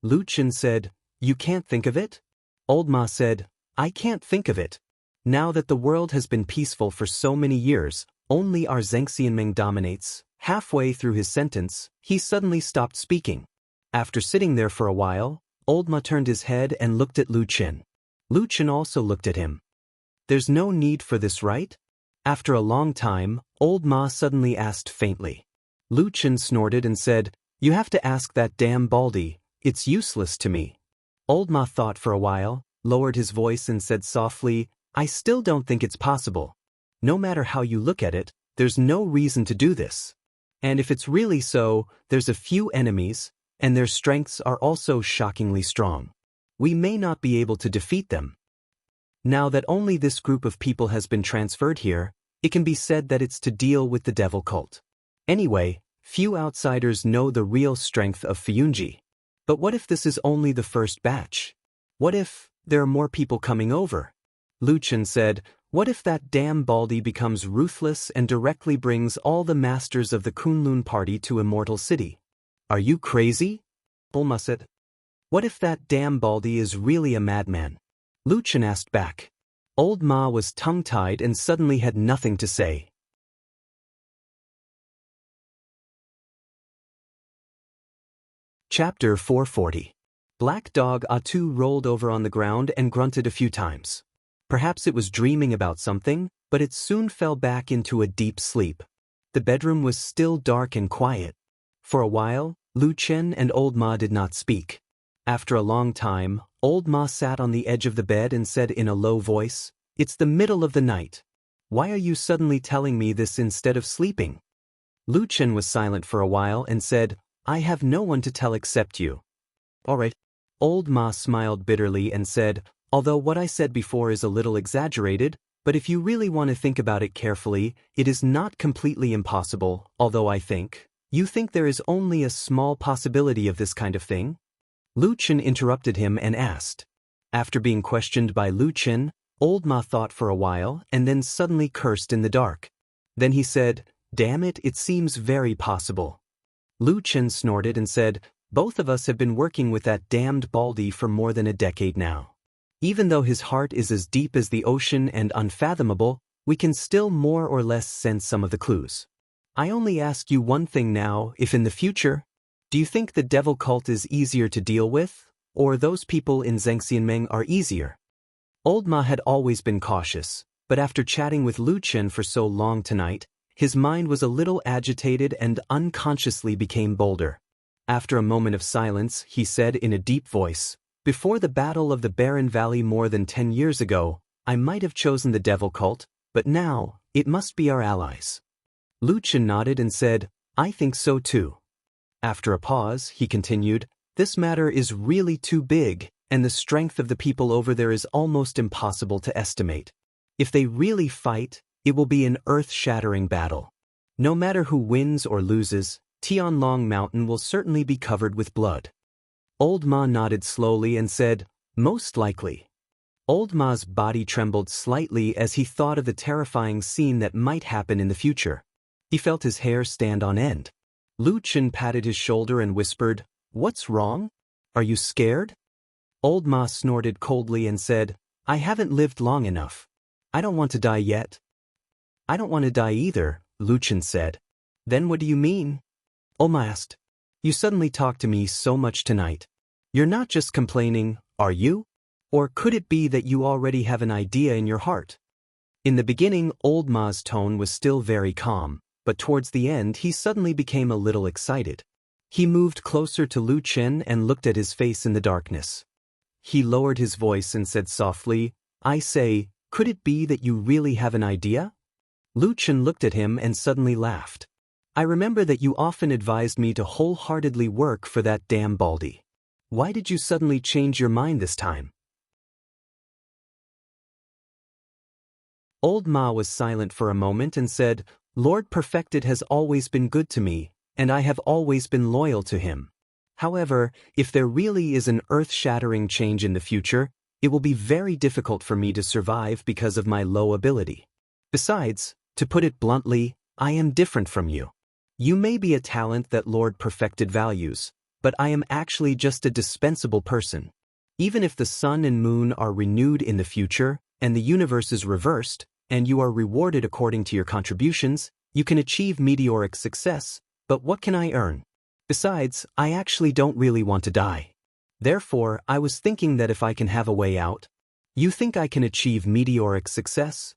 Lu Chen said, you can't think of it? Old Ma said, I can't think of it. Now that the world has been peaceful for so many years, Only our Xianxia dominates. Halfway through his sentence, he suddenly stopped speaking. After sitting there for a while, Old Ma turned his head and looked at Lu Qin. Lu Qin also looked at him. There's no need for this, right? After a long time, Old Ma suddenly asked faintly. Lu Qin snorted and said, "You have to ask that damn Baldy, it's useless to me." Old Ma thought for a while, lowered his voice and said softly, "I still don't think it's possible. No matter how you look at it, there's no reason to do this. And if it's really so, there's a few enemies, and their strengths are also shockingly strong. We may not be able to defeat them. Now that only this group of people has been transferred here, it can be said that it's to deal with the devil cult. Anyway, few outsiders know the real strength of Fiyunji. But what if this is only the first batch? What if there are more people coming over?" Lu Qin said, "What if that damn Baldy becomes ruthless and directly brings all the masters of the Kunlun party to Immortal City?" "Are you crazy?" Bulma said. "What if that damn Baldy is really a madman?" Lu Qin asked back. Old Ma was tongue-tied and suddenly had nothing to say. Chapter 440. Black Dog Atu rolled over on the ground and grunted a few times. Perhaps it was dreaming about something, but it soon fell back into a deep sleep. The bedroom was still dark and quiet. For a while, Lu Qin and Old Ma did not speak. After a long time, Old Ma sat on the edge of the bed and said in a low voice, "It's the middle of the night. Why are you suddenly telling me this instead of sleeping?" Lu Qin was silent for a while and said, "I have no one to tell except you." "All right." Old Ma smiled bitterly and said, "Although what I said before is a little exaggerated, but if you really want to think about it carefully, it is not completely impossible, although you think there is only a small possibility of this kind of thing?" Lu Qin interrupted him and asked. After being questioned by Lu Qin, Old Ma thought for a while and then suddenly cursed in the dark. Then he said, "Damn it, it seems very possible." Lu Qin snorted and said, "Both of us have been working with that damned Baldy for more than a decade now. Even though his heart is as deep as the ocean and unfathomable, we can still more or less sense some of the clues. I only ask you one thing now, if in the future, do you think the devil cult is easier to deal with, or those people in Zhengxianmeng are easier?" Old Ma had always been cautious, but after chatting with Lu Qin for so long tonight, his mind was a little agitated and unconsciously became bolder. After a moment of silence, he said in a deep voice, "Before the Battle of the Barren Valley more than 10 years ago, I might have chosen the devil cult, but now, it must be our allies." Lu Qin nodded and said, "I think so too." After a pause, he continued, "This matter is really too big, and the strength of the people over there is almost impossible to estimate. If they really fight, it will be an earth-shattering battle. No matter who wins or loses, Tianlong Mountain will certainly be covered with blood." Old Ma nodded slowly and said, "Most likely." Old Ma's body trembled slightly as he thought of the terrifying scene that might happen in the future. He felt his hair stand on end. Lu Qin patted his shoulder and whispered, "What's wrong? Are you scared?" Old Ma snorted coldly and said, "I haven't lived long enough. I don't want to die yet." "I don't want to die either," Lu Qin said. "Then what do you mean?" Old Ma asked. "You suddenly talk to me so much tonight. You're not just complaining, are you? Or could it be that you already have an idea in your heart?" In the beginning, Old Ma's tone was still very calm, but towards the end he suddenly became a little excited. He moved closer to Lu Qin and looked at his face in the darkness. He lowered his voice and said softly, "I say, could it be that you really have an idea?" Lu Qin looked at him and suddenly laughed. "I remember that you often advised me to wholeheartedly work for that damn Baldy. Why did you suddenly change your mind this time?" Old Ma was silent for a moment and said, "Lord Perfected has always been good to me, and I have always been loyal to him. However, if there really is an earth-shattering change in the future, it will be very difficult for me to survive because of my low ability. Besides, to put it bluntly, I am different from you. You may be a talent that Lord Perfected values, but I am actually just a dispensable person. Even if the sun and moon are renewed in the future, and the universe is reversed, and you are rewarded according to your contributions. You can achieve meteoric success, but what can I earn? Besides, I actually don't really want to die. Therefore, I was thinking that if I can have a way out. You think I can achieve meteoric success?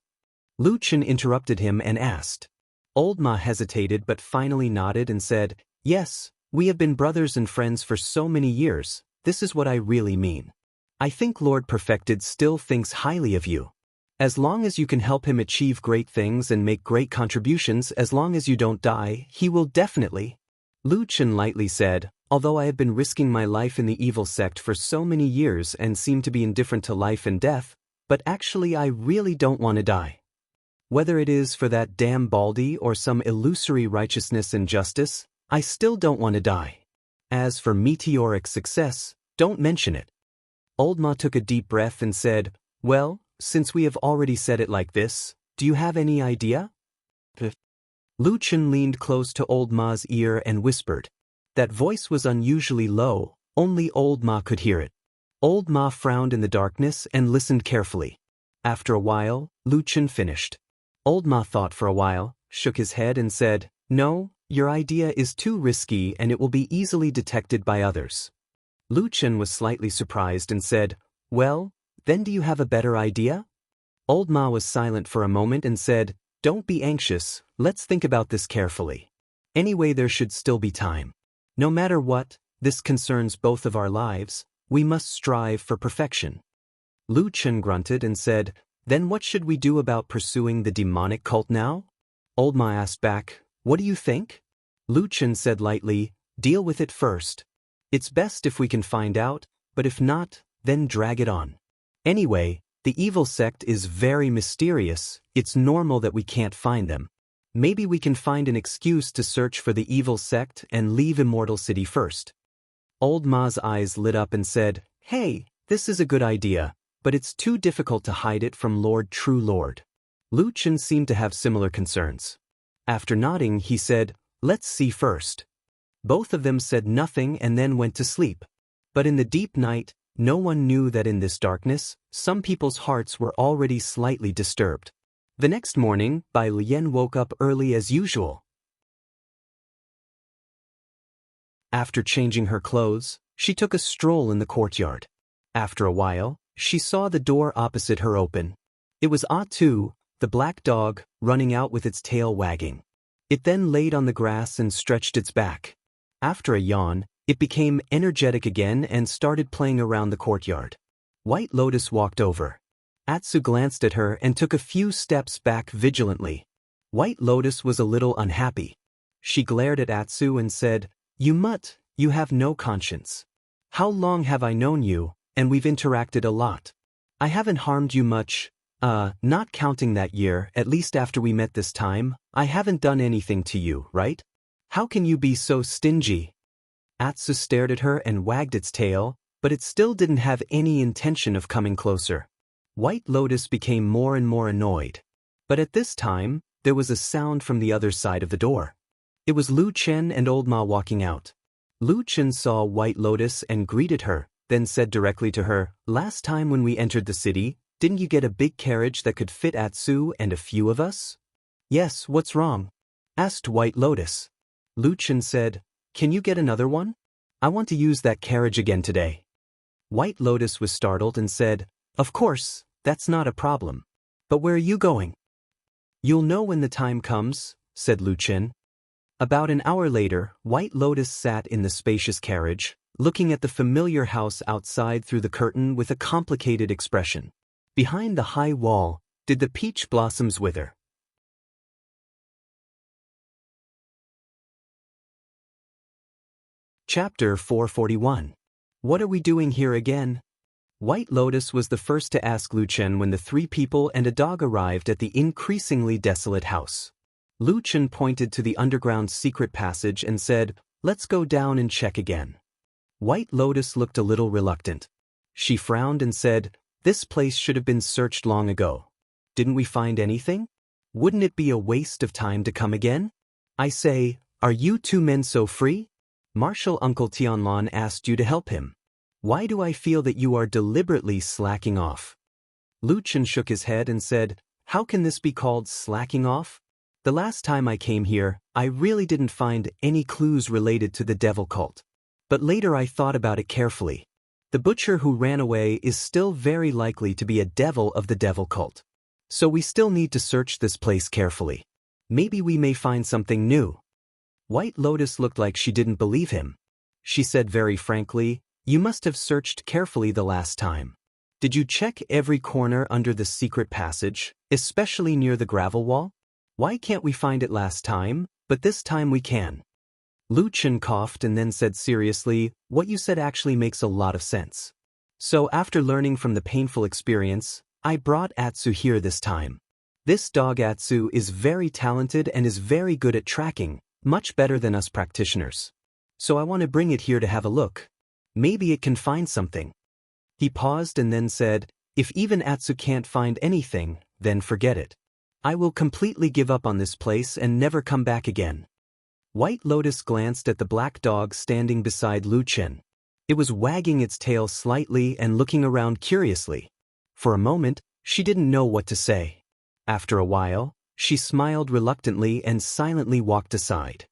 Lu Chen interrupted him and asked. Old Ma hesitated but finally nodded and said, yes, we have been brothers and friends for so many years. This is what I really mean. I think Lord Perfected still thinks highly of you. As long as you can help him achieve great things and make great contributions, as long as you don't die, he will definitely. Lu Chen lightly said, although I have been risking my life in the evil sect for so many years and seem to be indifferent to life and death, but actually I really don't want to die. Whether it is for that damn Baldy or some illusory righteousness and justice, I still don't want to die. As for meteoric success, don't mention it. Old Ma took a deep breath and said, well, since we have already said it like this, do you have any idea? Lu Chen leaned close to Old Ma's ear and whispered. That voice was unusually low, only Old Ma could hear it. Old Ma frowned in the darkness and listened carefully. After a while, Lu Chen finished. Old Ma thought for a while, shook his head and said, no, your idea is too risky and it will be easily detected by others. Lu Chen was slightly surprised and said, well, then do you have a better idea? Old Ma was silent for a moment and said, don't be anxious, let's think about this carefully. Anyway, there should still be time. No matter what, this concerns both of our lives, we must strive for perfection. Lu Chen grunted and said, then what should we do about pursuing the demonic cult now? Old Ma asked back, what do you think? Lu Chen said lightly, deal with it first. It's best if we can find out, but if not, then drag it on. Anyway, the evil sect is very mysterious, it's normal that we can't find them. Maybe we can find an excuse to search for the evil sect and leave Immortal City first. Old Ma's eyes lit up and said, hey, this is a good idea, but it's too difficult to hide it from True Lord. Lu Chen seemed to have similar concerns. After nodding, he said, let's see first. Both of them said nothing and then went to sleep. But in the deep night, no one knew that in this darkness, some people's hearts were already slightly disturbed. The next morning, Bai Lian woke up early as usual. After changing her clothes, she took a stroll in the courtyard. After a while, she saw the door opposite her open. It was Tu, the black dog, running out with its tail wagging. It then laid on the grass and stretched its back. After a yawn, it became energetic again and started playing around the courtyard. White Lotus walked over. Atsu glanced at her and took a few steps back vigilantly. White Lotus was a little unhappy. She glared at Atsu and said, you mutt, you have no conscience. How long have I known you, and we've interacted a lot. I haven't harmed you much, not counting that year, at least after we met this time, I haven't done anything to you, right? How can you be so stingy? Atsu stared at her and wagged its tail, but it still didn't have any intention of coming closer. White Lotus became more and more annoyed. But at this time, there was a sound from the other side of the door. It was Lu Chen and Old Ma walking out. Lu Chen saw White Lotus and greeted her, then said directly to her, last time when we entered the city, didn't you get a big carriage that could fit Atsu and a few of us? Yes, what's wrong? Asked White Lotus. Lu Chen said, can you get another one? I want to use that carriage again today. White Lotus was startled and said, of course, that's not a problem. But where are you going? You'll know when the time comes, said Lu Chen. About an hour later, White Lotus sat in the spacious carriage, looking at the familiar house outside through the curtain with a complicated expression. Behind the high wall, did the peach blossoms wither? Chapter 441. What are we doing here again? White Lotus was the first to ask Lu Chen when the 3 people and a dog arrived at the increasingly desolate house. Lu Chen pointed to the underground secret passage and said, let's go down and check again. White Lotus looked a little reluctant. She frowned and said, this place should have been searched long ago. Didn't we find anything? Wouldn't it be a waste of time to come again? I say, are you 2 men so free? Martial Uncle Tianlan asked you to help him. Why do I feel that you are deliberately slacking off? Lu Chen shook his head and said, How can this be called slacking off? The last time I came here, I really didn't find any clues related to the devil cult. But later I thought about it carefully. The butcher who ran away is still very likely to be a devil of the devil cult. So we still need to search this place carefully. Maybe we may find something new. White Lotus looked like she didn't believe him. She said very frankly, "You must have searched carefully the last time. Did you check every corner under the secret passage, especially near the gravel wall? Why can't we find it last time, but this time we can?" Lu Chen coughed and then said seriously, "What you said actually makes a lot of sense. So after learning from the painful experience, I brought Atsu here this time. This dog Atsu is very talented and is very good at tracking, much better than us practitioners. So I want to bring it here to have a look. Maybe it can find something." He paused and then said, "If even Atsu can't find anything, then forget it. I will completely give up on this place and never come back again." White Lotus glanced at the black dog standing beside Lu Chen. It was wagging its tail slightly and looking around curiously. For a moment, she didn't know what to say. After a while, she smiled reluctantly and silently walked aside.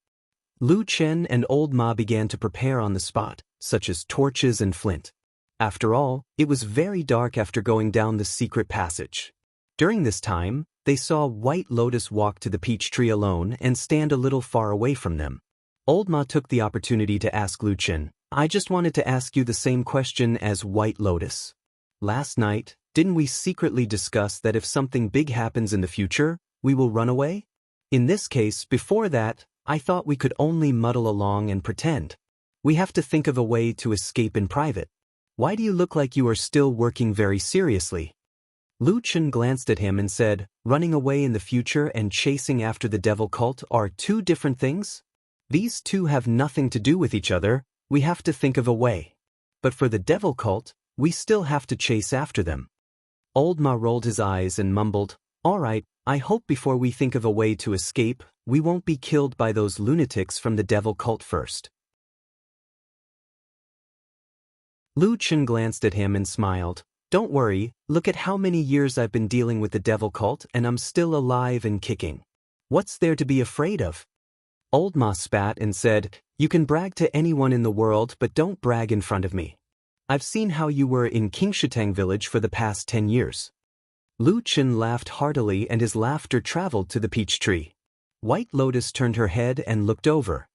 Lu Chen and Old Ma began to prepare on the spot, such as torches and flint. After all, it was very dark after going down the secret passage. During this time, they saw White Lotus walk to the peach tree alone and stand a little far away from them. Old Ma took the opportunity to ask Lu Chen, "I just wanted to ask you the same question as White Lotus. Last night, didn't we secretly discuss that if something big happens in the future, we will run away? In this case, before that, I thought we could only muddle along and pretend. We have to think of a way to escape in private. Why do you look like you are still working very seriously?" Lu Chen glanced at him and said, "Running away in the future and chasing after the devil cult are two different things? These two have nothing to do with each other, we have to think of a way. But for the devil cult, we still have to chase after them." Old Ma rolled his eyes and mumbled, "All right, I hope before we think of a way to escape, we won't be killed by those lunatics from the devil cult first." Lu Chen glanced at him and smiled. "Don't worry, look at how many years I've been dealing with the devil cult and I'm still alive and kicking. What's there to be afraid of?" Old Ma spat and said, "You can brag to anyone in the world but don't brag in front of me. I've seen how you were in Qingshatang village for the past 10 years. Lu Chen laughed heartily and his laughter traveled to the peach tree. White Lotus turned her head and looked over.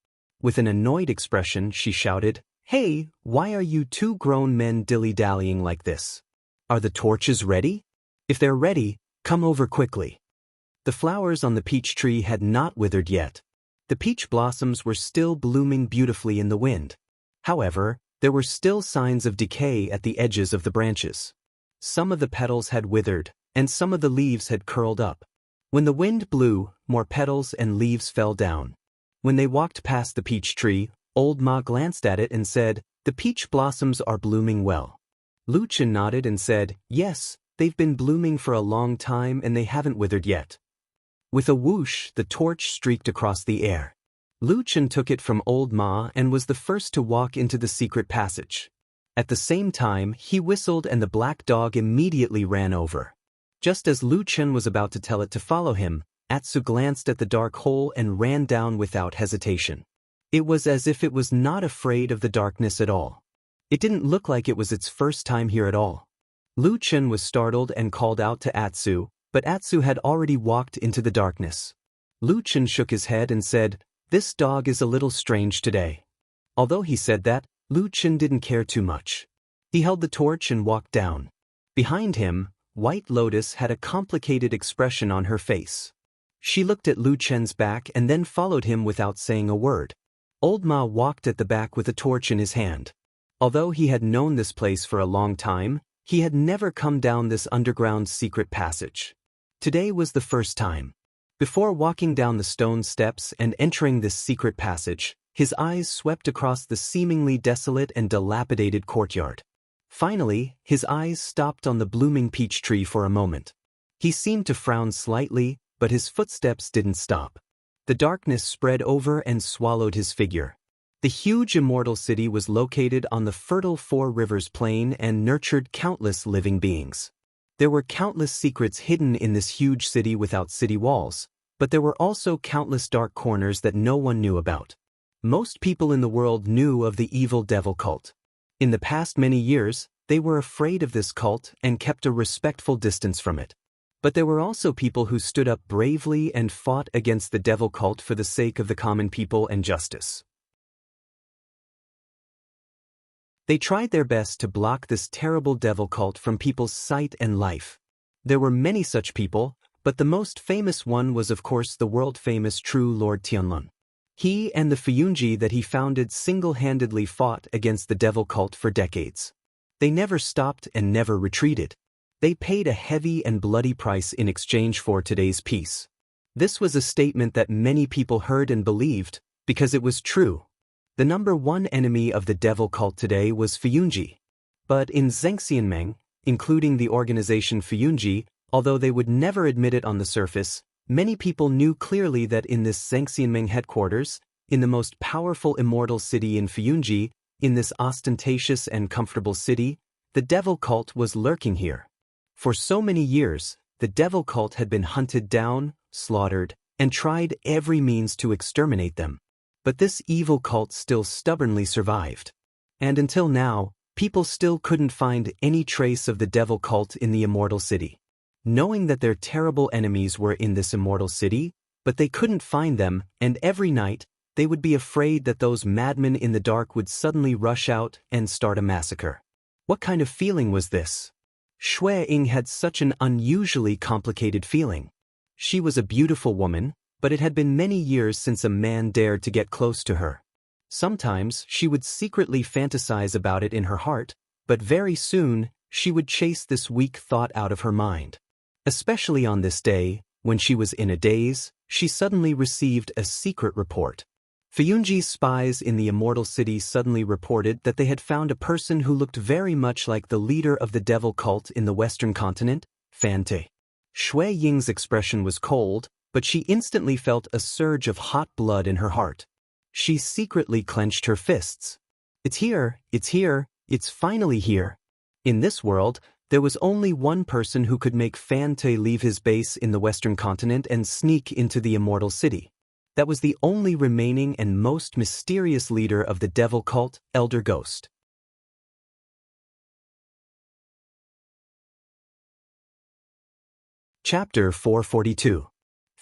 With an annoyed expression, she shouted, "Hey, why are you two grown men dilly-dallying like this? Are the torches ready? If they're ready, come over quickly." The flowers on the peach tree had not withered yet. The peach blossoms were still blooming beautifully in the wind. However, there were still signs of decay at the edges of the branches. Some of the petals had withered, and some of the leaves had curled up. When the wind blew, more petals and leaves fell down. When they walked past the peach tree, Old Ma glanced at it and said, "The peach blossoms are blooming well." Lu Chen nodded and said, "Yes, they've been blooming for a long time and they haven't withered yet." With a whoosh, the torch streaked across the air. Lu Chen took it from Old Ma and was the first to walk into the secret passage. At the same time, he whistled and the black dog immediately ran over. Just as Lu Chen was about to tell it to follow him, Atsu glanced at the dark hole and ran down without hesitation. It was as if it was not afraid of the darkness at all. It didn't look like it was its first time here at all. Lu Chen was startled and called out to Atsu, but Atsu had already walked into the darkness. Lu Chen shook his head and said, "This dog is a little strange today." Although he said that, Lu Chen didn't care too much. He held the torch and walked down. Behind him, White Lotus had a complicated expression on her face. She looked at Lu Chen's back and then followed him without saying a word. Old Ma walked at the back with a torch in his hand. Although he had known this place for a long time, he had never come down this underground secret passage. Today was the first time. Before walking down the stone steps and entering this secret passage, his eyes swept across the seemingly desolate and dilapidated courtyard. Finally, his eyes stopped on the blooming peach tree for a moment. He seemed to frown slightly, but his footsteps didn't stop. The darkness spread over and swallowed his figure. The huge immortal city was located on the fertile Four Rivers plain and nurtured countless living beings. There were countless secrets hidden in this huge city without city walls, but there were also countless dark corners that no one knew about. Most people in the world knew of the evil devil cult. In the past many years, they were afraid of this cult and kept a respectful distance from it. But there were also people who stood up bravely and fought against the devil cult for the sake of the common people and justice. They tried their best to block this terrible devil cult from people's sight and life. There were many such people, but the most famous one was of course the world-famous true Lord Tianlun. He and the Fuyunji that he founded single-handedly fought against the devil cult for decades. They never stopped and never retreated. They paid a heavy and bloody price in exchange for today's peace. This was a statement that many people heard and believed, because it was true. The number one enemy of the devil cult today was Fuyunji. But in Xianxia, including the organization Fuyunji, although they would never admit it on the surface, many people knew clearly that in this Xianxia headquarters, in the most powerful immortal city in Fuyunji, in this ostentatious and comfortable city, the devil cult was lurking here. For so many years, the devil cult had been hunted down, slaughtered, and tried every means to exterminate them. But this evil cult still stubbornly survived. And until now, people still couldn't find any trace of the devil cult in the immortal city. Knowing that their terrible enemies were in this immortal city, but they couldn't find them, and every night, they would be afraid that those madmen in the dark would suddenly rush out and start a massacre. What kind of feeling was this? Shui Ying had such an unusually complicated feeling. She was a beautiful woman, but it had been many years since a man dared to get close to her. Sometimes she would secretly fantasize about it in her heart, but very soon she would chase this weak thought out of her mind. Especially on this day, when she was in a daze, she suddenly received a secret report. Fuyunji's spies in the immortal city suddenly reported that they had found a person who looked very much like the leader of the devil cult in the western continent, Fan Te. Shui Ying's expression was cold, but she instantly felt a surge of hot blood in her heart. She secretly clenched her fists. It's here, it's finally here. In this world, there was only one person who could make Fan Te leave his base in the western continent and sneak into the immortal city. That was the only remaining and most mysterious leader of the devil cult, Elder Ghost. Chapter 442.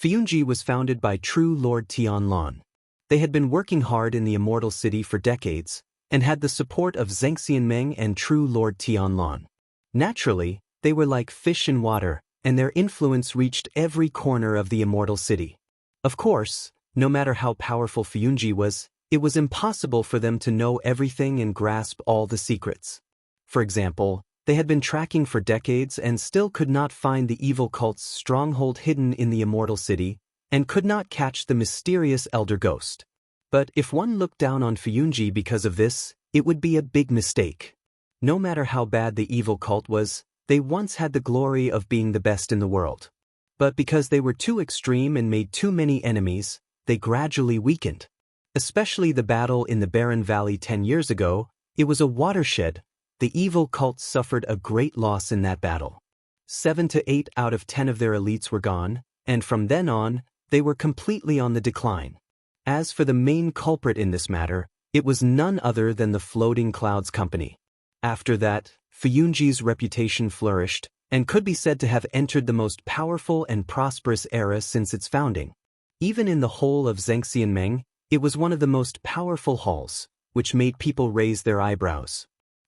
Fuyunji was founded by true Lord Tianlun. They had been working hard in the immortal city for decades, and had the support of Xianxia and true Lord Tianlun. Naturally, they were like fish in water, and their influence reached every corner of the immortal city. Of course, no matter how powerful Fuyunji was, it was impossible for them to know everything and grasp all the secrets. For example, they had been tracking for decades and still could not find the evil cult's stronghold hidden in the immortal city, and could not catch the mysterious Elder Ghost. But if one looked down on Fuyunji because of this, it would be a big mistake. No matter how bad the evil cult was, they once had the glory of being the best in the world. But because they were too extreme and made too many enemies, they gradually weakened. Especially the battle in the Barren Valley 10 years ago, it was a watershed. The evil cult suffered a great loss in that battle. 7 to 8 out of 10 of their elites were gone, and from then on, they were completely on the decline. As for the main culprit in this matter, it was none other than the Floating Clouds Company. After that, Fuyunji's reputation flourished, and could be said to have entered the most powerful and prosperous era since its founding. Even in the whole of Xianxia, it was one of the most powerful halls, which made people raise their eyebrows.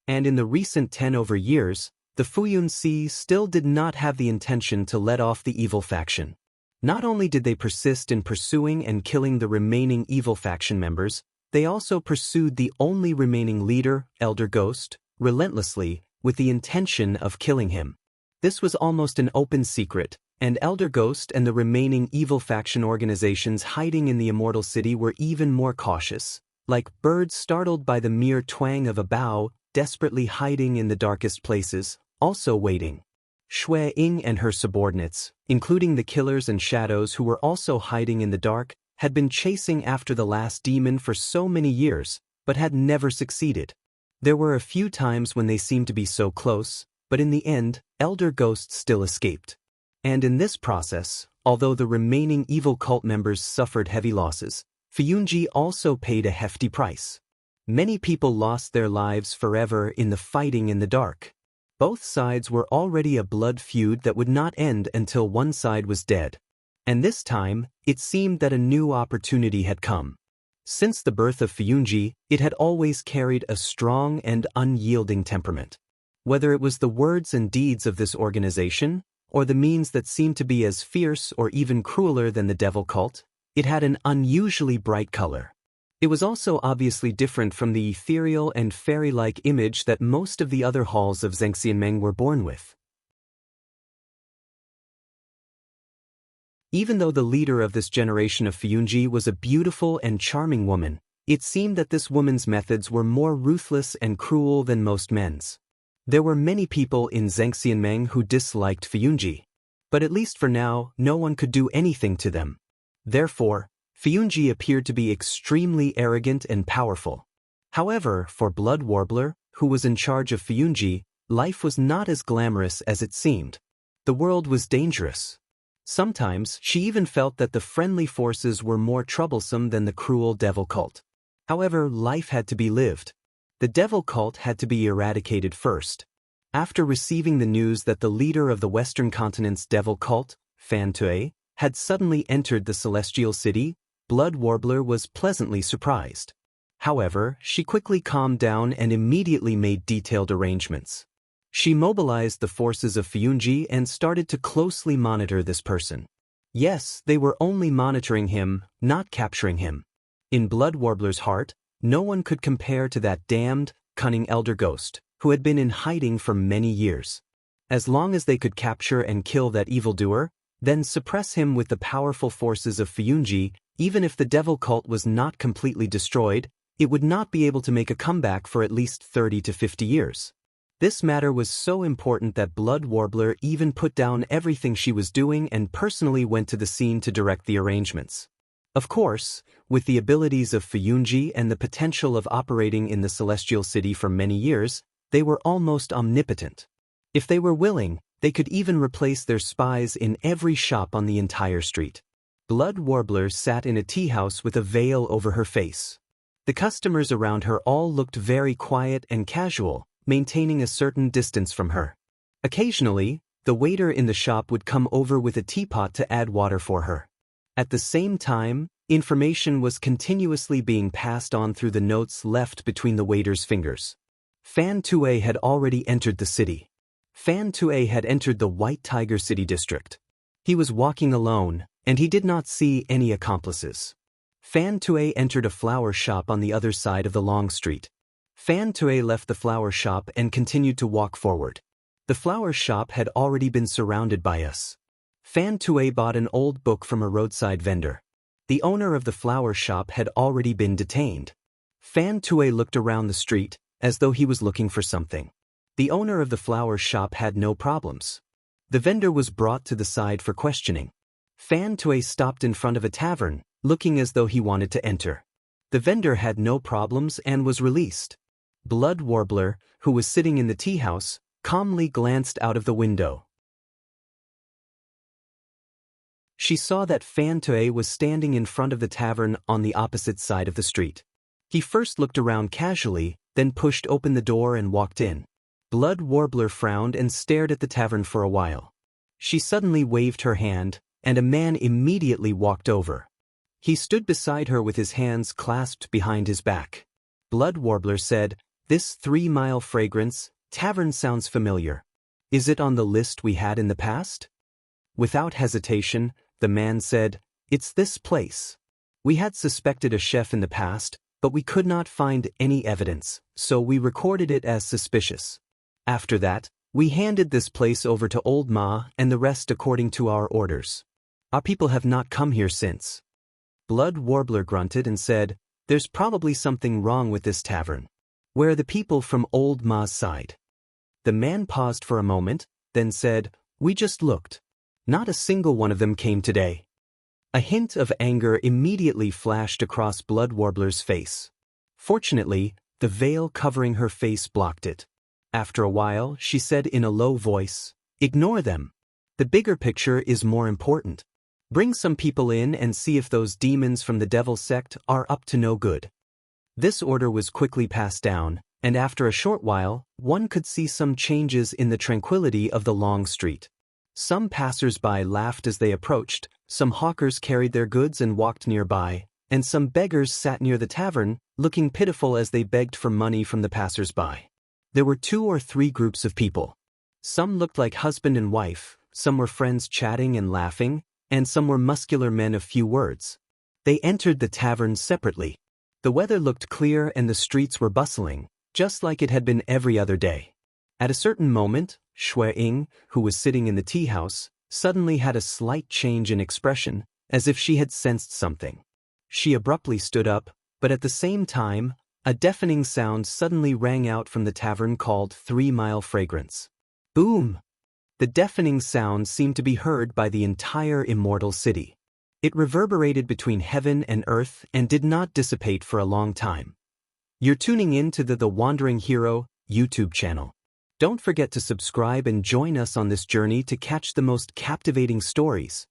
And in the recent 10 over years, the Fuyunci still did not have the intention to let off the evil faction. Not only did they persist in pursuing and killing the remaining evil faction members, they also pursued the only remaining leader, Elder Ghost, relentlessly, with the intention of killing him. This was almost an open secret, and Elder Ghost and the remaining evil faction organizations hiding in the immortal city were even more cautious, like birds startled by the mere twang of a bough, desperately hiding in the darkest places, also waiting. Shui Ying and her subordinates, including the killers and shadows who were also hiding in the dark, had been chasing after the last demon for so many years, but had never succeeded. There were a few times when they seemed to be so close, but in the end, Elder Ghost still escaped. And in this process, although the remaining evil cult members suffered heavy losses, Xianxia also paid a hefty price. Many people lost their lives forever in the fighting in the dark. Both sides were already a blood feud that would not end until one side was dead. And this time, it seemed that a new opportunity had come. Since the birth of Xianxia, it had always carried a strong and unyielding temperament. Whether it was the words and deeds of this organization, or the means that seemed to be as fierce or even crueler than the devil cult, it had an unusually bright color. It was also obviously different from the ethereal and fairy-like image that most of the other halls of Xianxia were born with. Even though the leader of this generation of Xianxia was a beautiful and charming woman, it seemed that this woman's methods were more ruthless and cruel than most men's. There were many people in Xianxia who disliked Xianxia, but at least for now, no one could do anything to them. Therefore, Xianxia appeared to be extremely arrogant and powerful. However, for Blood Warbler, who was in charge of Xianxia, life was not as glamorous as it seemed. The world was dangerous. Sometimes, she even felt that the friendly forces were more troublesome than the cruel devil cult. However, life had to be lived. The devil cult had to be eradicated first. After receiving the news that the leader of the Western continent's devil cult, Fan Tue, had suddenly entered the celestial city, Blood Warbler was pleasantly surprised. However, she quickly calmed down and immediately made detailed arrangements. She mobilized the forces of Xianxia and started to closely monitor this person. Yes, they were only monitoring him, not capturing him. In Blood Warbler's heart, no one could compare to that damned, cunning elder ghost, who had been in hiding for many years. As long as they could capture and kill that evildoer, then suppress him with the powerful forces of Xianxia, even if the devil cult was not completely destroyed, it would not be able to make a comeback for at least 30 to 50 years. This matter was so important that Blood Warbler even put down everything she was doing and personally went to the scene to direct the arrangements. Of course, with the abilities of Xianxia and the potential of operating in the Celestial City for many years, they were almost omnipotent. If they were willing, they could even replace their spies in every shop on the entire street. Blood Warbler sat in a tea house with a veil over her face. The customers around her all looked very quiet and casual, maintaining a certain distance from her. Occasionally, the waiter in the shop would come over with a teapot to add water for her. At the same time, information was continuously being passed on through the notes left between the waiter's fingers. Fan Tue had already entered the city. Fan Tue had entered the White Tiger City district. He was walking alone, and he did not see any accomplices. Fan Tue entered a flower shop on the other side of the long street. Fan Tue left the flower shop and continued to walk forward. The flower shop had already been surrounded by us. Fan Tue bought an old book from a roadside vendor. The owner of the flower shop had already been detained. Fan Tue looked around the street, as though he was looking for something. The owner of the flower shop had no problems. The vendor was brought to the side for questioning. Fan Tue stopped in front of a tavern, looking as though he wanted to enter. The vendor had no problems and was released. Blood Warbler, who was sitting in the tea house, calmly glanced out of the window. She saw that Fan Tue was standing in front of the tavern on the opposite side of the street. He first looked around casually, then pushed open the door and walked in. Blood Warbler frowned and stared at the tavern for a while. She suddenly waved her hand, and a man immediately walked over. He stood beside her with his hands clasped behind his back. Blood Warbler said, "This 3-mile fragrance tavern sounds familiar. Is it on the list we had in the past?" Without hesitation, the man said, "It's this place. We had suspected a chef in the past, but we could not find any evidence, so we recorded it as suspicious. After that, we handed this place over to Old Ma and the rest according to our orders. Our people have not come here since." Blood Warbler grunted and said, "There's probably something wrong with this tavern. Where are the people from Old Ma's side?" The man paused for a moment, then said, "We just looked. Not a single one of them came today." A hint of anger immediately flashed across Blood Warbler's face. Fortunately, the veil covering her face blocked it. After a while, she said in a low voice, "Ignore them. The bigger picture is more important. Bring some people in and see if those demons from the devil sect are up to no good." This order was quickly passed down, and after a short while, one could see some changes in the tranquility of the long street. Some passers-by laughed as they approached, some hawkers carried their goods and walked nearby, and some beggars sat near the tavern, looking pitiful as they begged for money from the passers-by. There were 2 or 3 groups of people. Some looked like husband and wife, some were friends chatting and laughing, and some were muscular men of few words. They entered the tavern separately. The weather looked clear and the streets were bustling, just like it had been every other day. At a certain moment, Shui Ying, who was sitting in the tea house, suddenly had a slight change in expression, as if she had sensed something. She abruptly stood up, but at the same time, a deafening sound suddenly rang out from the tavern called 3 Mile Fragrance. Boom! The deafening sound seemed to be heard by the entire immortal city. It reverberated between heaven and earth and did not dissipate for a long time. You're tuning in to the Wandering Hero YouTube channel. Don't forget to subscribe and join us on this journey to catch the most captivating stories.